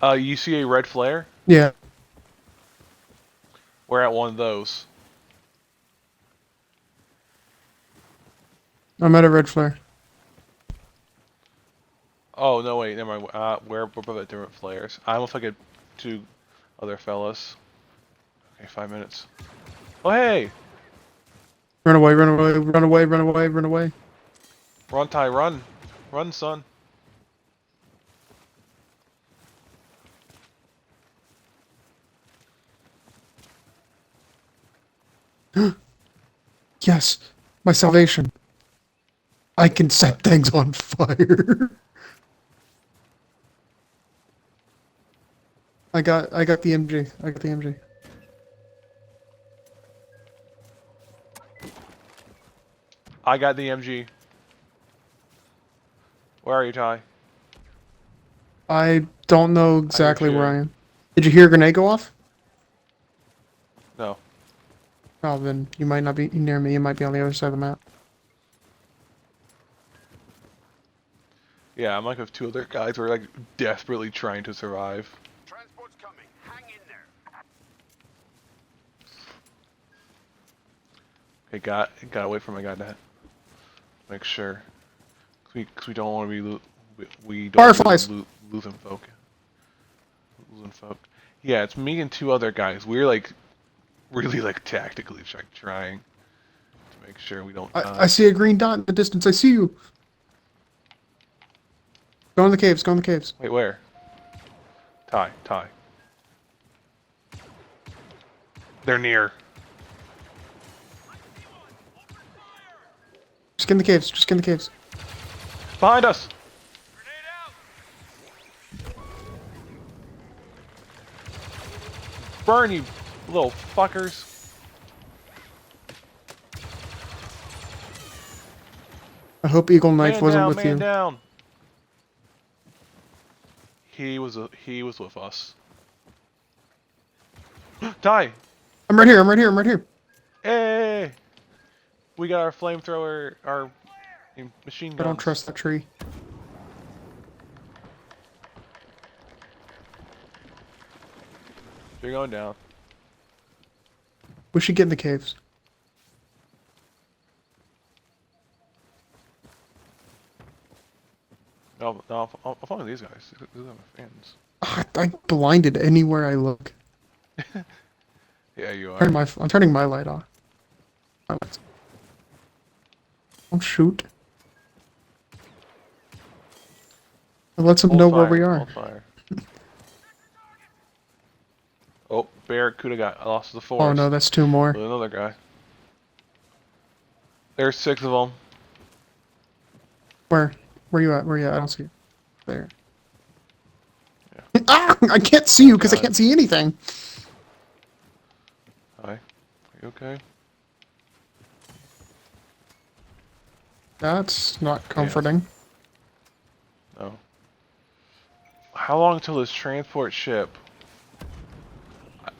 S1: You see a red flare?
S2: Yeah.
S1: We're at one of those.
S2: I'm at a red flare.
S1: Oh, no, wait, never mind. We're both at different flares. I almost like two other fellas. Okay, 5 minutes. Oh, hey!
S2: Run away, run away, run away, run away, run away.
S1: Run, Ty, run. Run, son.
S2: Yes, my salvation. I can set things on fire. I got the MG. I got the MG.
S1: I got the MG. Where are you, Ty?
S2: I don't know exactly where
S1: too.
S2: I am. Did you hear a grenade go off?
S1: No.
S2: Oh, then you might not be near me. You might be on the other side of the map.
S1: Yeah, I'm like with two other guys who are like desperately trying to survive.
S5: Transport's coming. Hang in there.
S1: Okay, gotta wait for my guy to make sure. Cause we don't want to be we don't
S2: Fireflies!
S1: losing folk. Losing folk. Yeah, it's me and two other guys. We're like really like tactically trying to make sure we don't die.
S2: I see a green dot in the distance. I see you. Go in the caves. Go in the caves.
S1: Wait, where? Ty. They're near.
S2: Just get in the caves. Just get in the caves.
S1: Behind us! Burn, you little fuckers.
S2: I hope Eagle Knife
S1: Man
S2: wasn't
S1: down,
S2: with
S1: man
S2: you.
S1: down. He was with us. Die!
S2: I'm right here. I'm right here. I'm right here.
S1: Hey! We got our flamethrower, our machine
S2: I don't
S1: guns.
S2: trust that tree.
S1: You're going down.
S2: We should get in the caves.
S1: No, no, I'll follow these guys. These are my fans.
S2: Ah, I'm blinded anywhere I look.
S1: Yeah, you
S2: Turn
S1: are.
S2: I'm turning my light off. Don't shoot. It lets them
S1: Hold
S2: know
S1: fire.
S2: where we are.
S1: Hold fire. Oh, Barracuda got lost to the
S2: Oh
S1: forest.
S2: no, that's two more.
S1: With another guy. There's 6 of them.
S2: Where? Where you at? Where you at? I don't see you. There.
S1: Yeah.
S2: Ah! I can't see you because I
S1: God.
S2: can't see anything.
S1: Hi. Are you okay?
S2: That's not comforting.
S1: No. How long till this transport ship?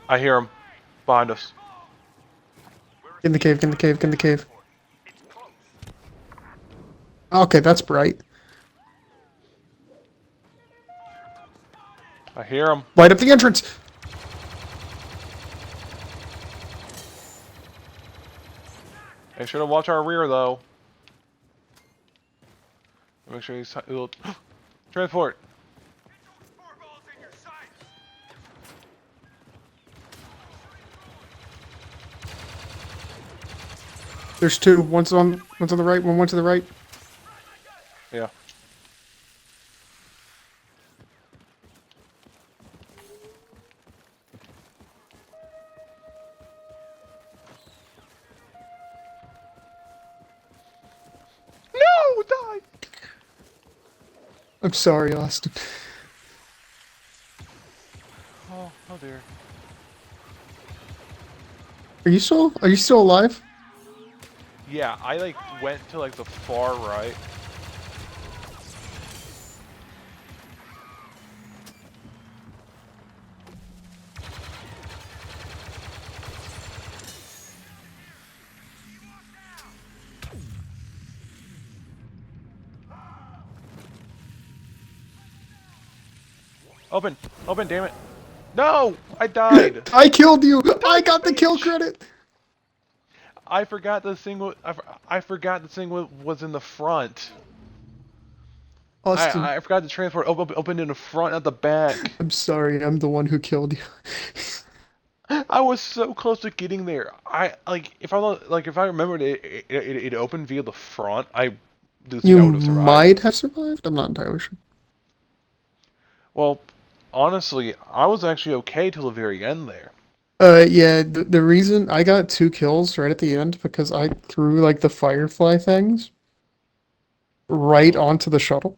S1: I hear him behind us.
S2: Get in the cave, get in the cave, get in the cave. Okay, that's bright.
S1: I hear him.
S2: Light up the entrance!
S1: Make sure to watch our rear though. Make sure he's he'll transport.
S2: There's two. One's on the right, one to the right.
S1: Yeah. No, die.
S2: I'm sorry, Austin.
S1: Oh dear.
S2: Are you still alive?
S1: Yeah, I like went to like the far right. Open, open, damn it. No, I died.
S2: I killed you! I got the kill
S1: Bitch.
S2: credit!
S1: I forgot this thing. I forgot this thing was in the front.
S2: Austin,
S1: I forgot the transport opened in the front, not the back.
S2: I'm sorry, I'm the one who killed you.
S1: I was so close to getting there. If I remembered it opened via the front, I do think
S2: You
S1: I would have survived.
S2: might have survived? I'm not entirely sure.
S1: Well, honestly, I was actually okay till the very end there.
S2: Yeah, the reason I got two kills right at the end because I threw like the firefly things right onto the shuttle.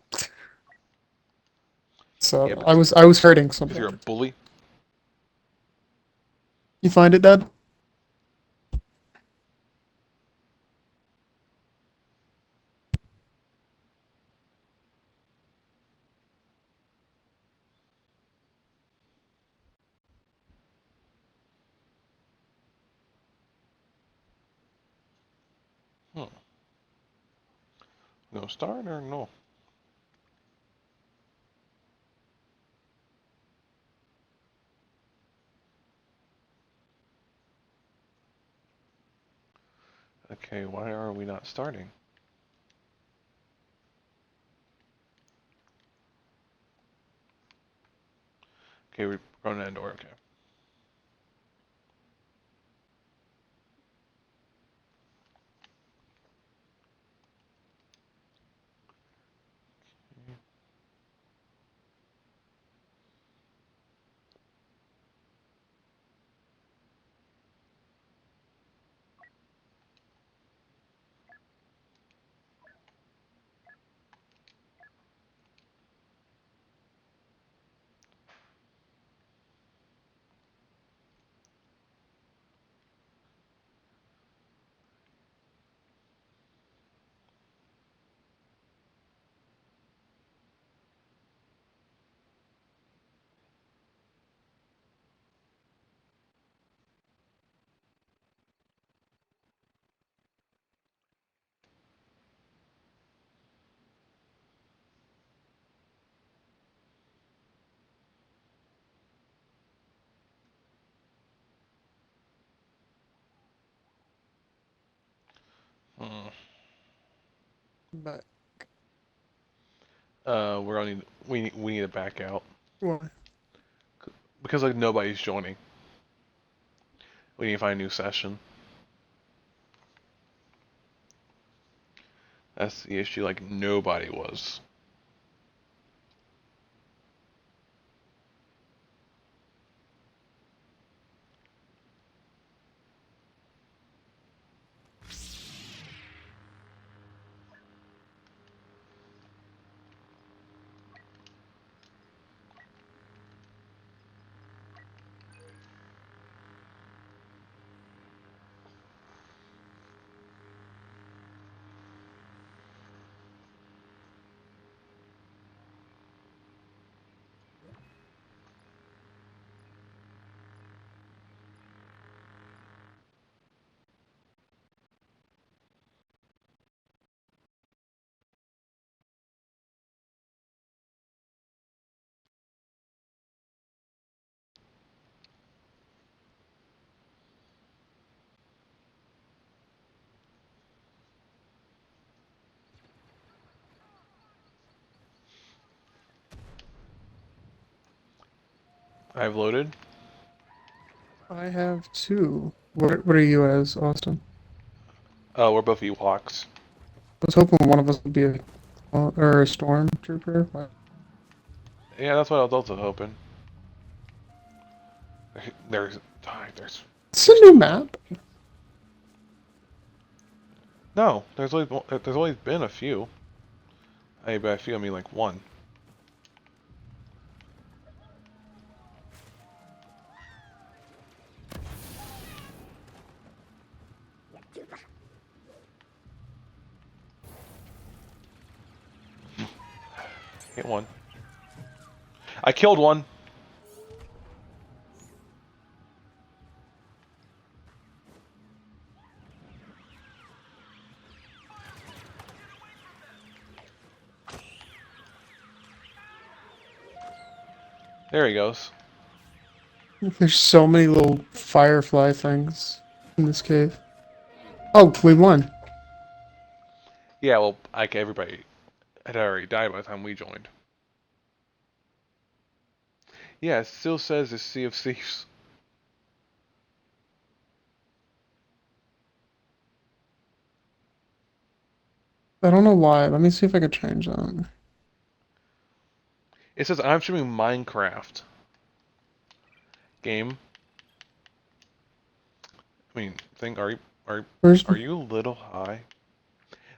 S2: So
S1: Yeah,
S2: I was hurting
S1: because you're a
S2: something.
S1: bully.
S2: You find it, Dad?
S1: Hmm. No start or no? Okay, why are we not starting? Okay, we're going to that door. Okay.
S2: But
S1: We're gonna need, we need to back out
S2: why?
S1: because like nobody's joining. We need to find a new session. That's the issue. Like nobody was. I've loaded.
S2: I have two. What are you as, Austin?
S1: We're both Ewoks.
S2: I was hoping one of us would be a or a stormtrooper.
S1: Yeah, that's what I was also hoping. There's, there's,
S2: It's a
S1: there's
S2: new
S1: two.
S2: map.
S1: No, there's always been a few. Hey, by a few I mean like one. Hit one. I killed one. There he goes.
S2: There's so many little firefly things in this cave. Oh, we won.
S1: Yeah, well, like everybody had already died by the time we joined. Yeah, it still says it's Sea of Thieves.
S2: I don't know why. Let me see if I can change that.
S1: It says I'm streaming Minecraft game. I mean,
S2: Where's
S1: are you a little high?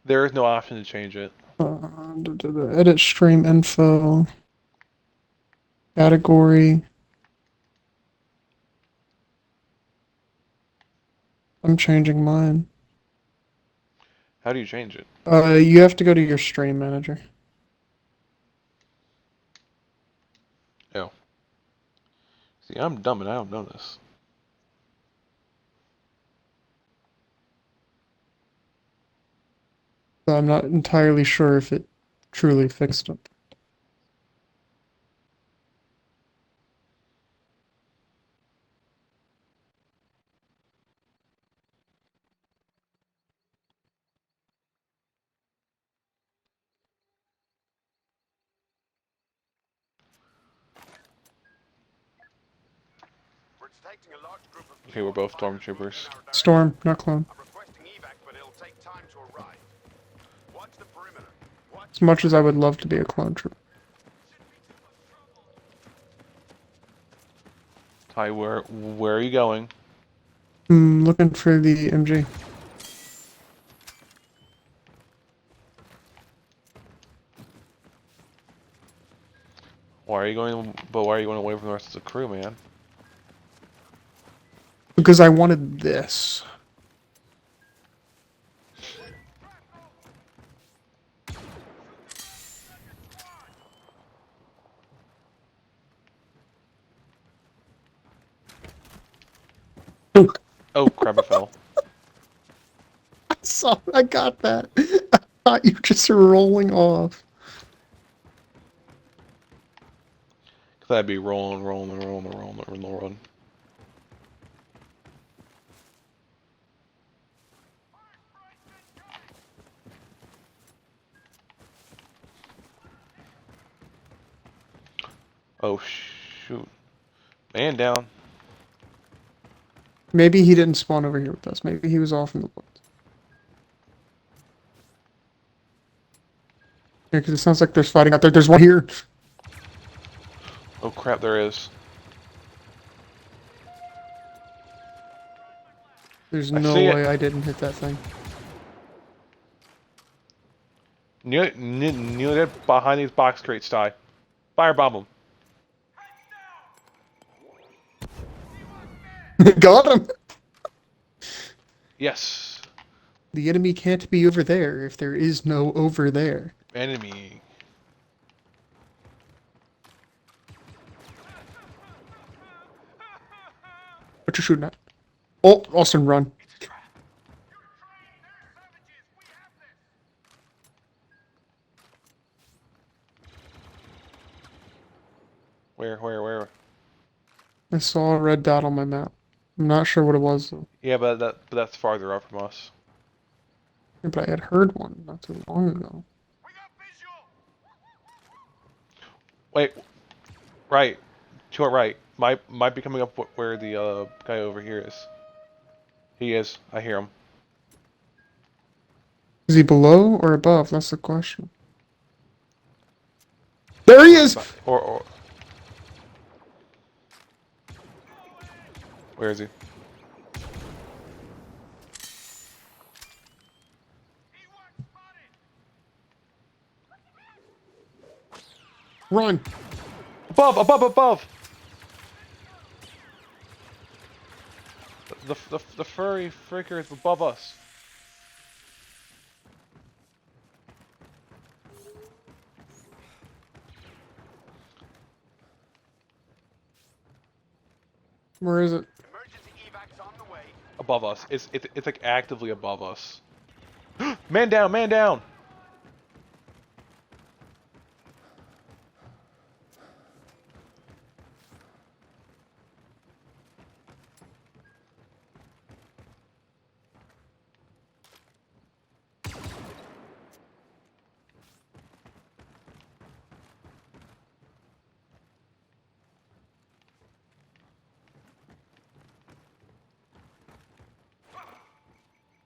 S1: There is no option to change it.
S2: edit stream info category? I'm changing mine.
S1: How do you change it?
S2: You have to go to your stream manager.
S1: Oh. See, I'm dumb and I don't know this.
S2: So I'm not entirely sure if it truly fixed it.
S8: We're detecting a large group of
S1: Okay, we're both stormtroopers.
S8: in our direction.
S2: Storm, not clone.
S8: I'm requesting evac, but it'll take time to arrive. Watch the perimeter. Watch
S2: As much as I would love to be a clone trooper.
S1: Ty, where are you going?
S2: Looking for the MG.
S1: Why are you going? But why are you going away from the rest of the crew, man?
S2: Because I wanted this.
S1: Oh crap! I fell.
S2: I got that. I thought you were just rolling off.
S1: Cause I'd be rolling. Oh shoot. Man down.
S2: Maybe he didn't spawn over here with us. Maybe he was off in the woods. Yeah, because it sounds like there's fighting out there. There's one here.
S1: Oh crap, there is.
S2: There's
S1: I
S2: no
S1: see it.
S2: way I didn't hit that thing.
S1: Near that behind these box crates, Ty. Firebomb them.
S2: Got him!
S1: Yes.
S2: The enemy can't be over there if there is no over there.
S1: Enemy.
S2: What you shooting at? Oh, Austin, run.
S1: Where?
S2: I saw a red dot on my map. I'm not sure what it was, though.
S1: Yeah, but that's farther up from us.
S2: Yeah, but I had heard one not too long ago.
S1: Wait. Right. To our right. Might be coming up where the guy over here is. He is. I hear him.
S2: Is he below or above? That's the question. There he is!
S1: Or where is he?
S2: Run!
S1: Above! The furry freaker is above us.
S2: Where is it?
S8: Emergency evacs on the way.
S1: Above us. It's like actively above us. Man down! Man down!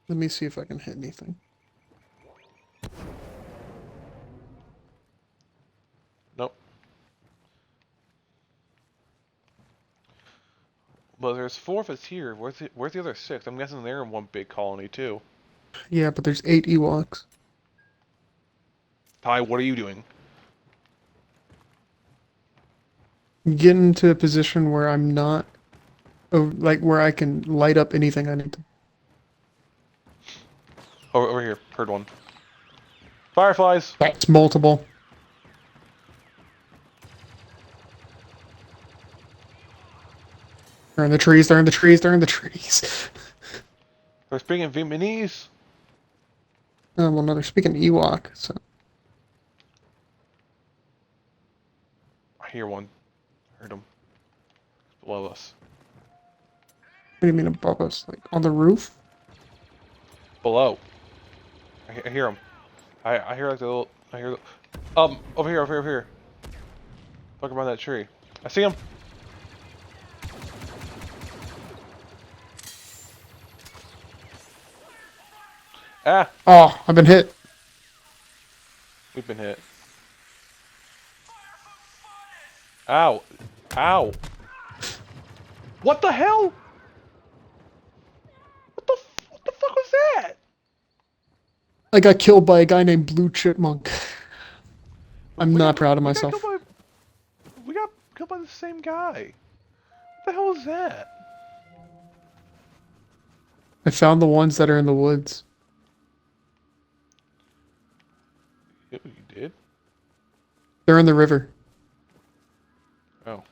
S2: Let me see if I can hit anything.
S1: Nope. Well, there's 4 of us here. Where's the other 6? I'm guessing they're in one big colony too.
S2: Yeah, but there's 8 Ewoks.
S1: Ty, what are you doing?
S2: Get into a position where I'm not... Oh, like, where I can light up anything I need to.
S1: Over here. Heard one. Fireflies!
S2: That's multiple. They're in the trees, they're in the trees, they're in the trees.
S1: They're speaking Vietnamese.
S2: Oh, well, no, they're speaking Ewok, so...
S1: I hear one. Heard him. Below us.
S2: What do you mean above us? Like, on the roof?
S1: Below. I hear him. I hear like the little... I hear the... over here. Look around that tree. I see him. Ah!
S2: Oh, I've been hit.
S1: We've been hit. Ow. Ow. What the hell? What the fuck was that?
S2: I got killed by a guy named Blue Chipmunk. I'm not proud of myself.
S1: We got killed by the same guy. What the hell is that?
S2: I found the ones that are in the woods.
S1: You did?
S2: They're in the river.
S1: Oh.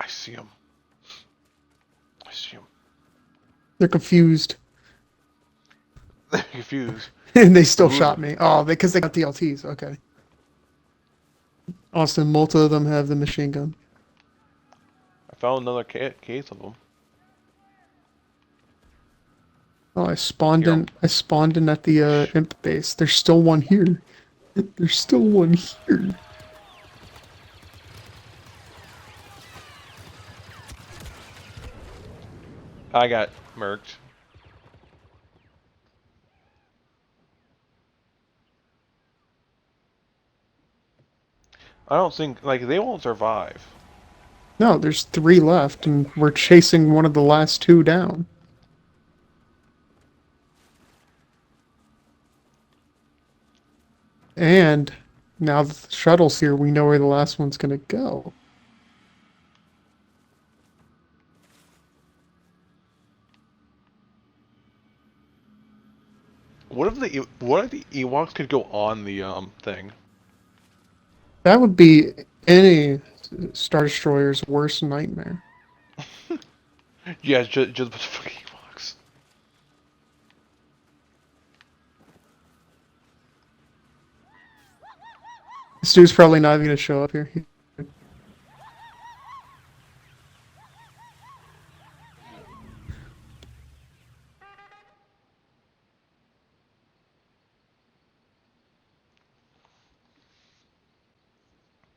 S1: I see him.
S2: They're confused.
S1: They're confused.
S2: And they still shot me. Oh, because they got DLTs. Okay. Austin, multi of them have the machine gun.
S1: I found another case of them.
S2: Oh, I spawned in at the imp base. There's still one here. There's still one here.
S1: I got murked. I don't think like they won't survive.
S2: No, there's 3 left, and we're chasing one of the last 2 down. And now that the shuttle's here, we know where the last one's gonna go.
S1: What if the Ewoks could go on the thing?
S2: That would be any Star Destroyer's worst nightmare.
S1: Yeah, just the fucking Ewoks.
S2: This dude's probably not even gonna show up here.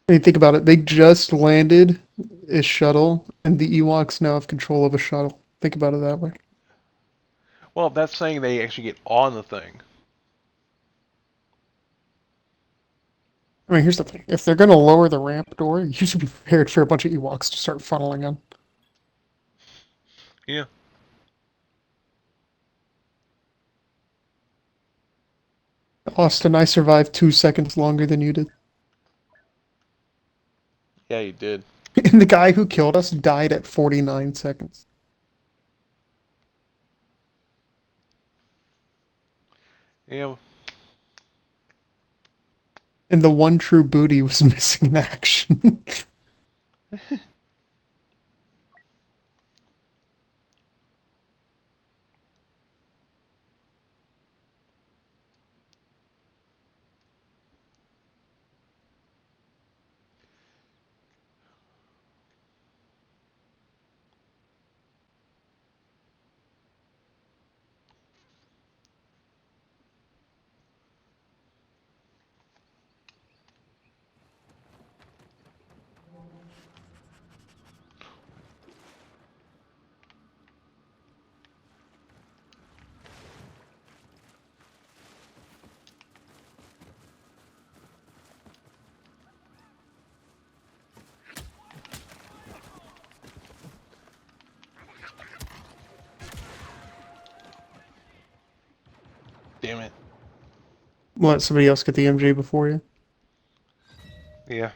S2: I mean, think about it. They just landed a shuttle, and the Ewoks now have control of a shuttle. Think about it that way.
S1: Well, that's saying they actually get on the thing.
S2: I mean, here's the thing. If they're gonna lower the ramp door, you should be prepared for a bunch of Ewoks to start funneling in.
S1: Yeah.
S2: Austin, I survived 2 seconds longer than you did.
S1: Yeah, you did.
S2: And the guy who killed us died at 49 seconds.
S1: Yeah.
S2: And the one true booty was missing in action.
S1: Damn it.
S2: Let somebody else get the MG before you.
S1: Yeah.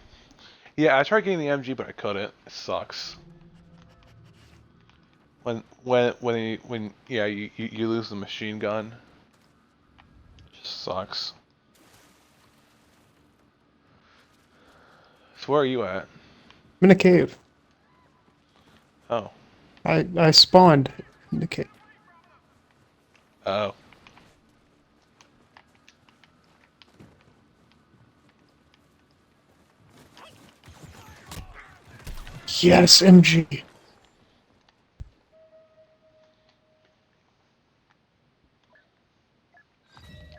S1: Yeah, I tried getting the MG, but I couldn't. It sucks. When yeah you lose the machine gun. It just sucks. So where are you at?
S2: I'm in a cave.
S1: Oh.
S2: I spawned in the cave.
S1: Oh.
S2: Yes, MG.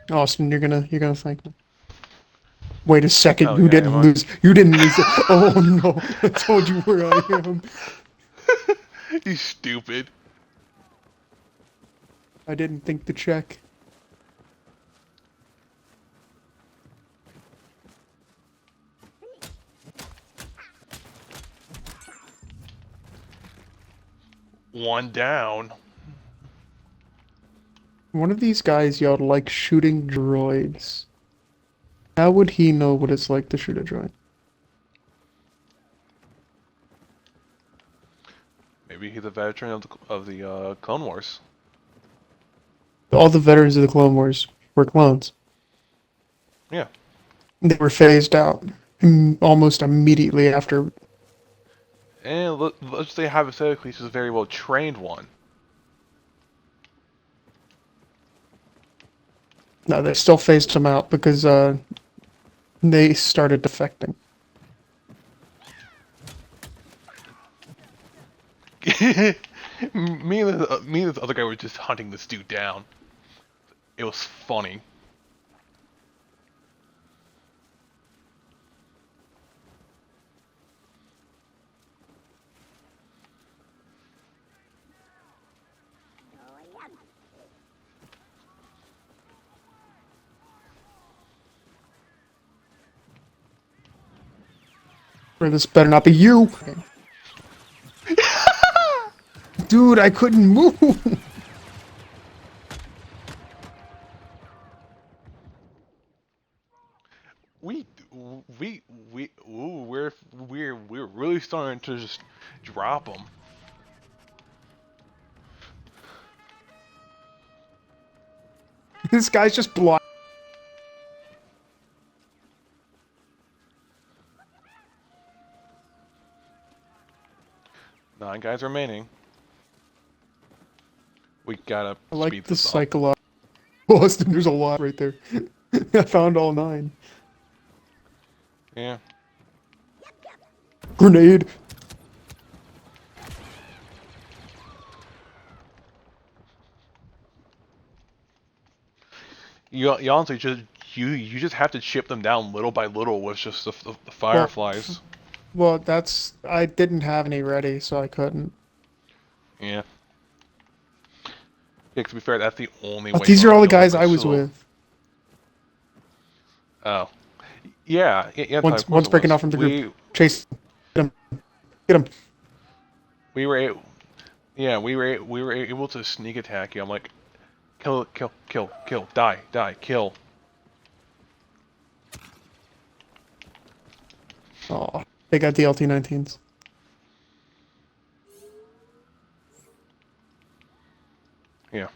S2: Austin, you're gonna thank me. Wait a second,
S1: Oh
S2: you
S1: yeah,
S2: didn't lose. You didn't lose it. Oh no, I told you where I am.
S1: You stupid.
S2: I didn't think to check.
S1: One down.
S2: One of these guys yelled like shooting droids. How would he know what it's like to shoot a droid?
S1: Maybe he's a veteran of the Clone Wars.
S2: All the veterans of the Clone Wars were clones.
S1: Yeah.
S2: They were phased out almost immediately after.
S1: And let's say hypothetically, he's a very well trained one.
S2: No, they still phased him out because they started defecting.
S1: Me and this other guy were just hunting this dude down. It was funny.
S2: Or this better not be you. Dude, I couldn't move.
S1: We we're really starting to just drop them.
S2: This guy's just blind.
S1: 9 guys remaining. We gotta
S2: I like
S1: speed
S2: the
S1: this up.
S2: psychological. Boston, there's a lot right there. I found all 9.
S1: Yeah.
S2: Grenade.
S1: You honestly you just have to chip them down little by little with just the
S2: Well,
S1: fireflies.
S2: well, that's I didn't have any ready, so I couldn't.
S1: Yeah. Yeah, to be fair, that's the only
S2: Oh,
S1: way.
S2: these
S1: you're
S2: are all the
S1: gonna kill them,
S2: guys
S1: but
S2: I was
S1: still.
S2: with.
S1: Oh. Yeah, Ty,
S2: One's
S1: of course
S2: one's
S1: it
S2: breaking
S1: was.
S2: off from the group. Chase. Get him. Get him.
S1: We were a- yeah, we were able to sneak attack you. I'm like, kill, die, kill.
S2: Oh, they got the LT-19s.
S1: Yeah.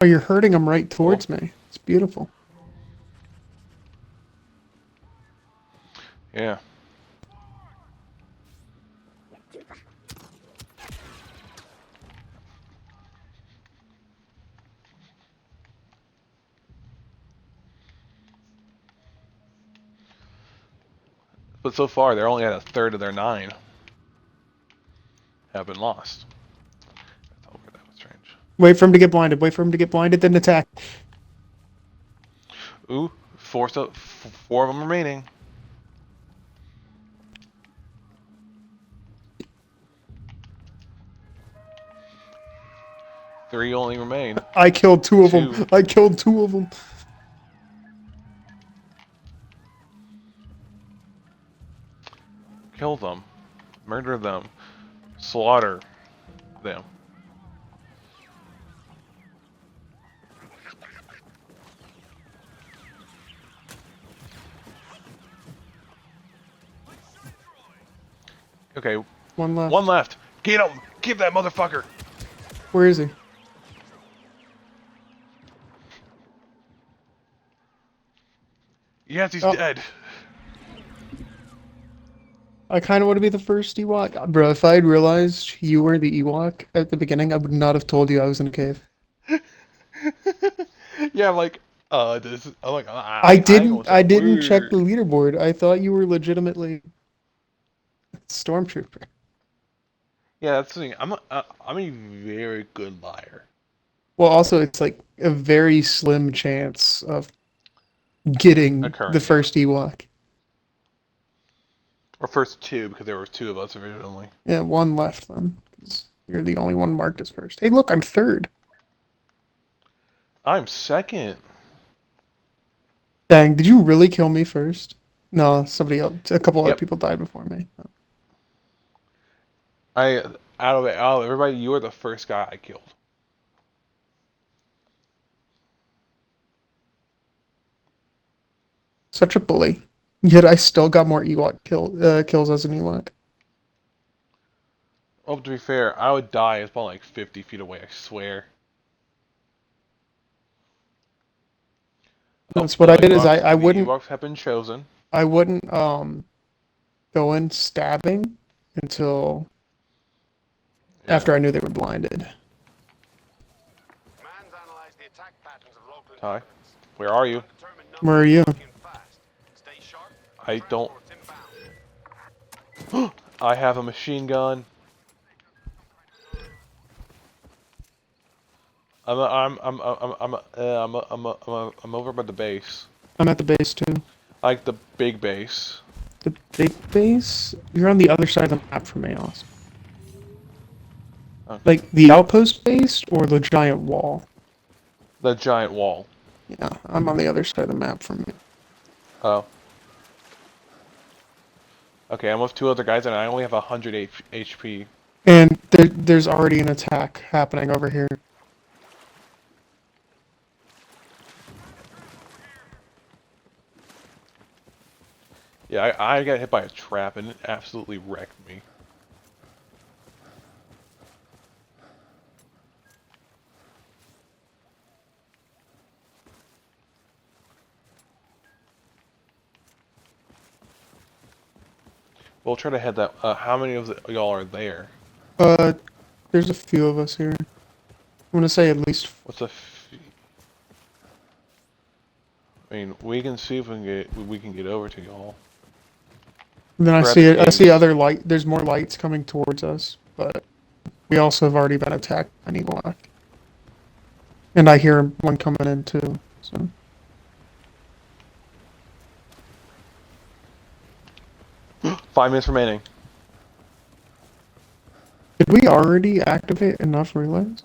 S2: Oh, you're hurting them right
S1: Cool.
S2: towards me. It's beautiful.
S1: Yeah. But so far, they're only at a third of their 9 have been lost. I thought that was strange.
S2: Wait for him to get blinded. Wait for him to get blinded, then attack.
S1: Ooh, 4 of them remaining. Three only remain.
S2: I killed 2 of them.
S1: Two.
S2: I killed 2 of them.
S1: Kill them. Murder them. Slaughter them. Okay,
S2: One left.
S1: one left. Get him! Get that motherfucker!
S2: Where is he?
S1: Yes, he's
S2: Oh.
S1: dead.
S2: I kind of want to be the first Ewok. Bro, if I had realized you were the Ewok at the beginning, I would not have told you I was in a cave.
S1: Yeah, I'm like, I'm like,
S2: I
S1: ain't gonna
S2: didn't
S1: say
S2: I
S1: a
S2: didn't check the
S1: word.
S2: leaderboard. I thought you were legitimately Stormtrooper.
S1: Yeah, that's the thing. I'm a very good liar.
S2: Well, also it's like a very slim chance of getting
S1: Occurring,
S2: the
S1: yeah.
S2: first Ewok.
S1: Or first 2, because there were 2 of us originally.
S2: Yeah, one left then. 'Cause you're the only one marked as first. Hey, look, I'm third.
S1: I'm second.
S2: Dang, did you really kill me first? No, somebody else. A couple other
S1: Yep.
S2: people died before me.
S1: Out of everybody, you were the first guy I killed.
S2: Such a bully. Yet I still got more kills as an Ewok.
S1: Well, to be fair, I would die. It's probably like 50 feet away. I swear.
S2: That's what I did is
S1: The Ewoks have been chosen.
S2: I wouldn't go in stabbing until
S1: Yeah.
S2: after I knew they were blinded.
S8: Man's analyzed the attack patterns of local
S1: Hi.
S8: inhabitants.
S1: Where are you?
S8: Determined numbers
S2: Where are you?
S8: working fast. Stay sharp.
S1: I don't.
S8: Transport's inbound.
S1: I have a machine gun. I'm over by the base.
S2: I'm at the base too.
S1: Like the big base.
S2: The big base? You're on the other side of the map from me, Austin.
S1: Okay.
S2: Like the outpost base or the giant wall?
S1: The giant wall.
S2: Yeah, I'm on the other side of the map from you.
S1: Oh. Okay, I'm with two other guys and I only have 100 HP.
S2: And there's already an attack happening over here.
S1: Yeah, I got hit by a trap and it absolutely wrecked me. We'll try to head that. How many of y'all are there?
S2: There's a few of us here. I'm gonna say at least.
S1: What's a? I mean, we can see if we can get over to y'all.
S2: Then I
S1: We're at
S2: see
S1: the
S2: it. I see
S1: gates.
S2: other light. There's more lights coming towards us, but we also have already been attacked by an Ewok. And I hear one coming in too. So
S1: 5 minutes remaining.
S2: did we already activate enough relays?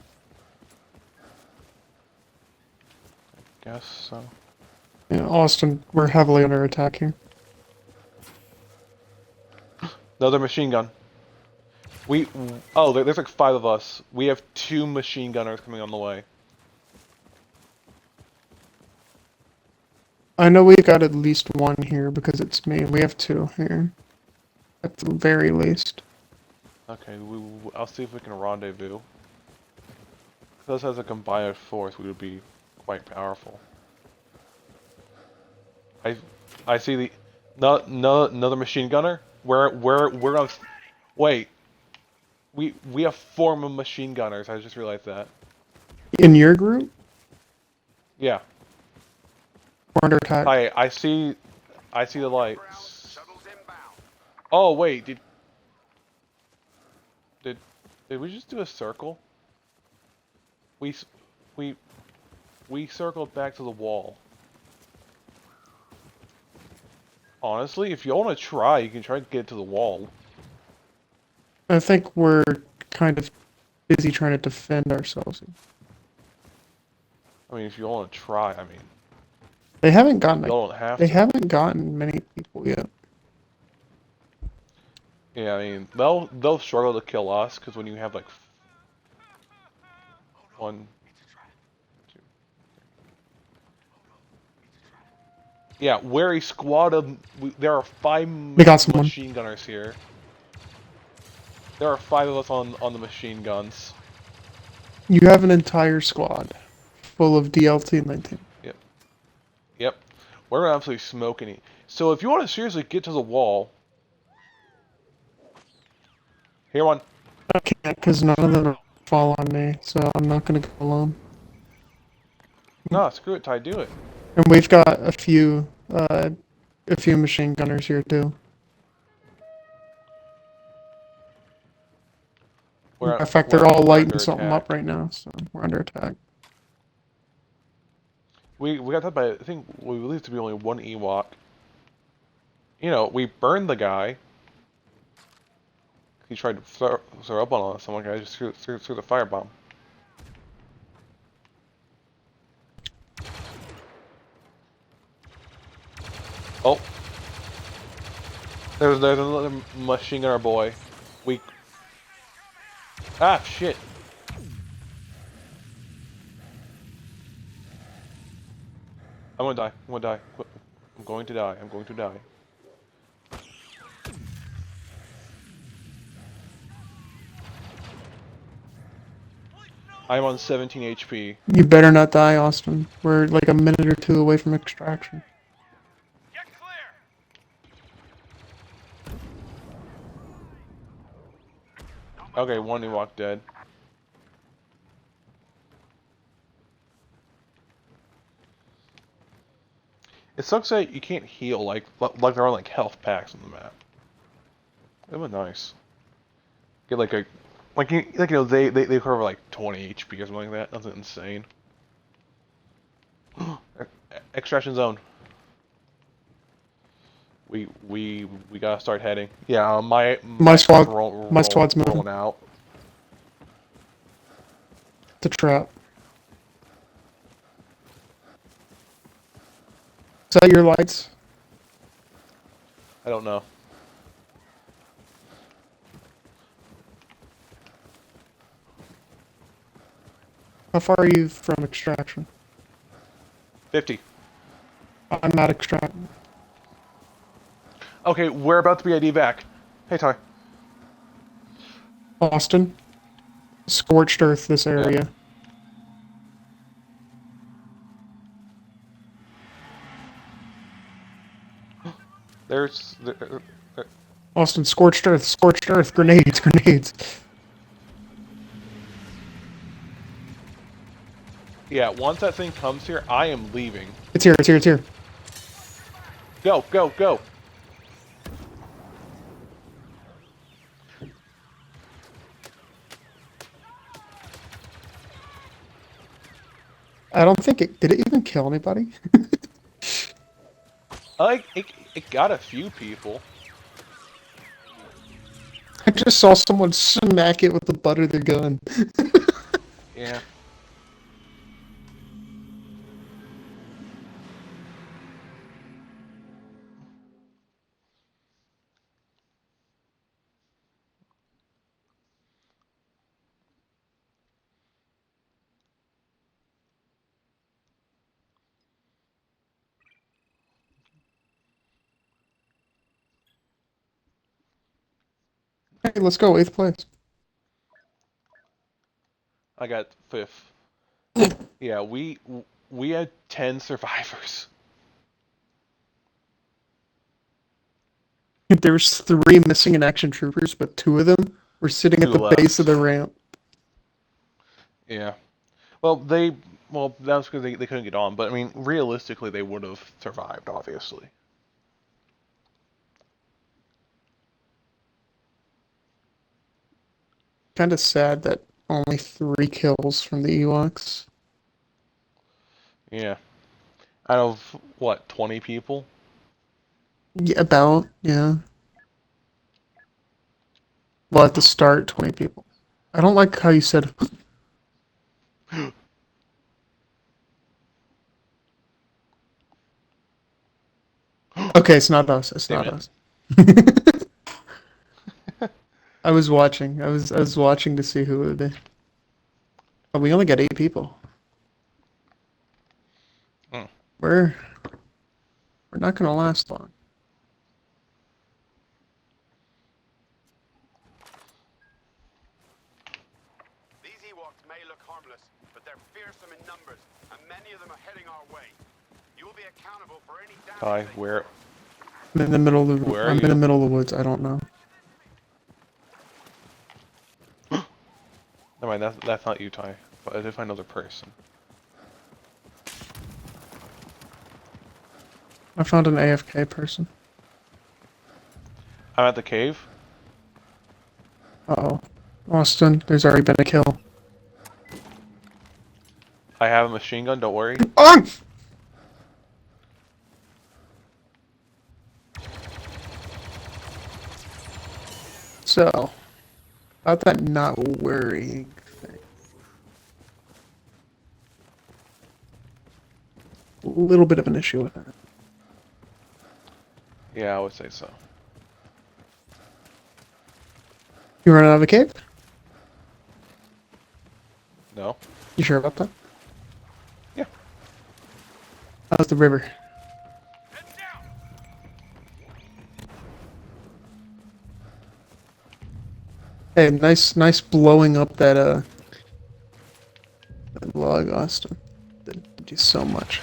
S1: Guess so.
S2: Yeah, Austin, we're heavily under attack here.
S1: Another machine gun. Oh, there's like 5 of us. We have 2 machine gunners coming on the way.
S2: I know we've got at least one here because it's me. We have 2 here. At the very least.
S1: Okay, I'll see if we can rendezvous. If this has a combined force, we would be quite powerful. I see the no another machine gunner. We're on. Wait, we have 4 machine gunners. I just realized that.
S2: In your group,
S1: Yeah.
S2: we're under attack.
S1: I see the lights.
S8: Shuttles inbound.
S1: Oh wait, did we just do a circle? We circled back to the wall. Honestly, if you want to try, you can try to get to the wall.
S2: I think we're kind of busy trying to defend ourselves.
S1: I mean, if you want to try, I mean,
S2: They haven't gotten.
S1: you don't have
S2: They
S1: to.
S2: haven't gotten many people yet.
S1: Yeah, I mean, they'll struggle to kill us because when you have like 1, 2. Yeah, we're a squad of. There are 5
S2: We got someone.
S1: machine gunners here. There are 5 of us on the machine guns.
S2: You have an entire squad full of DLT-19.
S1: Yep. We're absolutely smoking it. So if you want to seriously get to the wall, here one.
S2: I can't because none of them fall on me, so I'm not gonna go alone.
S1: No, screw it, Ty, do it.
S2: And we've got a few machine gunners here too. In fact, they're all lighting
S1: under
S2: something
S1: attack.
S2: up right now, so we're under attack.
S1: We got that by, I think we believe to be only 1 Ewok. You know, we burned the guy. He tried to throw up on us. Someone guy just threw the firebomb. Oh. There's another machine gunner boy. Ah, shit. I'm gonna die. I'm gonna die. I'm going to die. I'm going to die. I'm on 17 HP.
S2: You better not die, Austin. We're like a minute or 2 away from extraction.
S8: Get clear.
S1: Okay, 1 Ewok dead. It sucks that you can't heal like there are like health packs on the map. It would nice. Get like a they cover like 20 HP or something like that. That's insane. Extraction zone. We gotta start heading. Yeah,
S2: My
S1: squad's
S2: squad, my squad's moving.
S1: rolling out.
S2: The trap. Is that your lights?
S1: I don't know.
S2: How far are you from extraction?
S1: 50.
S2: I'm at extraction.
S1: Okay, we're about to be ID back. Hey Ty.
S2: Austin. Scorched earth this area.
S1: There's
S2: Austin, scorched earth, grenades, grenades.
S1: yeah. Once that thing comes here, I am leaving.
S2: It's here, it's here, it's here.
S1: Go, go, go.
S2: I don't think did it even kill anybody?
S1: Like it got a few people.
S2: I just saw someone smack it with the butt of their gun.
S1: Yeah.
S2: Hey, let's go, 8th place.
S1: I got 5th. Yeah, we had 10 survivors.
S2: There's 3 missing in action troopers, but 2 of them were sitting at
S1: Two
S2: the
S1: left.
S2: base of the ramp.
S1: Yeah. Well, that was because they couldn't get on. But I mean, realistically, they would have survived, obviously.
S2: Kind of sad that only 3 kills from the Ewoks.
S1: Yeah. Out of what, 20 people?
S2: Yeah, about, yeah. Well, at the start, 20 people. I don't like how you said. Okay, it's not us. It's
S1: Damn
S2: not
S1: it.
S2: us. I was watching. I was watching to see who it would be. But we only got 8 people.
S1: Mm.
S2: We're not gonna last long.
S8: These Ewoks may look harmless, but they're fearsome in numbers, and many of them are heading our way. You'll be accountable for any damage
S1: Ty,
S8: they
S1: where?
S2: I'm in the middle of the.
S1: Where are
S2: I'm in
S1: you?
S2: the middle of the woods. I don't know.
S1: Never mind, that's not you, Ty. But I did find another person.
S2: I found an AFK person.
S1: I'm at the cave.
S2: Uh-oh. Austin, there's already been a kill.
S1: I have a machine gun, don't worry.
S2: On! So, about that not worrying thing. A little bit of an issue with that.
S1: Yeah, I would say so.
S2: You running out of a cave?
S1: No?
S2: You sure about that?
S1: Yeah.
S2: How's the river? Hey, nice blowing up that log, Austin. Did you so much.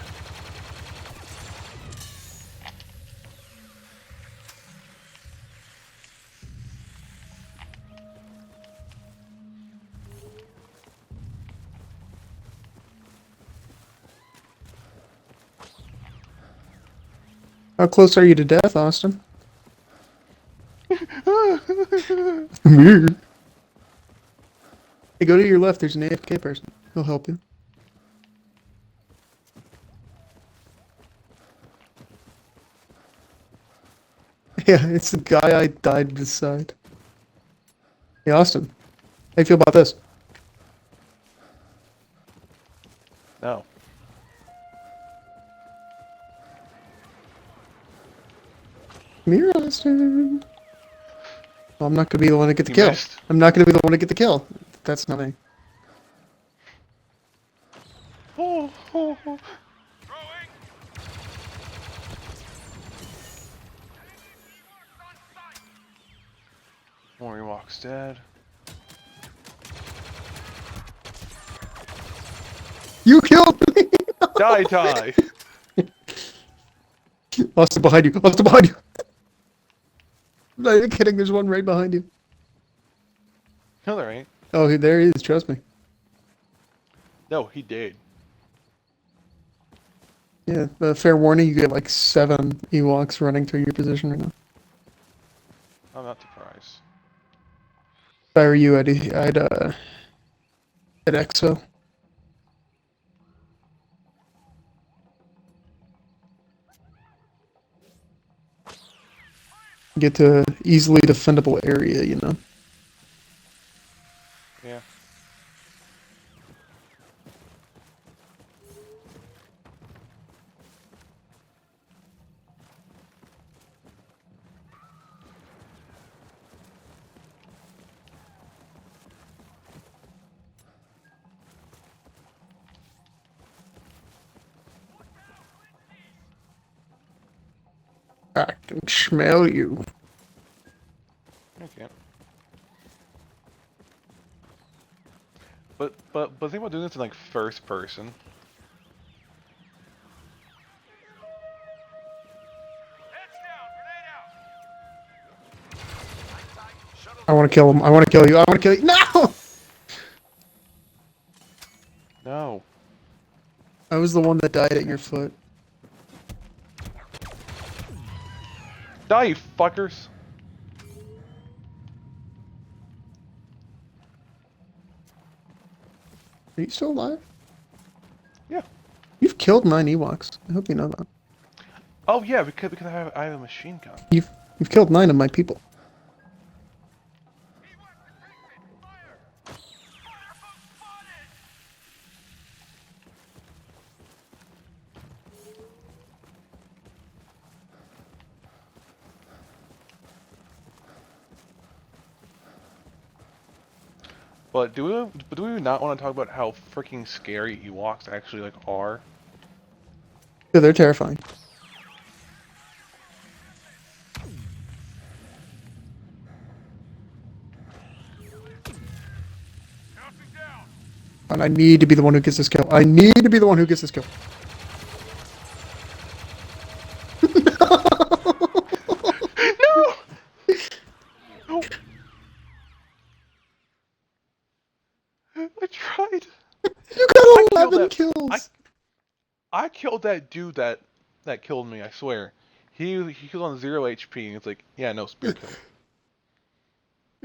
S2: How close are you to death, Austin? Weird. Hey, go to your left. There's an AFK person. He'll help you. Yeah, it's the guy I died beside. Hey, Austin, how you feel about this?
S1: No.
S2: Come here, Austin. Well, I'm not gonna be the one to get the
S1: You
S2: kill.
S1: missed.
S2: I'm not gonna be the one to get the kill. That's not me.
S1: Oh, oh, oh.
S8: Throwing!
S1: More Ewoks dead.
S2: You killed me!
S1: Die!
S2: Austin behind you! Austin behind you! I'm not even kidding, there's one right behind you.
S1: No, there ain't.
S2: Oh, there he is, trust me.
S1: No, he did.
S2: Yeah, fair warning, you get like 7 Ewoks running through your position right now.
S1: I'm not surprised.
S2: If I were you, I'd exo. Get to easily defendable area, you know.
S1: Yeah.
S2: I can smell you.
S1: I can't. But think about doing this in like first person.
S8: Heads down! Grenade out!
S2: I want to kill him. I want to kill you. I want to kill you. No!
S1: No.
S2: I was the one that died at your foot.
S1: Die, you fuckers!
S2: Are you still alive?
S1: Yeah.
S2: You've killed 9 Ewoks. I hope you know that.
S1: Oh yeah, because I have a machine gun.
S2: You've killed 9 of my people.
S1: But do we not want to talk about how freaking scary Ewoks actually like are?
S2: Yeah, they're terrifying.
S8: Counting down!
S2: And I need to be the one who gets this kill. I need to be the one who gets this kill.
S1: No! No! I tried.
S2: You
S1: I
S2: got
S1: killed
S2: 11
S1: that.
S2: kills!
S1: I killed that dude that killed me. I swear. He was on 0 HP and it's like, yeah, no, spear kill.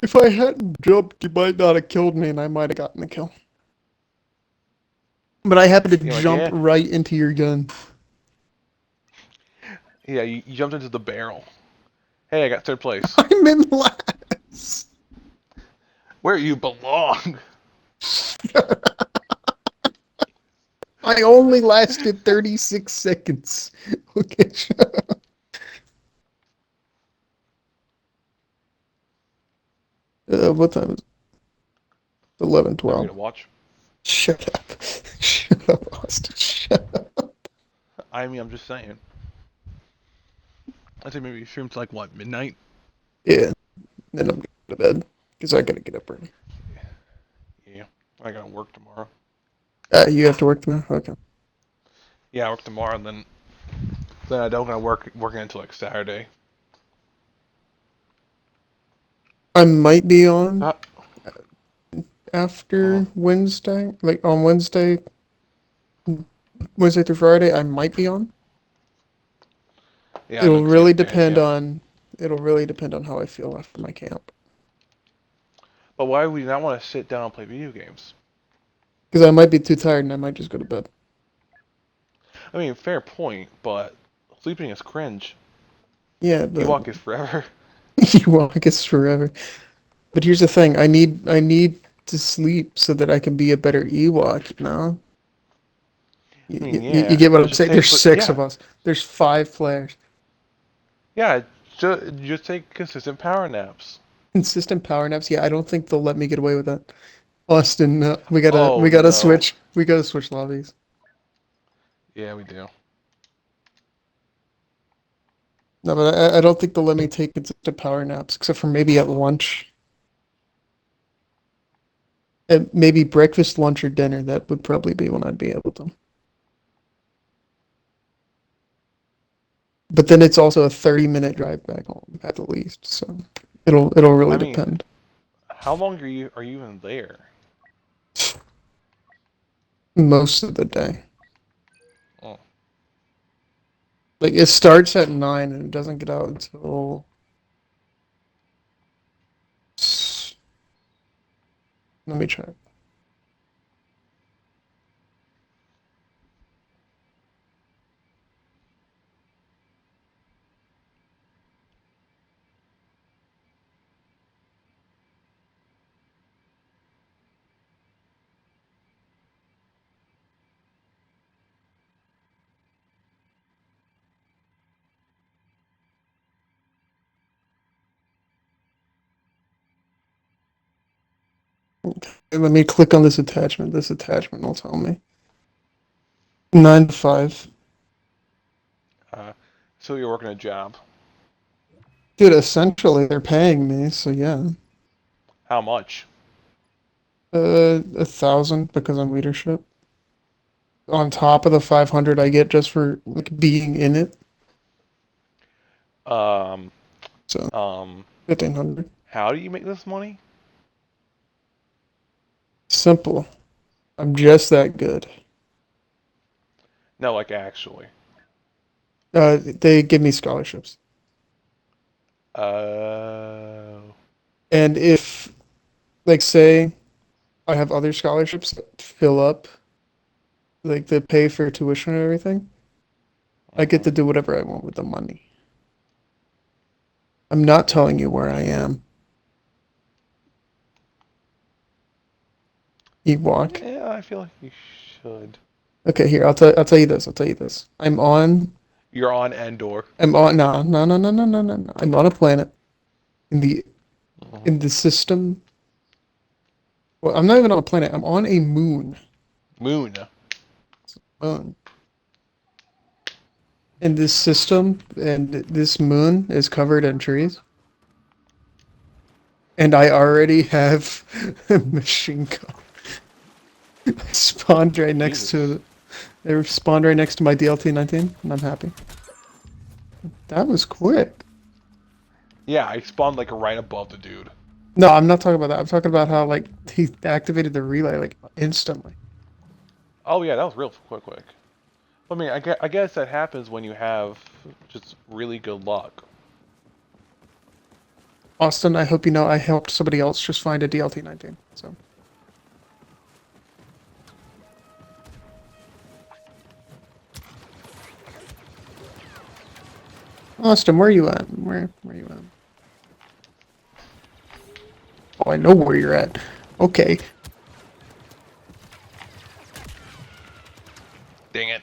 S2: If I hadn't jumped, you might not have killed me and I might have gotten the kill. But I happened to
S1: You're like,
S2: jump
S1: yeah,
S2: right into your gun.
S1: yeah. You jumped into the barrel. Hey, I got third place.
S2: I'm in last!
S1: Where you belong.
S2: I only lasted 36 seconds. Okay, what time is it? 11,
S1: I'm
S2: 12.
S1: gonna watch.
S2: Shut up. Shut up, Austin. Shut up.
S1: I mean, I'm just saying. I think maybe stream to like what, midnight?
S2: Yeah. Then I'm going to bed. Because I gotta get up early.
S1: Yeah. I gotta work tomorrow.
S2: You have to work tomorrow? Okay.
S1: Yeah, I work tomorrow and then I don't gonna working until like Saturday.
S2: I might be on
S1: Uh,
S2: after Wednesday. Like on Wednesday through Friday, I might be on.
S1: yeah, I know 'cause you have
S2: It'll really depend on how I feel after my camp.
S1: But why would you not want to sit down and play video games?
S2: Because I might be too tired and I might just go to bed.
S1: I mean, fair point, but sleeping is cringe.
S2: Yeah, but
S1: Ewok is forever.
S2: Ewok is forever. But here's the thing, I need to sleep so that I can be a better Ewok, you know?
S1: I mean,
S2: You
S1: yeah,
S2: get what
S1: but
S2: I'm saying? There's
S1: but
S2: six
S1: yeah,
S2: of us. There's 5 players.
S1: yeah. Just take consistent power naps.
S2: Consistent power naps. Yeah, I don't think they'll let me get away with that. Austin, no. We gotta
S1: Oh
S2: we gotta
S1: no.
S2: switch. We gotta switch lobbies.
S1: Yeah, we do.
S2: No, but I don't think they'll let me take consistent power naps, except for maybe at lunch. And maybe breakfast, lunch, or dinner. That would probably be when I'd be able to. But then it's also a 30-minute drive back home at the least, so it'll
S1: I
S2: really
S1: mean,
S2: depend.
S1: how long are you even there?
S2: Most of the day.
S1: Oh,
S2: Like it starts at 9 and it doesn't get out until let me check. Let me click on this attachment. This attachment will tell me. 9 to 5.
S1: uh, so you're working a job.
S2: Dude, essentially they're paying me, so yeah.
S1: How much?
S2: 1,000 because I'm leadership. On top of the 500 I get just for like being in it.
S1: Um,
S2: So
S1: um,
S2: 1,500.
S1: how do you make this money?
S2: Simple. I'm just that good.
S1: No, like actually.
S2: They give me scholarships.
S1: Uh,
S2: And if, like, say I have other scholarships that fill up, like, they pay for tuition and everything, I get
S1: mhm.
S2: to do whatever I want with the money. I'm not telling you where I am. Ewok.
S1: Yeah, I feel like you should.
S2: Okay, here, I'll tell you this. I'll tell you this.
S1: You're on Endor.
S2: No, no, no, no, no, no, no, no. I'm on a planet in the
S1: Mhm.
S2: in the system. Well, I'm not even on a planet. I'm on a moon.
S1: Moon.
S2: Moon. In this system, and this moon is covered in trees. And I already have a machine gun. I spawned right next
S1: Jesus.
S2: to they spawned right next to my DLT-19, and I'm happy. That was quick.
S1: Yeah, I spawned like right above the dude.
S2: No, I'm not talking about that. I'm talking about how like he activated the relay like instantly.
S1: Oh yeah, that was real quick. I mean, I guess that happens when you have just really good luck.
S2: Austin, I hope you know I helped somebody else just find a DLT-19. So Austin, where you at? Where you at? Oh, I know where you're at. Okay.
S1: Dang it.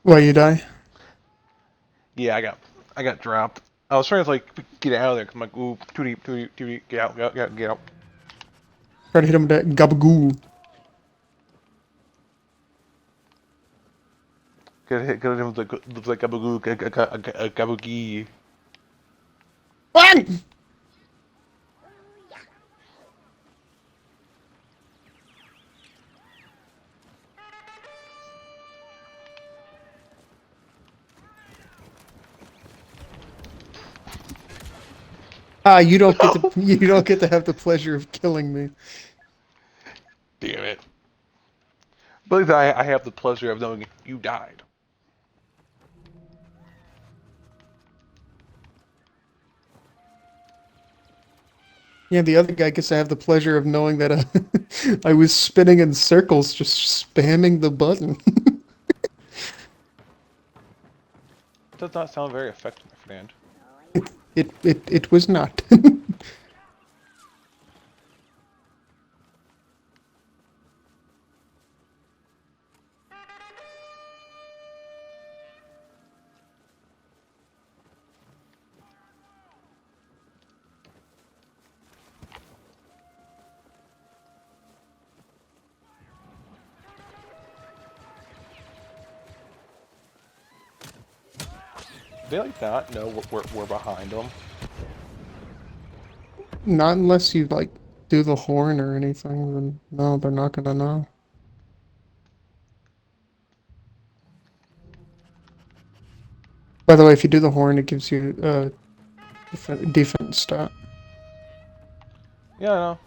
S2: Why you die?
S1: Yeah, I got dropped. I was trying to like get out of there. 'Cause I'm like, ooh, too deep, get out.
S2: Try to hit him with that gabagoo.
S1: Get him looks like gabagoo.
S2: Run! Ah, you don't get to you don't get to have the pleasure of killing me.
S1: Damn it. But at least I have the pleasure of knowing you died.
S2: Yeah, the other guy gets to have the pleasure of knowing that I was spinning in circles, just spamming the button.
S1: does not sound very effective, my friend.
S2: It was not.
S1: They like not know we're behind them.
S2: Not unless you like do the horn or anything, then no, they're not gonna know. By the way, if you do the horn, it gives you a defense stat.
S1: Yeah, I know.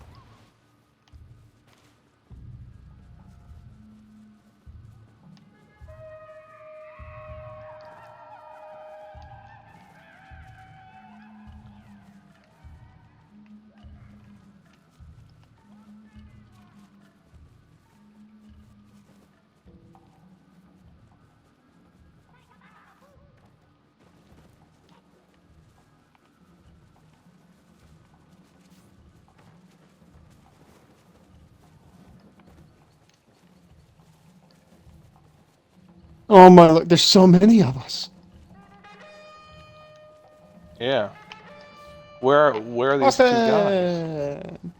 S2: Oh my, look, there's so many of us.
S1: Yeah. Where are these two guys?
S2: Austin!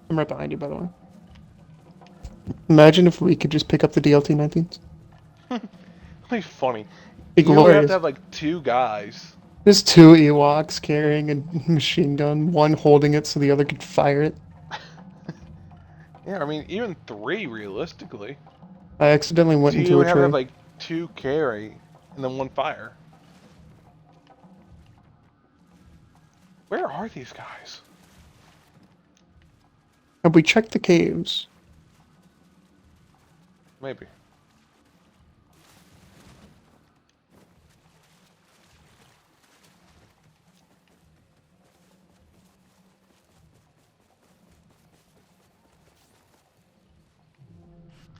S2: I'm right behind you, by the way. Imagine if we could just pick up the DLT-19s.
S1: Like funny.
S2: Be
S1: You only have to
S2: glorious.
S1: have like 2 guys.
S2: There's 2 Ewoks carrying a machine gun, one holding it so the other could fire it.
S1: Yeah, I mean even 3 realistically.
S2: I accidentally went
S1: So
S2: into
S1: you
S2: a
S1: would have to have
S2: tree.
S1: like 2 carry and then 1 fire. Where are these guys?
S2: Have we checked the caves?
S1: Maybe.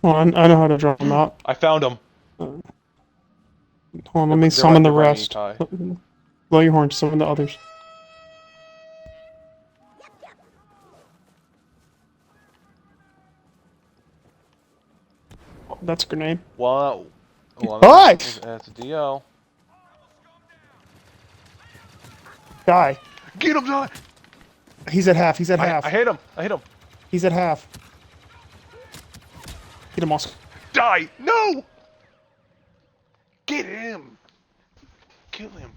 S2: Well, I know how to draw them out.
S1: I found them.
S2: Hold on, let me summon the rest. Blow your horn, summon the others. Oh, that's a grenade.
S1: Well,
S2: Hi!
S1: that's a DL.
S2: Die.
S1: Get him, John!
S2: He's at half, he's at half.
S1: I hit him. I hit him.
S2: He's at half. Get him, Oscar.
S1: Die! No! Get him! Kill him.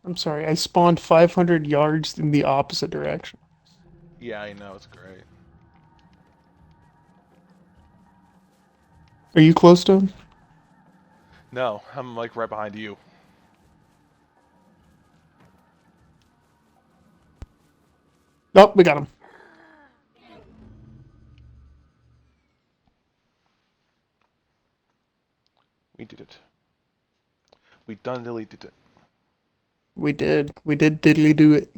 S2: I'm sorry, I spawned 500 yards in the opposite direction.
S1: Yeah, I know. It's great.
S2: Are you close to him?
S1: No, I'm like right behind you.
S2: Nope, we got him.
S1: We did it. We done really did it.
S2: We did. We did diddly do it.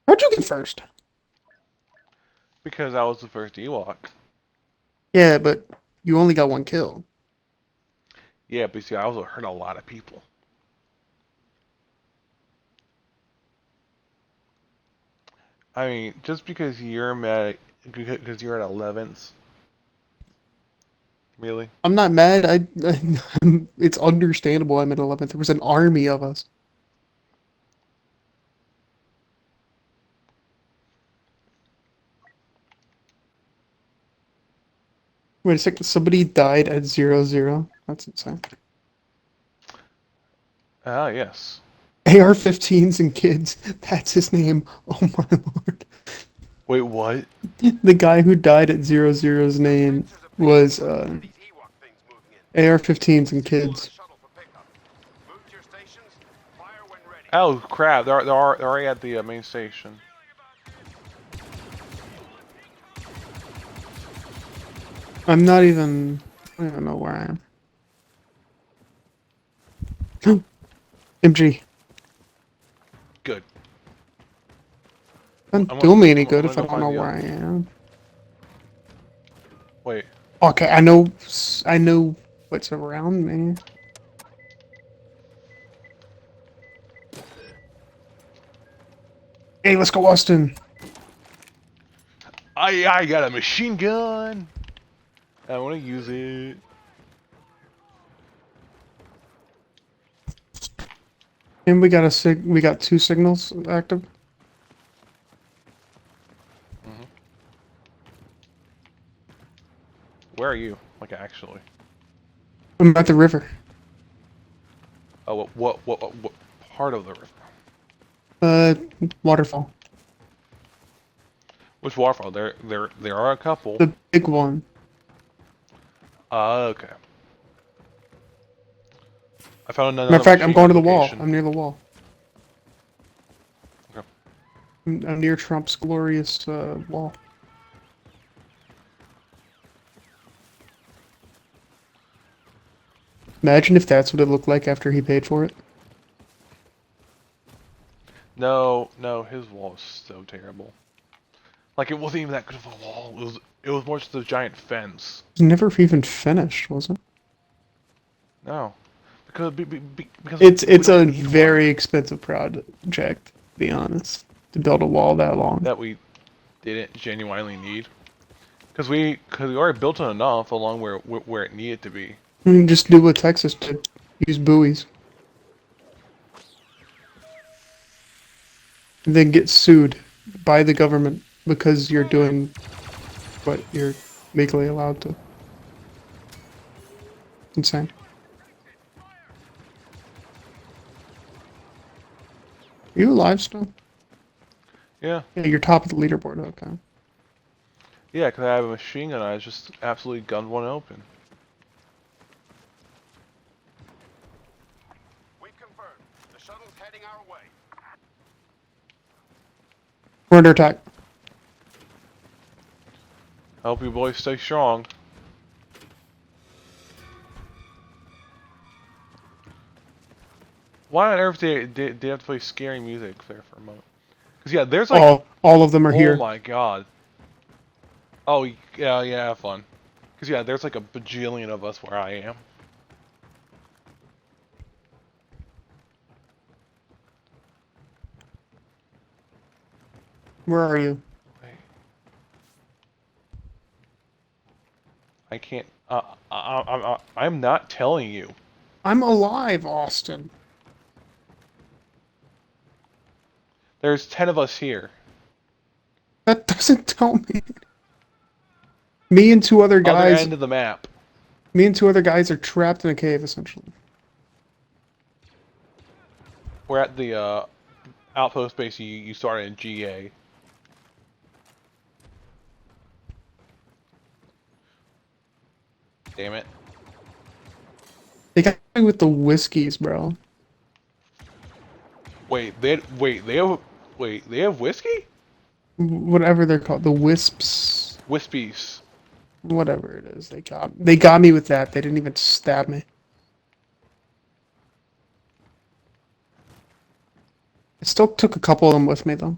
S2: How'd you get first?
S1: Because I was the first Ewok.
S2: Yeah, but you only got 1 kill.
S1: Yeah, but see, I also hurt a lot of people. I mean, just because you're mad, because you're at 11th. Really?
S2: I'm not mad. It's understandable I'm at 11th. There was an army of us. Wait a second. Somebody died at 0-0. That's insane.
S1: Ah, yes.
S2: AR-15s and kids. That's his name. Oh my lord.
S1: Wait, what?
S2: The guy who died at 0-0's name was
S8: These Ewok things moving in.
S2: AR-15s and
S8: Call the
S2: kids.
S8: shuttle for pickup. Move to your stations. Fire when ready.
S1: Oh crap! They're already at the main station.
S2: I'm not even. I don't even know where I am. MG.
S1: Good.
S2: Doesn't
S1: I'm
S2: do me any
S1: I'm
S2: good
S1: gonna
S2: if I
S1: go
S2: don't know
S1: find the
S2: where
S1: other.
S2: I am.
S1: Wait.
S2: Okay, I know. I know what's around me. Hey, let's go, Austin.
S1: I got a machine gun. I want to use it.
S2: And we got we got 2 signals active.
S1: Hmm. Where are you? Like actually?
S2: I'm at the river.
S1: Oh, what part of the river?
S2: Uh, waterfall.
S1: Which waterfall? There are a couple.
S2: The big one.
S1: Okay. I found
S2: Matter of
S1: another
S2: fact, I'm
S1: machine
S2: going to
S1: gun
S2: the wall.
S1: location.
S2: I'm near the wall.
S1: Okay.
S2: I'm near Trump's glorious wall. Imagine if that's what it looked like after he paid for it.
S1: No, no, his wall is so terrible. Like it wasn't even that good of a wall. It was more just a giant fence.
S2: It was never even finished, was it?
S1: No, because we
S2: It's
S1: don't
S2: a
S1: need one.
S2: very expensive project, to be honest, to build a wall that long.
S1: That we didn't genuinely need. Because we already built it enough along where it needed to be.
S2: Just do what Texas did. Use buoys. And then get sued by the government because you're doing what you're legally allowed to. Insane. Are you alive still?
S1: Yeah,
S2: Yeah, you're top of the leaderboard. Okay.
S1: yeah, because I have a machine gun. I just absolutely gunned one open.
S8: We confirmed. The shuttle's heading our way.
S2: We're under attack.
S1: I hope you boys stay strong. Why on earth did they have to play scary music there for a moment? Because yeah, there's like,
S2: All of them are
S1: oh
S2: here.
S1: my god. Oh yeah, yeah, have fun. Because yeah, there's like a bajillion of us where I am.
S2: Where are you?
S1: Wait. I can't. I'm not telling you.
S2: I'm alive, Austin.
S1: There's 10 of us here.
S2: That doesn't tell me. Me and two other
S1: Other
S2: guys.
S1: end of the map.
S2: Me and 2 other guys are trapped in a cave, essentially.
S1: We're at the outpost base you started in GA. Damn it.
S2: They got me with the whiskeys, bro.
S1: They have whiskey?
S2: Whatever they're called, the wisps,
S1: Wispies.
S2: whatever it is. They got me with that. They didn't even stab me. I still took a couple of them with me though.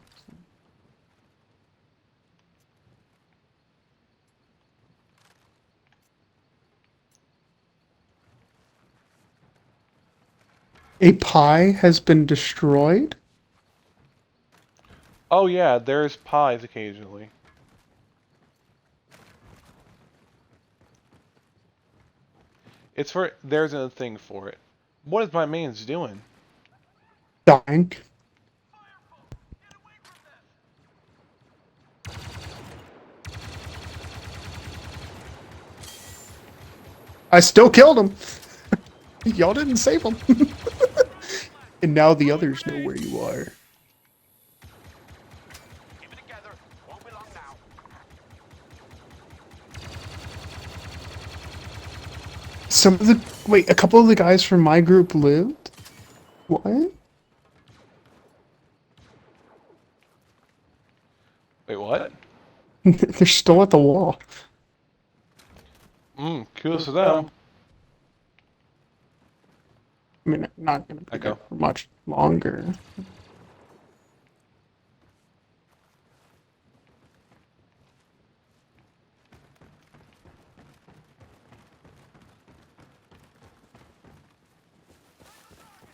S2: A pie has been destroyed.
S1: Oh yeah, there's pies occasionally. There's a thing for it. What is my man's doing?
S2: Dying. I still killed him. Y'all didn't save him. And now the others know where you are.
S8: Keep it together. Won't be long now.
S2: A couple of the guys from my group lived? What?
S1: Wait, what?
S2: They're still at the wall.
S1: Kudos to them.
S2: I mean, not gonna be there
S1: Echo.
S2: for much longer.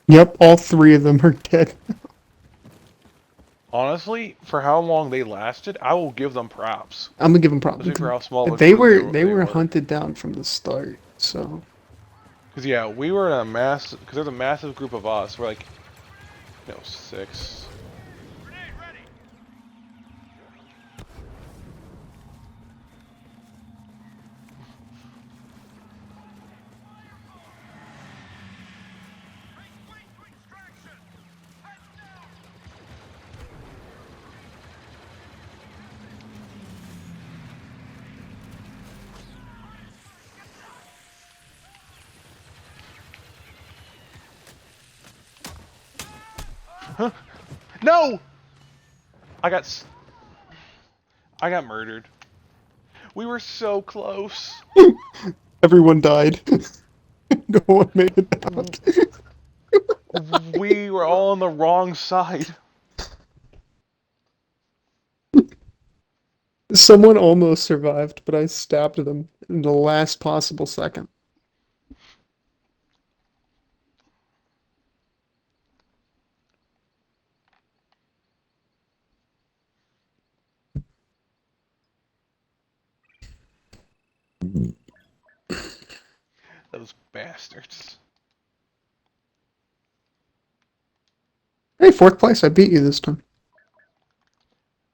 S2: Yep, all three of them are dead.
S1: Honestly, for how long they lasted, I will give them props.
S2: I'm gonna give them problems.
S1: Especially for how small of a
S2: They
S1: crew
S2: were
S1: they
S2: they were
S1: were.
S2: hunted down from the start, so
S1: Because yeah, we were in a mass. Because there's a massive group of us. We're like, 6. Huh? No! I got. I got murdered. We were so close.
S2: everyone died. No one made it out.
S1: We were all on the wrong side.
S2: Someone almost survived, but I stabbed them in the last possible second.
S1: Those bastards.
S2: Hey, fourth place, I beat you this time.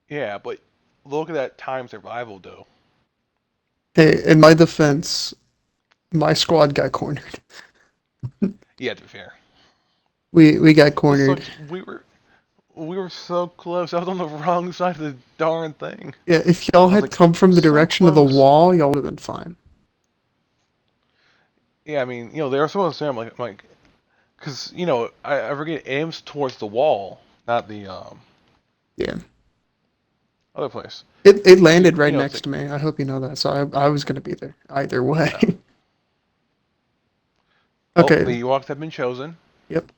S1: Yeah, but look at that time survival, though.
S2: Hey, in my defense, my squad got cornered.
S1: Yeah, to be fair.
S2: We got
S1: This
S2: cornered.
S1: sucks. We were so close. I was on the wrong side of the darn thing.
S2: Yeah, if y'all
S1: I was
S2: had
S1: like,
S2: come from the
S1: so
S2: direction of the
S1: close.
S2: wall, y'all would have been fine.
S1: Yeah, I mean, they were supposed to say, I'm like, because I forget it aims towards the wall, not the
S2: Yeah.
S1: other place.
S2: It
S1: So,
S2: landed right
S1: it's
S2: next
S1: like,
S2: to me. I hope you know that. So I was gonna be there either way.
S1: oh, well,
S2: Okay.
S1: the Ewoks have been chosen.
S2: Yep.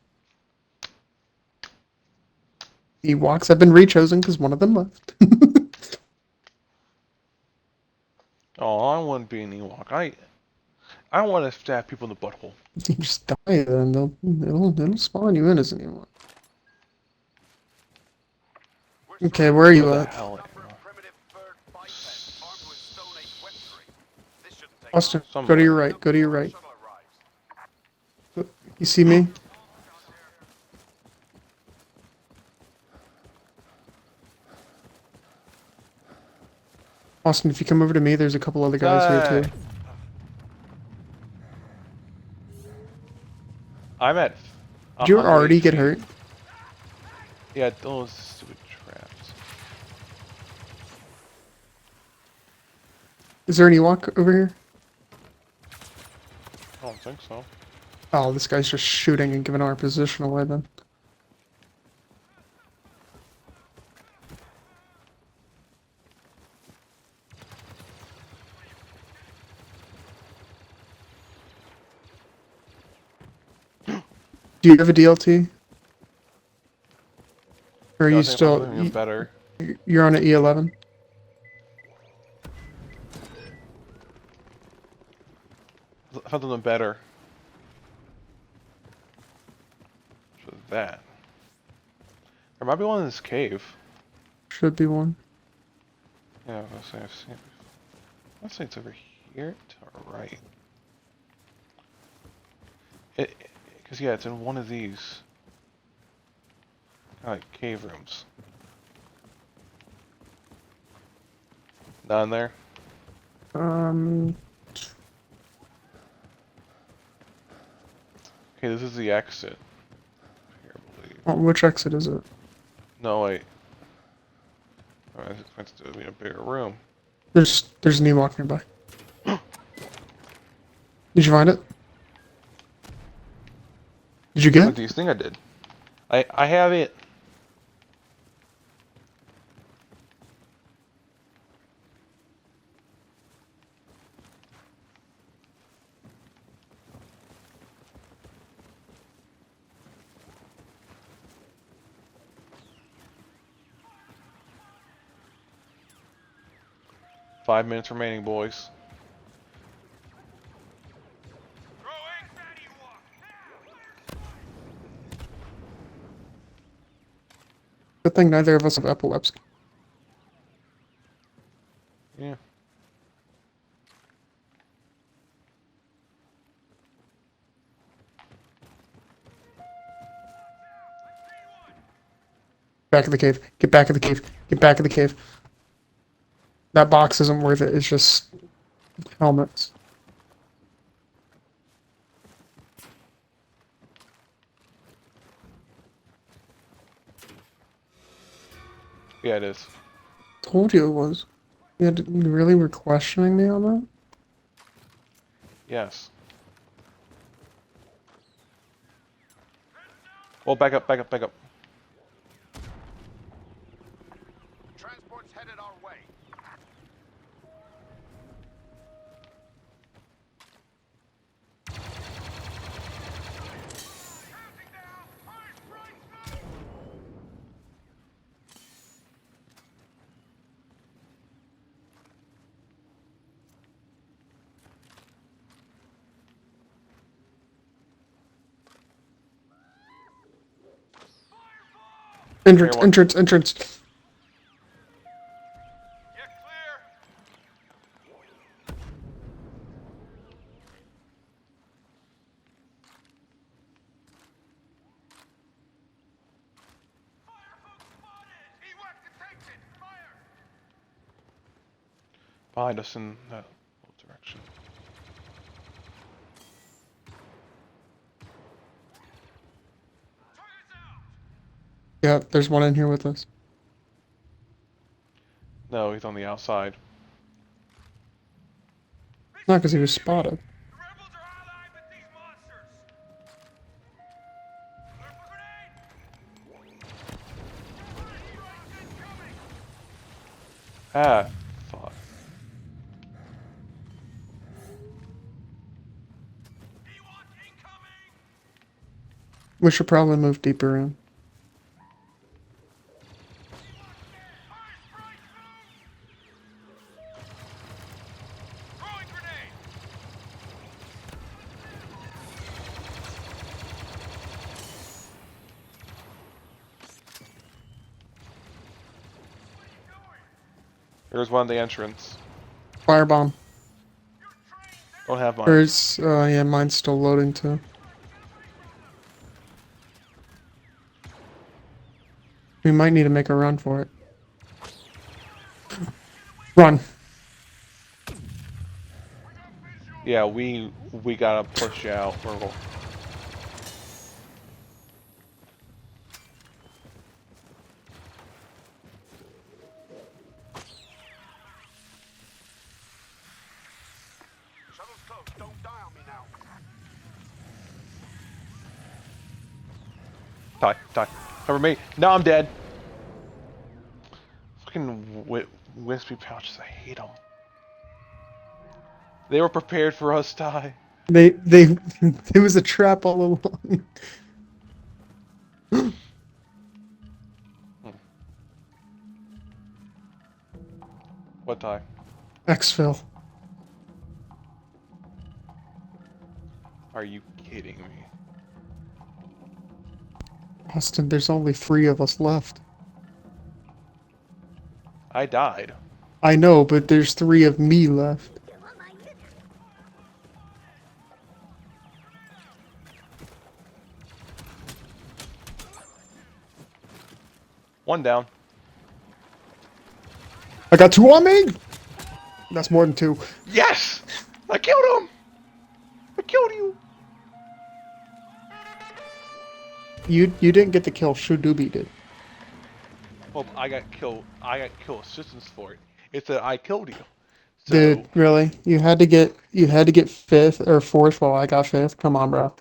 S2: Ewoks have been rechosen because one of them left.
S1: Oh, I want to be an Ewok. I want to stab people in the butthole.
S2: You just die, then it'll spawn you in as an Ewok.
S8: We're
S2: Okay, where are
S1: Where
S2: you
S1: the
S2: at?
S1: hell?
S8: number of primitive bird bipeds armed with Stone Age weaponry. This shouldn't take
S2: Austin,
S8: long.
S2: go to your
S1: Somewhere.
S2: right. Go to your
S8: Before the
S2: right.
S8: shuttle arrives.
S2: You see me? Austin, if you come over to me, there's a couple other guys here too.
S1: Die. I'm at
S2: Did you
S1: 100
S2: already get
S1: HP.
S2: hurt?
S1: Yeah, those stupid traps.
S2: Is there an Ewok over here?
S1: I don't think so.
S2: Oh, this guy's just shooting and giving our position away then. Do you have a DLT? Or are
S1: No, I
S2: you
S1: think
S2: still...
S1: I'm better.
S2: You're on an E11?
S1: I found something better. So that. There might be one in this cave.
S2: Should be one.
S1: Yeah, I was gonna say I've seen it before. I'd say it's over here to our right. Because yeah, it's in one of these kind of like cave rooms. Down there.
S2: Um,
S1: Okay, this is the exit. Here, I believe.
S2: which exit is it?
S1: No, wait. I was expecting to be a bigger room.
S2: There's an Ewok nearby. Did you find it? Did you get
S1: What
S2: it?
S1: do you think I did? I have it. 5 minutes remaining, boys.
S2: Good thing neither of us have epilepsy.
S1: Yeah.
S2: Back of the cave. Get back of the cave. Get back of the cave. That box isn't worth it. It's just helmets.
S1: Yeah, it is.
S2: Told you it was. You really were questioning me on that?
S1: Yes. Oh, back up, back up, back up.
S8: Transport's headed our way.
S2: Entrance,
S1: Everyone.
S2: entrance, entrance.
S8: Get clear. Ewak detected. Fire.
S1: Behind us in that direction.
S2: Yeah, there's one in here with us.
S1: No, he's on the outside.
S2: Not because he was spotted.
S8: The rebels are allied with these monsters. Clear for grenade.
S1: Ah, fuck.
S8: Ewak incoming.
S2: We should probably move deeper in.
S8: Throwing grenade.
S1: There's one at the entrance.
S2: Firebomb.
S1: Don't have mine.
S2: Or is, yeah, mine's still loading too. We might need to make a run for it. Run.
S1: Yeah, we gotta push out.
S8: Shuttle's close. Don't die on me now.
S1: Die. Cover me. Now I'm dead. Fucking wispy pouches. I hate them. They were prepared for us, Ty.
S2: They, it was a trap all along.
S1: What, Ty?
S2: Exfil.
S1: Are you kidding me?
S2: Austin, there's only 3 of us left.
S1: I died.
S2: I know, but there's 3 of me left.
S1: One down.
S2: I got 2 on me! That's more than 2.
S1: Yes! I killed him! I killed you!
S2: You didn't get the kill, Shudubi did.
S1: Well, I got kill assistance for it. It said I killed you. So,
S2: Dude, really? You had to get 5th or 4th while I got 5th? Come on, bro.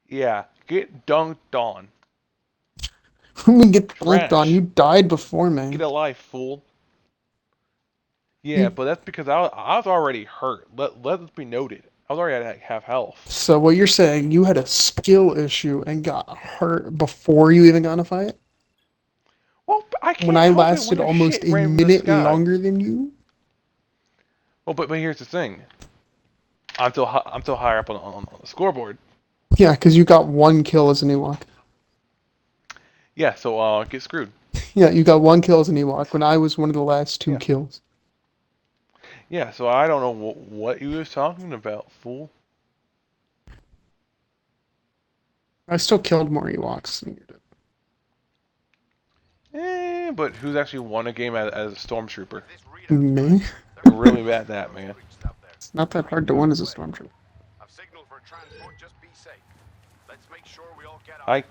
S1: yeah, get dunked on.
S2: We get dunked on.
S1: Trash.
S2: You died before me.
S1: Get a life, fool. Yeah, but that's because I was already hurt. Let it be noted. I was already at half health.
S2: So what you're saying, you had a skill issue and got hurt before you even got in a fight?
S1: Well, I can't
S2: When I
S1: help it
S2: lasted
S1: when there's
S2: almost
S1: shit
S2: a
S1: raining from the
S2: minute
S1: sky.
S2: longer than you?
S1: Well, but here's the thing. I'm still higher up on the scoreboard.
S2: Yeah, because you got 1 kill as an Ewok.
S1: Yeah, so get screwed.
S2: Yeah, you got 1 kill as an Ewok when I was one of the last 2
S1: Yeah.
S2: kills.
S1: Yeah, so I don't know what you was talking about, fool.
S2: I still killed more Ewoks than you did.
S1: But who's actually won a game as a stormtrooper?
S8: This readout's
S2: Me?
S8: right.
S1: You're really bad at that, man.
S8: Out there.
S2: It's not that hard to win as a stormtrooper.
S8: I've signaled for transport. Just be safe. Let's make sure we all get
S1: Hi.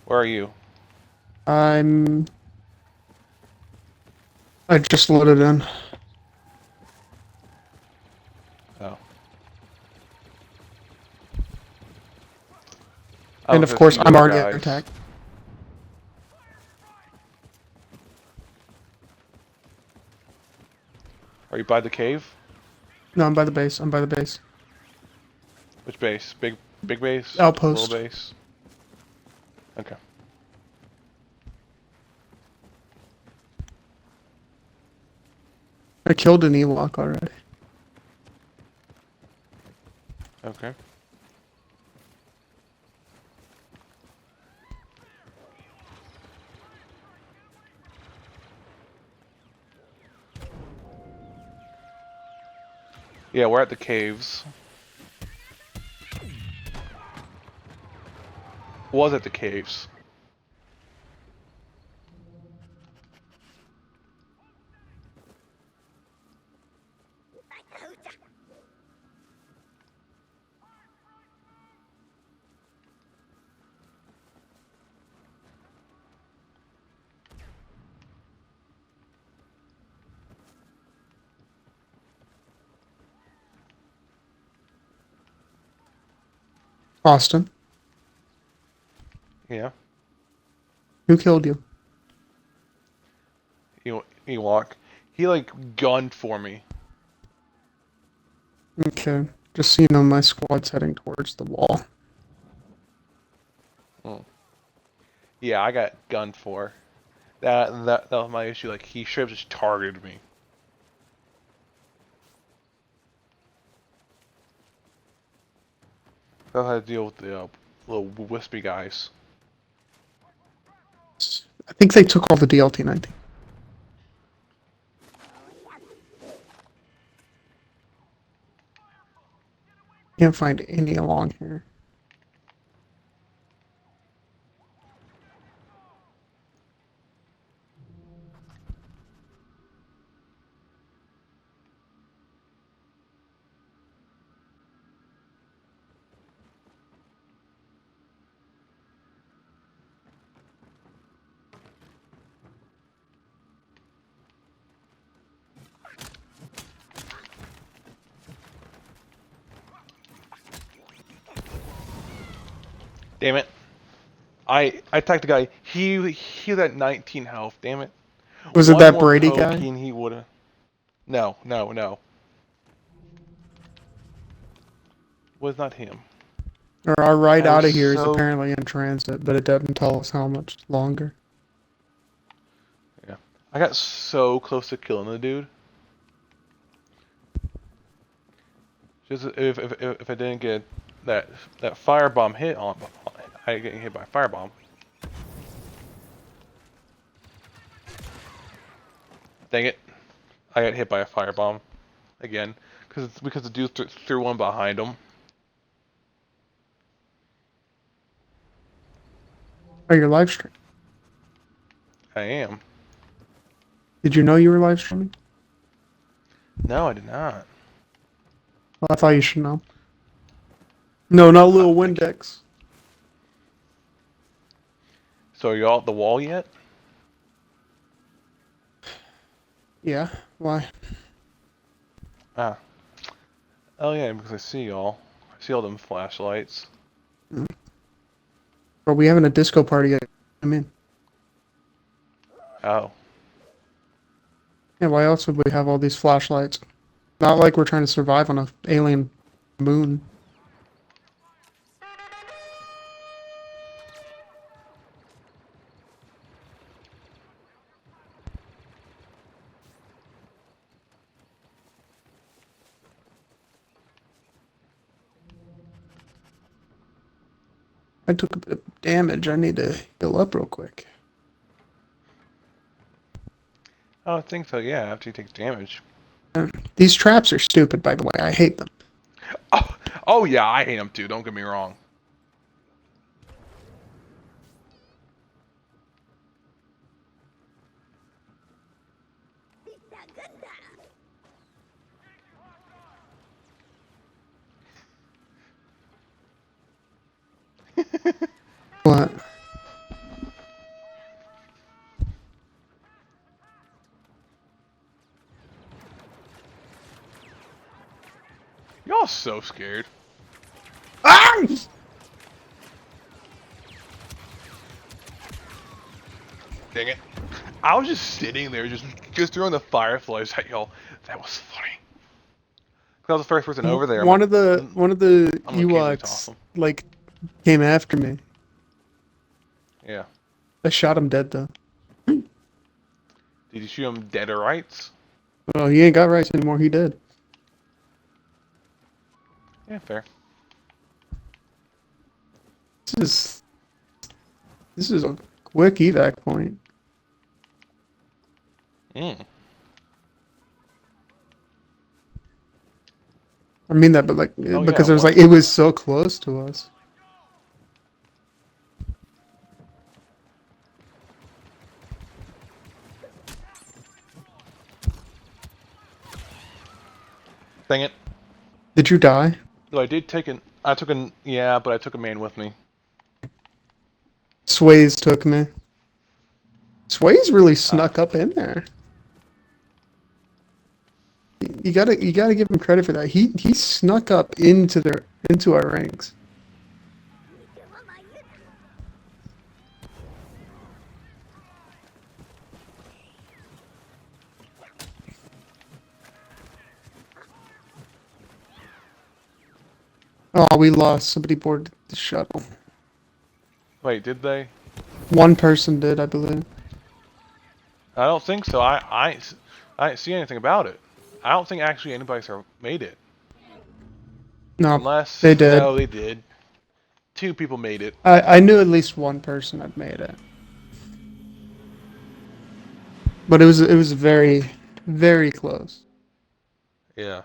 S1: Where are you?
S2: I just loaded in.
S1: Oh.
S2: And of course, I'm already attacked.
S1: Are you by the cave?
S2: No, I'm by the base. I'm by the base.
S1: Which base? Big base?
S2: Outpost.
S1: Little base? Okay.
S2: I killed an Ewok already.
S1: Okay. Yeah, we're at the caves. Was at the caves.
S2: Austin,
S1: Yeah.
S2: who killed you?
S1: Ewok. He like gunned for me.
S2: Okay, just so you know, my squad's heading towards the wall.
S1: Yeah, I got gunned for. That was my issue. Like he should have just targeted me. I'll have to deal with the little wispy guys.
S2: I think they took all the DLT-19. Can't find any along here.
S1: Damn it! I attacked the guy. He was at 19 health. Damn it!
S2: Was it
S1: One
S2: that
S1: more
S2: Brady
S1: poke
S2: guy?
S1: and he would have. No. Was not him.
S2: Or our ride
S1: I
S2: out
S1: was
S2: of here is
S1: so-
S2: apparently in transit, but it doesn't tell us how much longer.
S1: Yeah. I got so close to killing the dude. Just if I didn't get that firebomb hit on, I get hit by a firebomb. Dang it! I got hit by a firebomb again because the dude threw one behind him.
S2: Oh, you're live streaming.
S1: I am.
S2: Did you know you were live streaming?
S1: No, I did not.
S2: Well, I thought you should know. No, not little
S1: thank you.
S2: Windex.
S1: So are you all at the wall yet?
S2: Yeah, why?
S1: Ah. Oh yeah, because I see y'all. I see all them flashlights.
S2: Are we having a disco party? I'm in.
S1: Oh.
S2: Yeah, why else would we have all these flashlights? Not like we're trying to survive on a alien moon. I took a bit of damage. I need to heal up real quick.
S1: I don't think so. Yeah, after he takes damage.
S2: These traps are stupid, by the way. I hate them.
S1: Oh yeah, I hate him too. Don't get me wrong.
S2: What?
S1: Y'all so scared.
S2: Ah!
S1: Dang it. I was just sitting there, just throwing the fireflies at y'all. That was funny. 'Cause I was the first person over there.
S2: One of the
S1: I'm gonna occasionally toss
S2: Ewoks
S1: them.
S2: like came after me.
S1: Yeah.
S2: I shot him dead though.
S1: Did you shoot him dead or rights?
S2: Oh, he ain't got rights anymore. He did.
S1: Yeah, fair.
S2: This is a quick evac point.
S1: Mm.
S2: I mean that, but like
S1: Oh yeah,
S2: because it was like
S1: one.
S2: it was so close to us.
S1: Dang it.
S2: Did you die?
S1: Though I did take an. I took an. Yeah, but I took a man with me.
S2: Sways took me. Sways really
S1: Ah.
S2: snuck up in there. You gotta give him credit for that. He snuck up into our ranks. Oh, we lost. Somebody boarded the shuttle.
S1: Wait, did they?
S2: One person did, I believe.
S1: I don't think so. I didn't see anything about it. I don't think actually anybody's made it.
S2: No,
S1: Unless
S2: they did.
S1: no, they did. 2 people made it.
S2: I knew at least one person had made it. But it was very, very close.
S1: Yeah.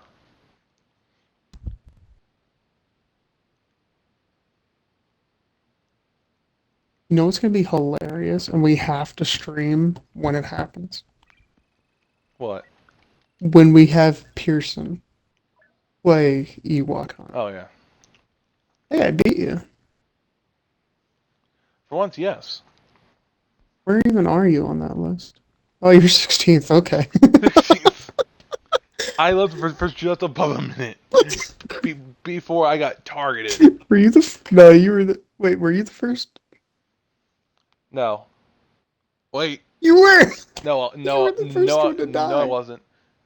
S2: You know what's gonna be hilarious, and we have to stream when it happens.
S1: What?
S2: When we have Pearson play Ewok Hunt.
S1: Oh yeah.
S2: Hey, I beat you.
S1: For once, yes.
S2: Where even are you on that list? Oh, you're 16th. Okay.
S1: 16th. I lived for just above a minute before I got targeted.
S2: Were you no? You were the. Wait, were you the first?
S1: No. Wait.
S2: You were.
S1: No.
S2: You were the first one to
S1: No, I
S2: die.
S1: wasn't.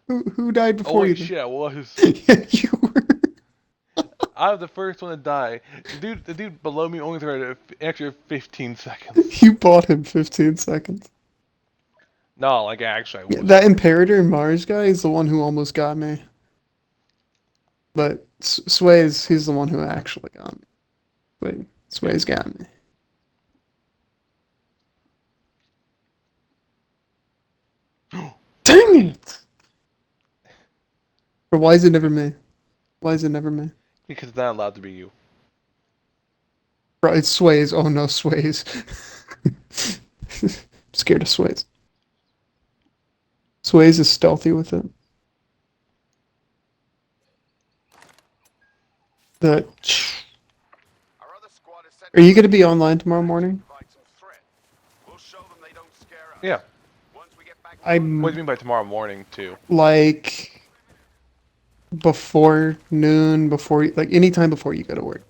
S2: Who died
S1: Oh
S2: before you?
S1: wait,
S2: Then?
S1: shit, I was.
S2: Yeah, you were.
S1: I was the first one to die. The dude below me only threw an extra 15 seconds.
S2: You bought him 15 seconds.
S1: No, like actually, I
S2: Yeah,
S1: was.
S2: that Imperator Mars guy is the one who almost got me. But Sways, he's the one who actually got me. Wait, Sways got me. Dang it! But why is it never me? Why is it never me?
S1: Because it's not allowed to be you.
S2: Bro, it's Sways. Oh no, Sways. Scared of Sways. Sways is stealthy with it. The.
S8: Our other squad is set
S2: Are you gonna be online tomorrow morning?
S8: provide some threat. We'll show them they don't scare us.
S1: Yeah.
S8: Once we get back
S1: What do you
S2: I'm
S1: mean by tomorrow morning too?
S2: like before noon, before like anytime before you go to work.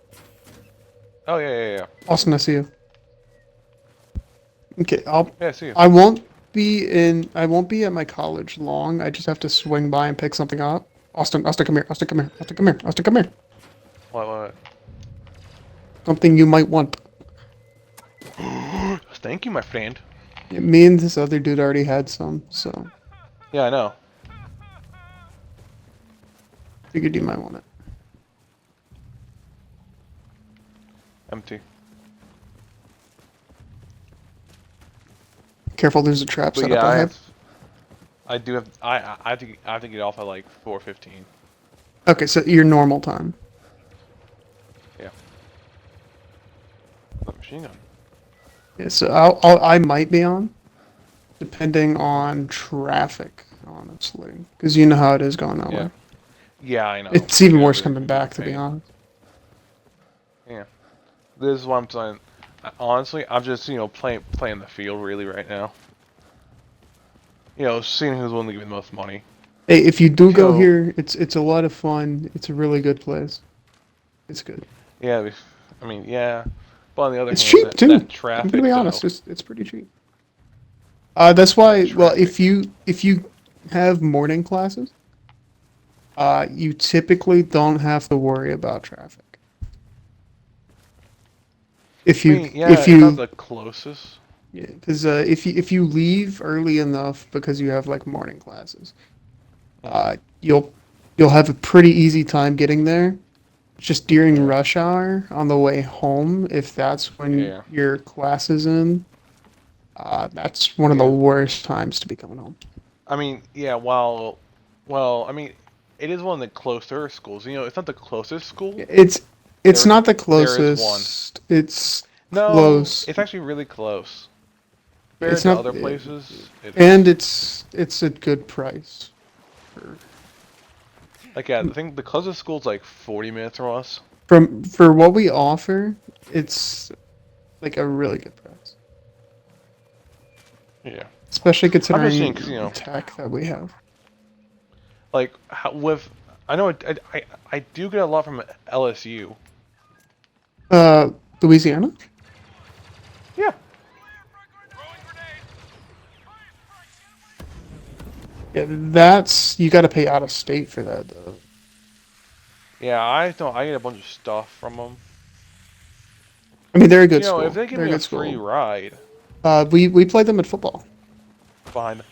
S1: Oh yeah.
S2: Austin, I see you. Okay,
S1: Yeah, see you.
S2: I won't I won't be at my college long. I just have to swing by and pick something up. Austin, come here. Austin, come here. Austin, come here. Austin, come here.
S1: What?
S2: Something you might want.
S1: Thank you, my friend.
S2: Yeah, me and this other dude already had some, so
S1: Yeah, I know.
S2: figured you might want it.
S1: Empty.
S2: Careful, there's a trap
S1: But
S2: set
S1: yeah,
S2: up ahead.
S1: I do have, I have to get off at like 4:15.
S2: Okay, so your normal time.
S1: Yeah. Oh, machine gun.
S2: Yeah, so I might be on, depending on traffic, honestly, because you know how it is going that
S1: Yeah.
S2: way.
S1: Yeah, I know.
S2: It's even
S1: Yeah,
S2: worse
S1: it's
S2: coming
S1: gonna be
S2: back, to be
S1: pain.
S2: honest.
S1: Yeah. This is what I'm saying. Honestly, I'm just playing the field really right now. Seeing who's willing to give me the most money.
S2: Hey, if you do go
S1: So
S2: here, it's a lot of fun. It's a really good place. It's good.
S1: yeah, I mean yeah. But on the other
S2: It's
S1: hand,
S2: cheap too.
S1: that
S2: I'm gonna
S1: traffic
S2: be
S1: though,
S2: honest. It's pretty cheap. That's
S1: that
S2: why. Well,
S1: traffic.
S2: if you have morning classes, you typically don't have to worry about traffic. If
S1: I
S2: you
S1: mean, yeah,
S2: if
S1: it's not
S2: you
S1: the closest.
S2: Yeah, because if you leave early enough because you have like morning classes,
S1: Hmm.
S2: you'll have a pretty easy time getting there. Just during
S1: Yeah.
S2: rush hour on the way home, if that's when
S1: Yeah.
S2: your class is in, that's one of the
S1: Yeah.
S2: worst times to be coming home.
S1: I mean, yeah, well, I mean, it is one of the closer schools. It's not the closest school.
S2: It's not the
S1: There is one.
S2: closest. It's
S1: No,
S2: close.
S1: it's actually really close. Compared
S2: It's
S1: to
S2: not,
S1: other places,
S2: and
S1: it's
S2: it's a good price. For,
S1: like yeah, I think the closest school's like 40 minutes from us.
S2: for what we offer, it's like a really good price.
S1: Yeah.
S2: Especially
S1: I'm just saying,
S2: considering
S1: cause
S2: the tech that we have.
S1: like with I know I do get a lot from LSU.
S2: Uh, Louisiana?
S1: Yeah.
S2: Yeah, that's you got to pay out of state for that though.
S1: Yeah, I don't. I get a bunch of stuff from them.
S2: I mean, they're a good
S1: If
S2: school.
S1: they give
S2: They're a
S1: me a
S2: good
S1: free
S2: school.
S1: ride
S2: We played them at football.
S1: behind,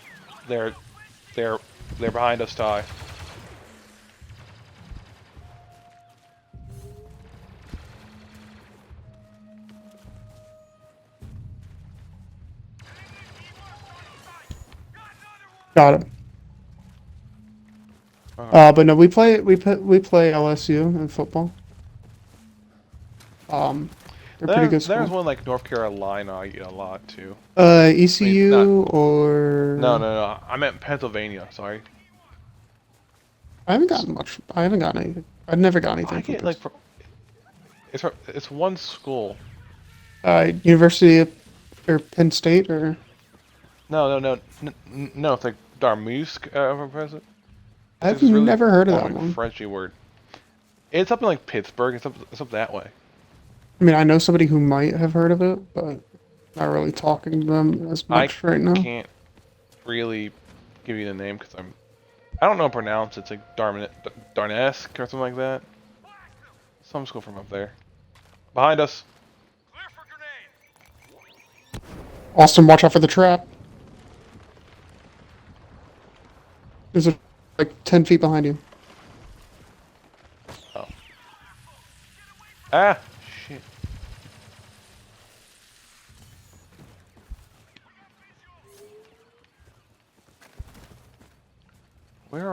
S1: they're they're they're behind us, Ty.
S2: Got it.
S1: Uh-huh.
S2: But no, we play LSU in football. They're a pretty good
S1: There's
S2: school.
S1: one like North Carolina I get a lot too. I mean, not
S2: ECU
S1: no
S2: or
S1: no no. I meant Pennsylvania. Sorry.
S2: I haven't gotten much. I haven't gotten anything. I've never got anything
S1: I
S2: from
S1: get like
S2: Pittsburgh.
S1: it's one school.
S2: University of, or Penn State or
S1: No. It's like Darmusk for president. It's
S2: I've
S1: this really
S2: never heard of
S1: long
S2: that
S1: like
S2: one.
S1: Frenchy word. It's up in like Pittsburgh. It's up that way.
S2: I mean, I know somebody who might have heard of it, but not really talking to them as
S1: I
S2: much right now.
S1: can't really give you the name because I don't know how to pronounce it. It's like Darnesk or something like that. Some school from up there. Behind us.
S2: Austin, watch out for the trap. There's a like 10 feet behind you.
S1: Oh. Ah, shit. Where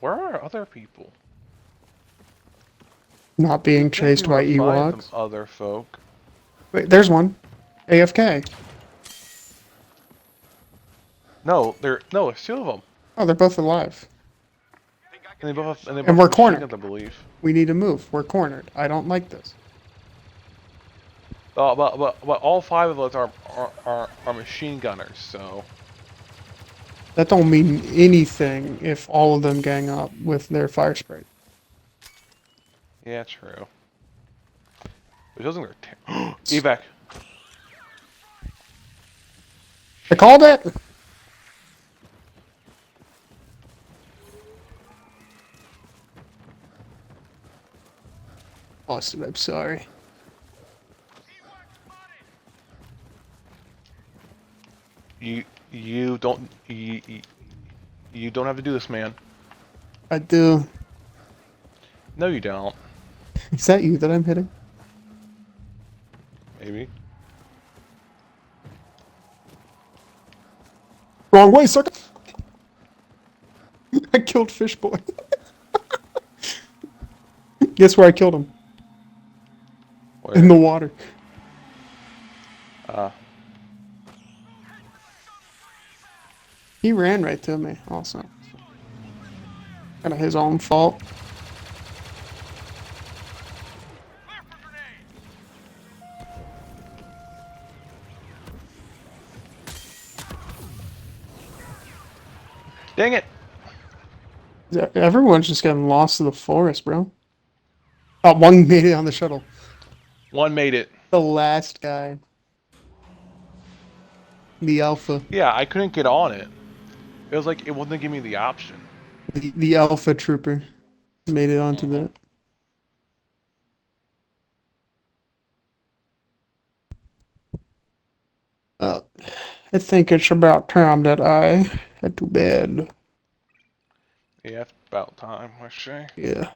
S1: are other people?
S2: Not being
S1: You'd think
S2: chased
S1: we
S2: by
S1: would find some
S2: Ewoks.
S1: other folk.
S2: Wait, there's one. AFK.
S1: No, there's two of them.
S2: Oh, they're both alive.
S1: And they
S2: And
S1: both
S2: we're
S1: have machine
S2: cornered.
S1: guns, I believe.
S2: We need to move. We're cornered. I don't like this.
S1: But all five of us are machine gunners, so
S2: That don't mean anything if all of them gang up with their fire spray.
S1: yeah, true. It doesn't evac.
S2: I called it! Austin, I'm sorry.
S1: You don't you don't have to do this, man.
S2: I do.
S1: No, you don't.
S2: Is that you that I'm hitting?
S1: Maybe.
S2: Wrong way, sucker! I killed Fish Boy. Guess where I killed him? In the
S1: Where?
S2: water. He ran right to me, also. Kind of his own fault.
S1: Dang it!
S2: Everyone's just getting lost to the forest, bro. Oh, one made it on the shuttle.
S1: One made it.
S2: The last guy. The Alpha.
S1: Yeah, I couldn't get on it. It was like it wasn't giving me the option.
S2: The Alpha Trooper made it onto
S1: Mhm.
S2: that. I think it's about time that I head to bed.
S1: Yeah, it's about time, I say.
S2: Yeah.